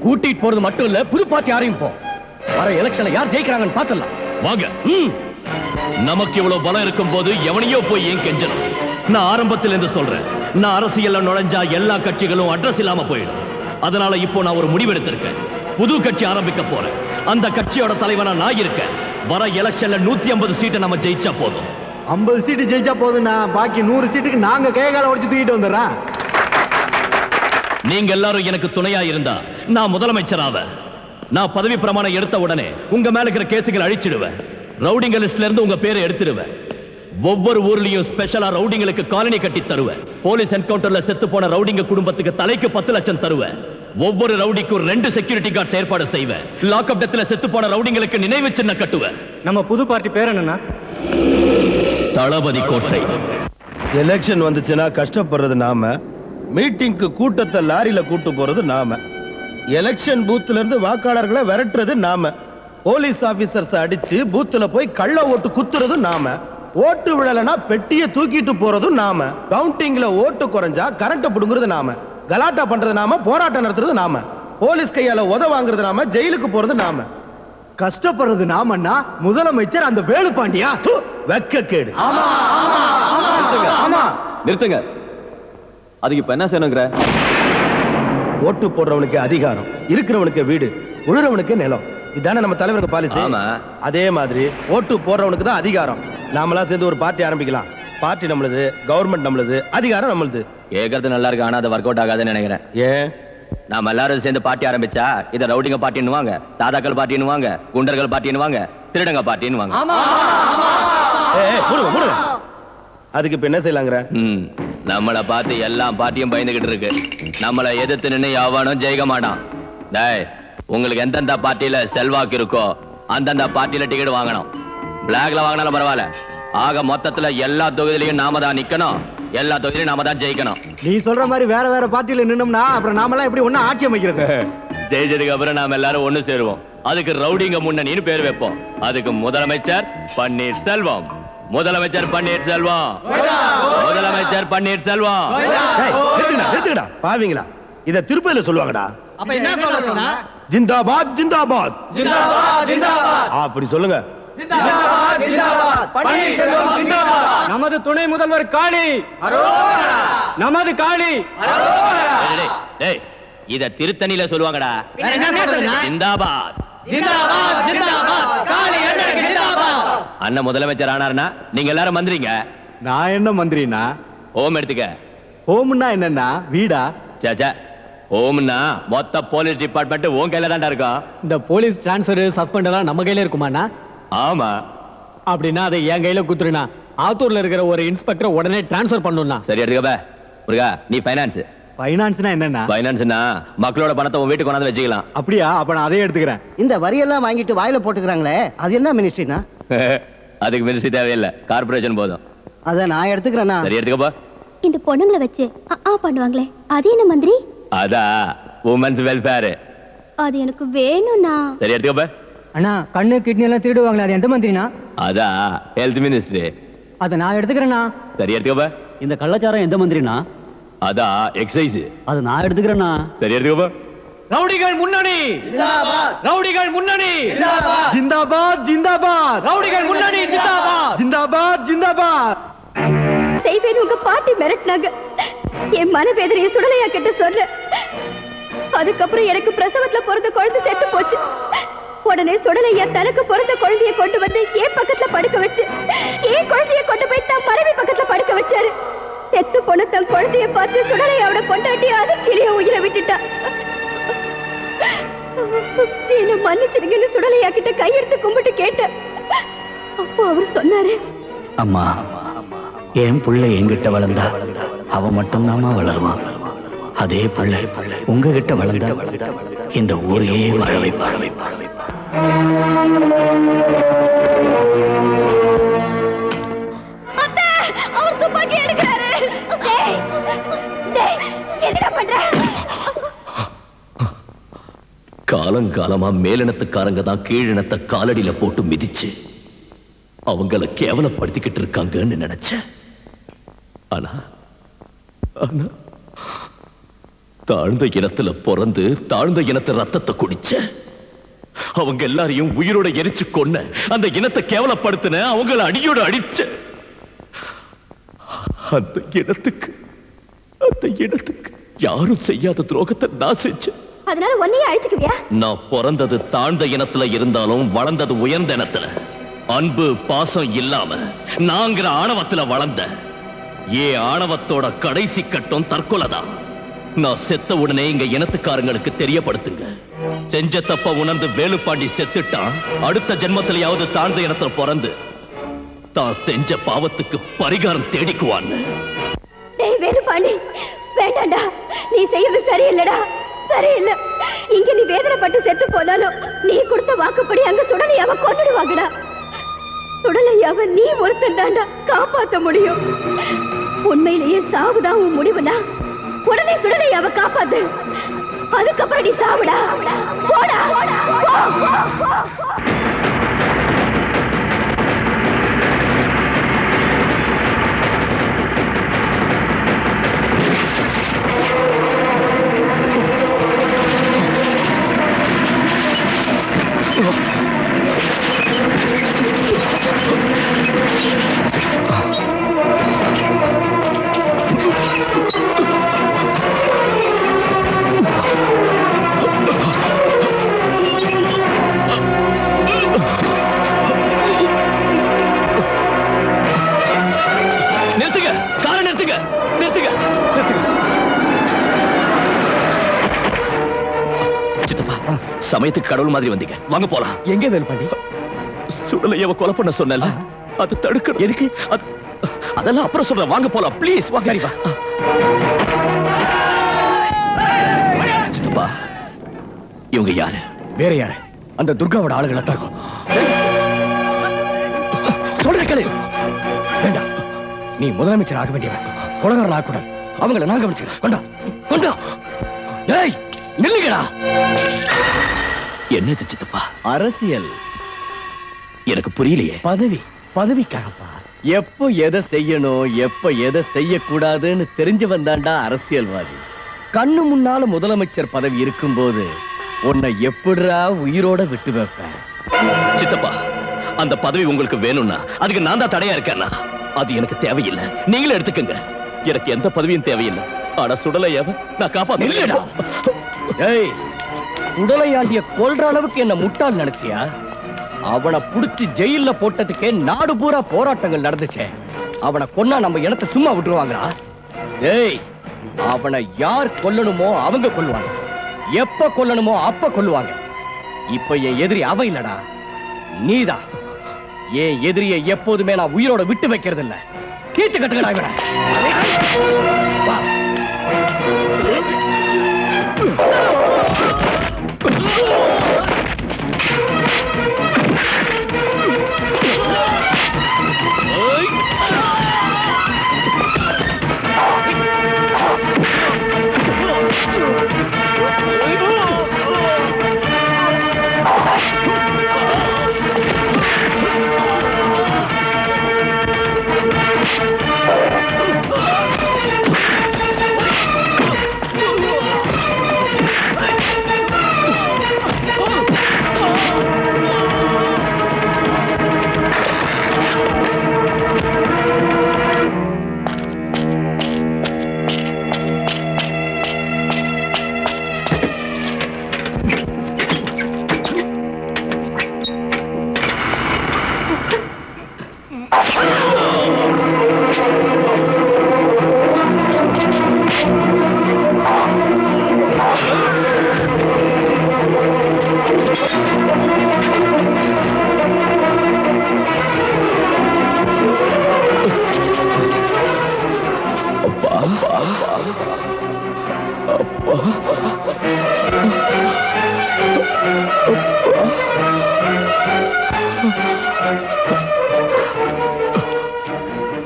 கூட்டிட்டு போறது மட்டும் இல்ல, புது பார்ட்டி ஆரம்பிப்போம். வர எலெக்ஷன்ல யார் ஜெயிக்கிறாங்கன்னு பாத்துடலாம். வாங்க. நமக்கு இவ்வளவு பலம் இருக்கும் போது எவனையோ போய் ஏன் கெஞ்சணும்? நான் ஆரம்பத்தில் இருந்து சொல்றேன், நான் அரசியல்ல நுழைஞ்சா எல்லா கட்சிகளும் அட்ரஸ் இல்லாம போயிடும். அதனால இப்போ நான் ஒரு முடிவெடுத்திருக்கேன். புது கட்சி ஆரம்பிக்க போறேன். அந்த கட்சியோட தலைவனா நான் இருக்கேன். வர எலெக்ஷன்ல 150 சீட்டை நம்ம ஜெயிச்சா போதும். 50 சீட்டு ஜெயிச்சா போதும்னா பாக்கி 100 சீட்டுக்கு நாங்க கைகால உடைச்சு தூக்கிட்டு வந்துடுறோம். நீங்க எல்லாரும் எனக்கு துணையா இருந்தா நான் முதலமைச்சராவேன். நான் பதவி பிரமாணம் எடுத்த உடனே உங்க மேல இருக்கிற கேசுகளை அழிச்சிடுவேன். ரவுடிங்க லிஸ்ட்ல இருந்து உங்க பேரை எடுத்துடுவேன். ஒவ்வொரு ஊர்லயும் ஸ்பெஷலா ரவுடிங்களுக்கு காலனி கட்டி தருவேன். போலீஸ் என்கவுண்டர்ல செத்து போன ரவுடிங்க குடும்பத்துக்கு தலைக்கு 10 லட்சம் தருவேன். ஒவ்வொரு ரவுடிக்கும் 2 செக்யூரிட்டி கார்ட்ஸ் ஏற்பாடு செய்வேன். லாக்அப் டெத்ல செத்து போன ரவுடிங்களுக்கு நினைவு சின்னம் கட்டுவேன். நம்ம புது பார்ட்டி பேர் என்னன்னா? தளபதி கோட்டை. எலெக்ஷன் வந்துச்சுன்னா கஷ்டப்படுறது நாம, மீட்டிங்க்கு கூட்டத்தை லாரியில கூட்டு போறது நாம, எலெக்ஷன் பூத்துல இருந்து வாக்காளர்களை விரட்டுறது நாம, போலீஸ் ஆபீசர்ஸ் அடிச்சு பூத்துல போய் கள்ள ஓட்டு குத்துறது நாம, ஓட்டு விழலனா பெட்டியை தூக்கிட்டு போறதும் நாம, கவுண்டிங்ல ஓட்டு குறைஞ்சா கரண்ட் புடுங்குறது நாம, கலாட்டா பண்றது நாம, போராட்டம் நடத்துறது நாம, போலீஸ் கையால உத வாங்குறது நாம, ஜெயிலுக்கு போறது நாம. கஷ்டப்படுறது நாமன்னா முதலமைச்சர் அந்த வேலுப்பாண்டியா? வெக்கக்கேடு. நிறுத்துங்க. அதுக்கு இப்ப என்ன செய்யணுங்கிற? ஓட்டு போடுறவனுக்கு அதிகாரம், இருக்கிறவனுக்கு வீடு, உழுறவனுக்கு நிலம். இதானே நம்ம தலைவருக்கு பாலிசி. அதே மாதிரி ஓட்டு போடுறவனுக்கு தான் அதிகாரம். நாமளா சேர்ந்து ஒரு பார்ட்டி ஆரம்பிக்கலாம். பார்ட்டி நம்மளுது, கவர்மெண்ட் நம்மளுது, அதிகாரம் நம்மளுது. கேட்கறது நல்லா இருக்கு, ஆனா அது ஒர்க் அவுட் ஆகாதுன்னு நினைக்கிறேன். ஏன்? நாம எல்லாரும் சேர்ந்து பார்ட்டி ஆரம்பிச்சா இத ரவுடிங்க பார்ட்டின்னுவாங்க, தாதாக்கள் பார்ட்டின்னுவாங்க, குண்டர்கள் பார்ட்டின்னுவாங்க, திருடங்க பார்ட்டின்னுவாங்க. அதுக்கு இப்ப என்ன செய்யலாங்கிற? நம்மளை பார்த்து எல்லா பார்ட்டியும் பயந்துகிட்டு இருக்கு. நம்மளை எதிர்த்து நின்று எவனும் ஜெயிக்க மாட்டான். டேய், உங்களுக்கு எந்தெந்த பார்ட்டியில செல்வாக்கு இருக்கோ அந்தந்த பார்ட்டியில டிக்கெட் வாங்கணும். பிளாக்ல வாங்கினாலும் பரவாயில்ல. ஆக மொத்தத்துல எல்லா தொகுதியிலையும் நாம தான் நிக்கணும், எல்லா தொகுதியிலும் நாம தான் ஜெயிக்கணும். நீ சொல்ற மாதிரி வேற வேற பார்ட்டியில நின்னோம்னா அப்புறம் நாமெல்லாம் எப்படி ஒண்ணு ஆட்சி அமைக்கிறது? ஜெயிச்சதுக்கு அப்புறம் நாம எல்லாரும் ஒண்ணு சேருவோம். அதுக்கு ரவுடிங்க முன்னணின்னு பேர் வைப்போம். அதுக்கு முதலமைச்சர் பன்னீர்செல்வம், முதலமைச்சர் பன்னீர்செல்வம், முதலமைச்சர் பன்னீர்செல்வம். நிறுத்துங்கடா பாவீங்களா, இத திருப்பதியில சொல்லுவாங்கடா. அப்ப என்ன சொல்றதுன்னா ஜிந்தாபாத் ஜிந்தாபாத் ஜிந்தாபாத் ஜிந்தாபாத் அப்படி சொல்லுங்க. ஜிந்தாபாத் ஜிந்தாபாத் பன்னீர்செல்வம் ஜிந்தாபாத். நமது துணை முதல்வர் காளி அரோகரா, நமது காளி அரோகரா. டேய், இத திருத்தணியில சொல்லுவாங்கடா. என்ன சொல்றதுன்னா ஜிந்தாபாத் ஜிந்தாபாத் ஜிந்தாபாத் காளி அண்ணனுக்கு ஜிந்தாபாத். அண்ணன் முதலமைச்சர் ஆனார்னா நீங்க எல்லாரும் மந்திரிங்க. நான் என்ன மந்திரினா? ஹோம் எடுத்துக்க. ஹோம்னா என்னன்னா வீடா? சேச்சா, ஹோம்னா மொத்த போலீஸ் டிபார்ட்மெண்ட் உன் கையில தான்டா இருக்கும். இந்த போலீஸ் டிரான்ஸ்பர் சஸ்பெண்ட் எல்லாம் நம்ம கையில இருக்குமாண்ணா? ஆமா. அப்படின்னா அதை என் கையில குத்துருனா ஆத்தூர்ல இருக்கிற ஒரு இன்ஸ்பெக்டர் உடனே டிரான்ஸ்பர் பண்ணணும்னா. சரி எடுத்துக்க. முருகா, நீ ஃபைனான்ஸ். பைனான்ஸ்னா என்னன்னா? ஃபைனான்ஸ்னா மக்களோட பணத்தை உன் வீட்டுக்கு கொண்டாந்து வச்சுக்கலாம். அப்படியா? அப்ப நான் அதையே எடுத்துக்கிறேன். இந்த வரியெல்லாம் வாங்கிட்டு வாயில போட்டுக்கிறாங்களே, அது என்ன மினிஸ்ட்ரினா? அதுக்கு மினிஸ்ட்ரி தேவையில்லை, கார்பரேஷன் போதும். அத நான் எடுத்துக்கிறேன்னா? சரி எடுத்துக்கப்பா. இந்த பொண்ணுங்களை வச்சு பண்ணுவாங்களே, அது என்ன மந்திரி? அதா உமன்ஸ் வெல்ஃபேர். அது எனக்கு வேணும்னா. சரி எடுத்துக்கப்பா. அண்ணா, கண்ணு கிட்னி எல்லாம் திருடுவாங்களே, அது எந்த மந்திரினா? அதா ஹெல்த் மினிஸ்ட்ரி. அதை நான் எடுத்துக்கிறேன்னா? சரி எடுத்துக்கப்பா. இந்த கள்ளச்சாரம் எந்த மந்திரினா? அதா எக்ஸைஸ். அது நான் எடுத்துக்கிறேன்னா? சரி எடுத்துக்கப்பா. ரவுடிகள் முன்னணி ஜிந்தாபாத், ரவுடிகள் முன்னணி ஜிந்தாபாத், ஜிந்தாபாத் ஜிந்தாபாத், ரவுடிகள் முன்னணி ஜிந்தாபாத், ஜிந்தாபாத் ஜிந்தாபாத். செய்வேன் உங்க பாட்டி மிரட்டினாங்க. என் மனவேதனையை சுடலையா கிட்ட சொன்ன. அதுக்கப்புறம் எனக்கு பிரசவத்துல பிறந்த குழந்தை செத்து போச்சு. உடனே சுடலையா தனக்கு பிறந்த குழந்தைய கொண்டு வந்து என் பக்கத்துல படுக்க வச்சு என் குழந்தைய கொண்டு போய் தன் மனைவி பக்கத்துல படுக்க வச்சாரு. செத்து போன தன் குழந்தைய பார்த்து சுடலையாவோட பொண்டாட்டி அதிர்ச்சியிலேயே உயிரை விட்டுட்டா. என்ன மன்னிச்சிருங்கன்னு சுடலையா கிட்ட கையெடுத்து கும்பிட்டு கேட்டேன். அப்போ அவர் சொன்னாரு, அம்மா, என் புள்ள என்கிட்ட வளர்ந்தா அவ மட்டும்தாம்மா வளருவான். அதே புள்ள உங்ககிட்ட வளர்ந்தா இந்த ஊரையே வாழ வைப்பாள். அவர் துப்பாக்கி எடுக்கிறாரு. என்ன பண்ற? காலங்காலமா மேலினத்துக்காரங்க தான் கீழினத்தை காலடியில போட்டு மிதிச்சு அவங்கள கேவலப்படுத்திக்கிட்டு இருக்காங்கன்னு நினைச்சேன். ஆனா தாழ்ந்த இனத்துல பிறந்து தாழ்ந்த இனத்து ரத்தத்தை குடிச்ச அவங்க எல்லாரையும் உயிரோட எரிச்சு கொன்ன அந்த இனத்தை கேவலப்படுத்தின அவங்கள அடியோட அடிச்ச அந்த இனத்துக்கு யாரும் செய்யாத துரோகத்தை நான் செஞ்சேன். அதனால ஒன்னையே அழிச்சுக்குவியா? நான் பிறந்தது தாழ்ந்த இனத்துல இருந்தாலும் வளர்ந்தது உயர்ந்த இனத்துல. அன்பு பாசம் இல்லாம நாங்கிற ஆணவத்துல வளர்ந்த ஆணவத்தோட கடைசி கட்டம் தற்கொலைதான். நான் செத்த உடனே இங்க இனத்துக்காரங்களுக்கு தெரியப்படுத்துங்க. செஞ்ச தப்ப உணர்ந்து வேலுப்பாண்டி செத்துட்டான். அடுத்த ஜென்மத்திலேயாவது தாழ்ந்த இனத்துல பிறந்து தான் செஞ்ச பாவத்துக்கு பரிகாரம் தேடிக்குவான்னு. வேலுப்பாண்டி வேண்டாண்டா, நீ செய்யறது சரியில்லடா, சரியில்லை. இங்க நீ வேதனைப்பட்டு செத்து போனாலும் நீ கொடுத்த வாக்குப்படி அங்க சுடலையாவ கொன்னுடுவாங்கடா. சுடலையாவ நீ ஒருத்தன் தாண்டா காப்பாத்த முடியும். உண்மையிலேயே சாவுதான் உன் முடிவுனா உடனே சுடலையாவ காப்பாத்து. அதுக்கப்புறம் நீ சாவுடா. போடா. சமயத்துக்கு கடவுள் மாதிரி வந்தீங்க. வாங்க போலாம். எங்க வேலுப்பாண்டி? சுடலையவ கொலை பண்ண சொன்னல, அது தடுக்கணும். எதுக்கு? அதெல்லாம் அப்புறம் சொல்றேன். வாங்க போலாம் ப்ளீஸ். வாங்க. சித்தப்பா, இவங்க யாரு? வேற யாரு? அந்த துர்காவோட ஆளுகளை தான் இருக்கும். சொல்ற கேளு. வேண்டாம், நீ முதலமைச்சர் ஆக வேண்டியவன். கொலகாரன் ஆகக்கூடாது. அவங்கள நாங்க கவனிச்சுக்கிறோம். கொண்டா. டேய் நில்லுங்கடா. என்னது சித்தப்பா? அரசியல். எனக்கு புரியலையே. பதவிக்காகப்பா. எப்ப எதை செய்யணும் எப்ப எதை செய்யக்கூடாதுன்னு தெரிஞ்சவன் தாண்டா அரசியல்வாதி. கண்ணு முன்னால முதலமைச்சர் பதவி இருக்கும்போது உன்னை எப்படிரா உயிரோட விட்டு வைப்பேன்? சித்தப்பா, அந்த பதவி உங்களுக்கு வேணும்னா அதுக்கு நான் தான் தடையா இருக்கேன்னா அது எனக்கு தேவையில்லை. நீங்களே எடுத்துக்கங்க. எனக்கு எந்த பதவியும் தேவையில்லை. ஆனா சுடலையாவ நான் காப்பாத்த. ஏய், சுடலையாண்டிய கொல்ற அளவுக்கு என்ன முட்டாள் நினைச்சியா? அவனை புடிச்சு ஜெயில போட்டதுக்கே நாடு பூரா போராட்டங்கள் நடந்துச்சே. அவனை கொன்னா நம்ம இடத்தை சும்மா விட்டுருவாங்களா? ஏய், அவனை யார் கொல்லணுமோ அவங்க கொல்லுவாங்க. எப்ப கொல்லணுமோ அப்ப கொல்லுவாங்க. இப்ப என் எதிரி அவ இல்லடா, நீதான். என் எதிரியை எப்போதுமே நான் உயிரோட விட்டு வைக்கிறது இல்ல. கீட்டு கட்டுக்கடா இவனை. வா.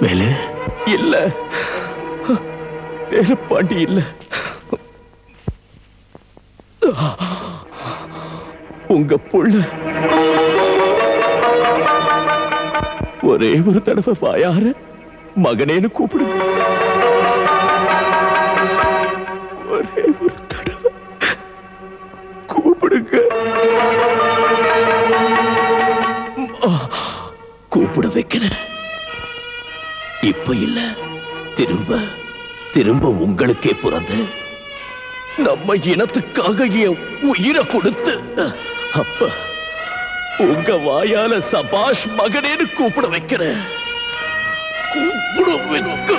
வேலு இல்ல, வேலுப்பாண்டி இல்ல. உங்க புள்ள ஒரே ஒரு தடவை வாயார மகனேன்னு கூப்பிடு. ஒரே ஒரு வைக்கிறேன். இப்ப இல்ல, திரும்ப திரும்ப உங்களுக்கே பிறந்து நம்ம இனத்துக்காக என் உயிரை கொடுத்து அப்ப உங்க வாயால சபாஷ் மகனேன்னு கூப்பிட வைக்கிறேன். கூப்பிடுவதற்கு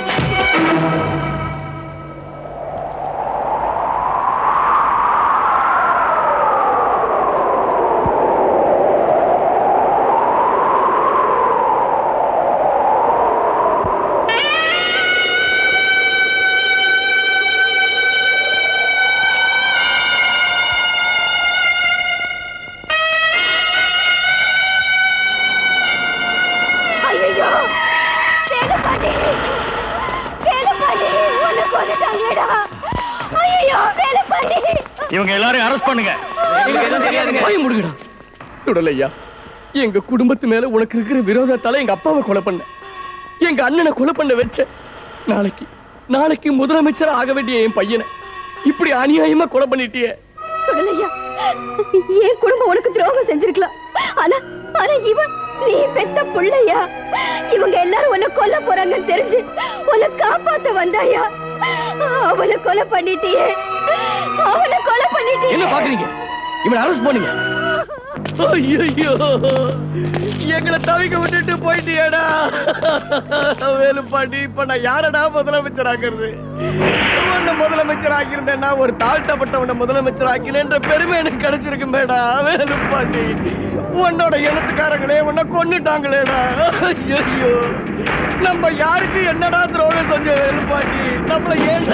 இவங்க எல்லாரும் அரெஸ்ட் பண்ணுங்க. சுடலையா, எங்க குடும்பத்து மேல உனக்கு இருக்கிற விரோதத்தால எங்க அப்பாவை கொலை பண்ண, எங்க அண்ணனை கொலை பண்ண வச்ச. நாளைக்கு முதலமைச்சர் ஆக வேண்டிய என் பையனை இப்படி அநியாயமா கொலை பண்ணிட்டியே. சுடலையா, என் குடும்பம் உனக்கு துரோகம் செஞ்சிருக்கலாம். ஆனா இவன் நீ பெத்த புள்ளையா. இவங்க எல்லாரும் உன்னை கொல்ல போறாங்கன்னு தெரிஞ்சு உன்னை காப்பாத்த வந்தாயா. அவனை கொலை பண்ணிட்டியே. என்ன பாக்குறீங்க? இவனை அரெஸ்ட் பண்ணுங்க. ஐயோ, எங்களை தவிக்க விட்டுட்டு போயிட்டியடா வேலுப்பாண்டி. இப்ப நான் யாரடா முதலமைச்சர் ஆக்குறது? உன்னை முதலமைச்சர் ஆக்கியிருந்தேன்னா ஒரு தாழ்த்தப்பட்டவனை முதலமைச்சர் ஆக்கினேன்ற பெருமை எனக்கு கிடைச்சிருக்கு மேடா வேலுப்பாண்டி. உன்னோட இனத்துக்காரங்களே உன்னை கொன்னுட்டாங்களேடா. ஐயோ, நம்ம யாருக்கு என்னடா துரோகம் செஞ்ச வேலுப்பாண்டி? நம்மள ஏன்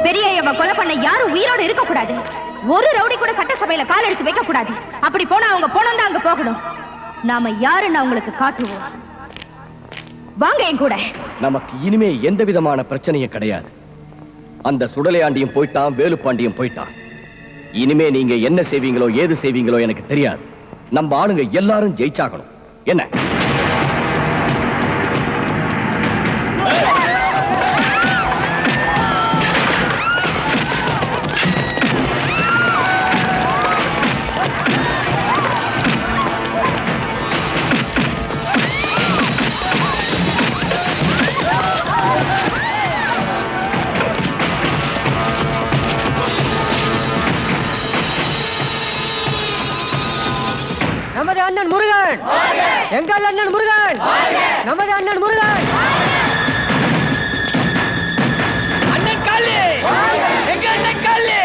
பெரியய்யாவை கொலை பண்ண யாரும் உயிரோட இருக்க கூடாது. ஒரு ரவுடி கூட சட்டசபையில கால் எடுத்து வைக்க கூடாது. அப்படி போனா அவங்க போனோம் தான் அங்க போகணும். நாம யாருன்னு அவங்களுக்கு காட்டுவோம். வாங்க என் கூட. நமக்கு இனிமே எந்த விதமான பிரச்சனையும் கிடையாது. அந்த சுடலையாண்டியும் போயிட்டான், வேலுப்பாண்டியும் போயிட்டான். இனிமே நீங்க என்ன செய்வீங்களோ ஏது செய்வீங்களோ எனக்கு தெரியாது. நம்ம ஆளுங்க எல்லாரும் ஜெயிச்சாகணும். என்ன? நமது அண்ணன் முருகன், எங்கள் அண்ணன் முருகன், நமது அண்ணன் முருகன். அண்ணன் காளி, எங்க அண்ணன் காளி.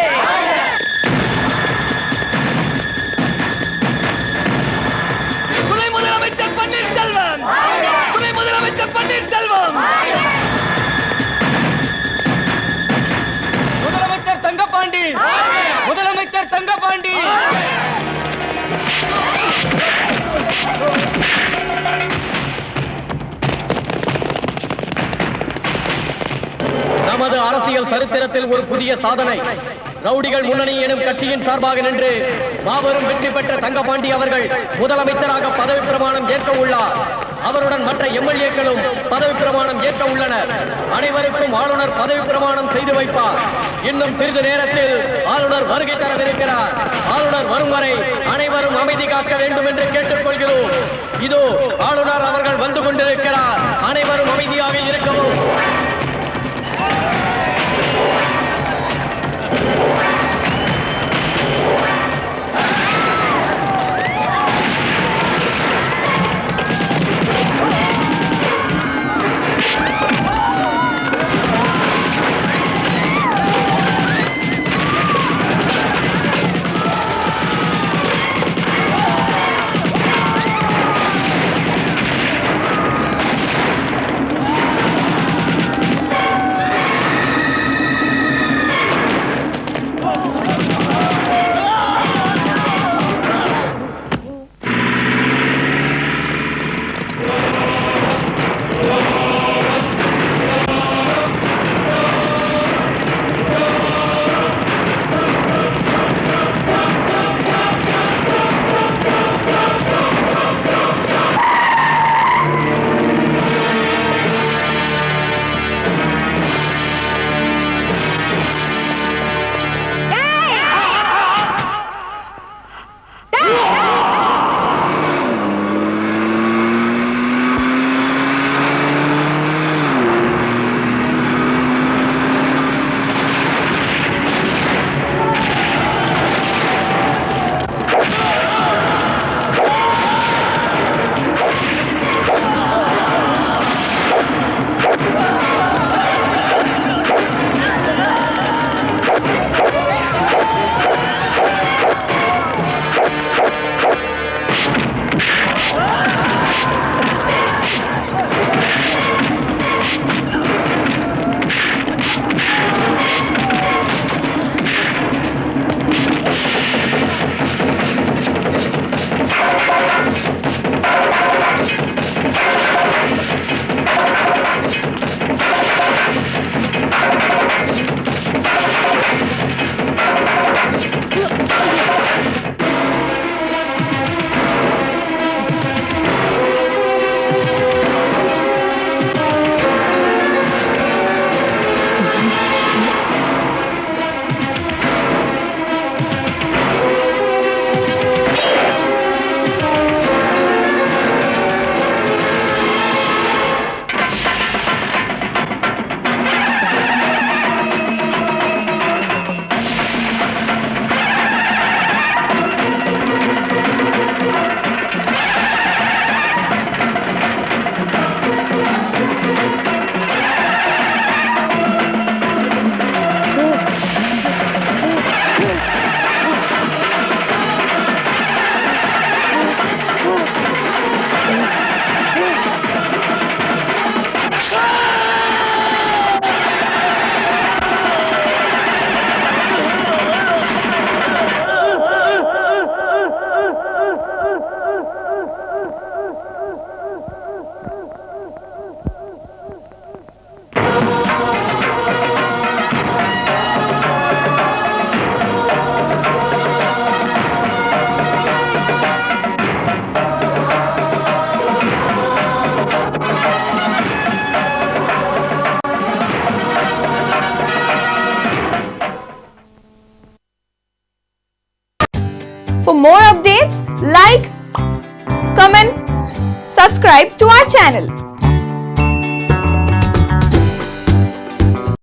துணை முதலமைச்சர் பன்னீர்செல்வம், துணை முதலமைச்சர் பன்னீர்செல்வம். முதலமைச்சர் தங்கபாண்டி, முதலமைச்சர் தங்கபாண்டி. நமது அரசியல் சரித்திரத்தில் ஒரு புதிய சாதனை. ரவுடிகள் முன்னணி எனும் கட்சியின் சார்பாக நின்று மாபெரும் வெற்றி பெற்ற தங்கபாண்டி அவர்கள் முதலமைச்சராக பதவி பிரமாணம் ஏற்க உள்ளார். அவருடன் மற்ற எம்எல்ஏக்களும் பதவி பிரமாணம் ஏற்க உள்ளனர். அனைவருக்கும் ஆளுநர் பதவி பிரமாணம் செய்து வைப்பார். இன்னும் சிறிது நேரத்தில் ஆளுநர் வருகை தரவிருக்கிறார். ஆளுநர் வரும் வரை அனைவரும் அமைதி காக்க வேண்டும் என்று கேட்டுக்கொள்கிறோம். இதோ ஆளுநர் அவர்கள் வந்து கொண்டிருக்கிறார். அனைவரும் அமைதியாக இருக்கவும். For more updates, like, comment, subscribe to our channel.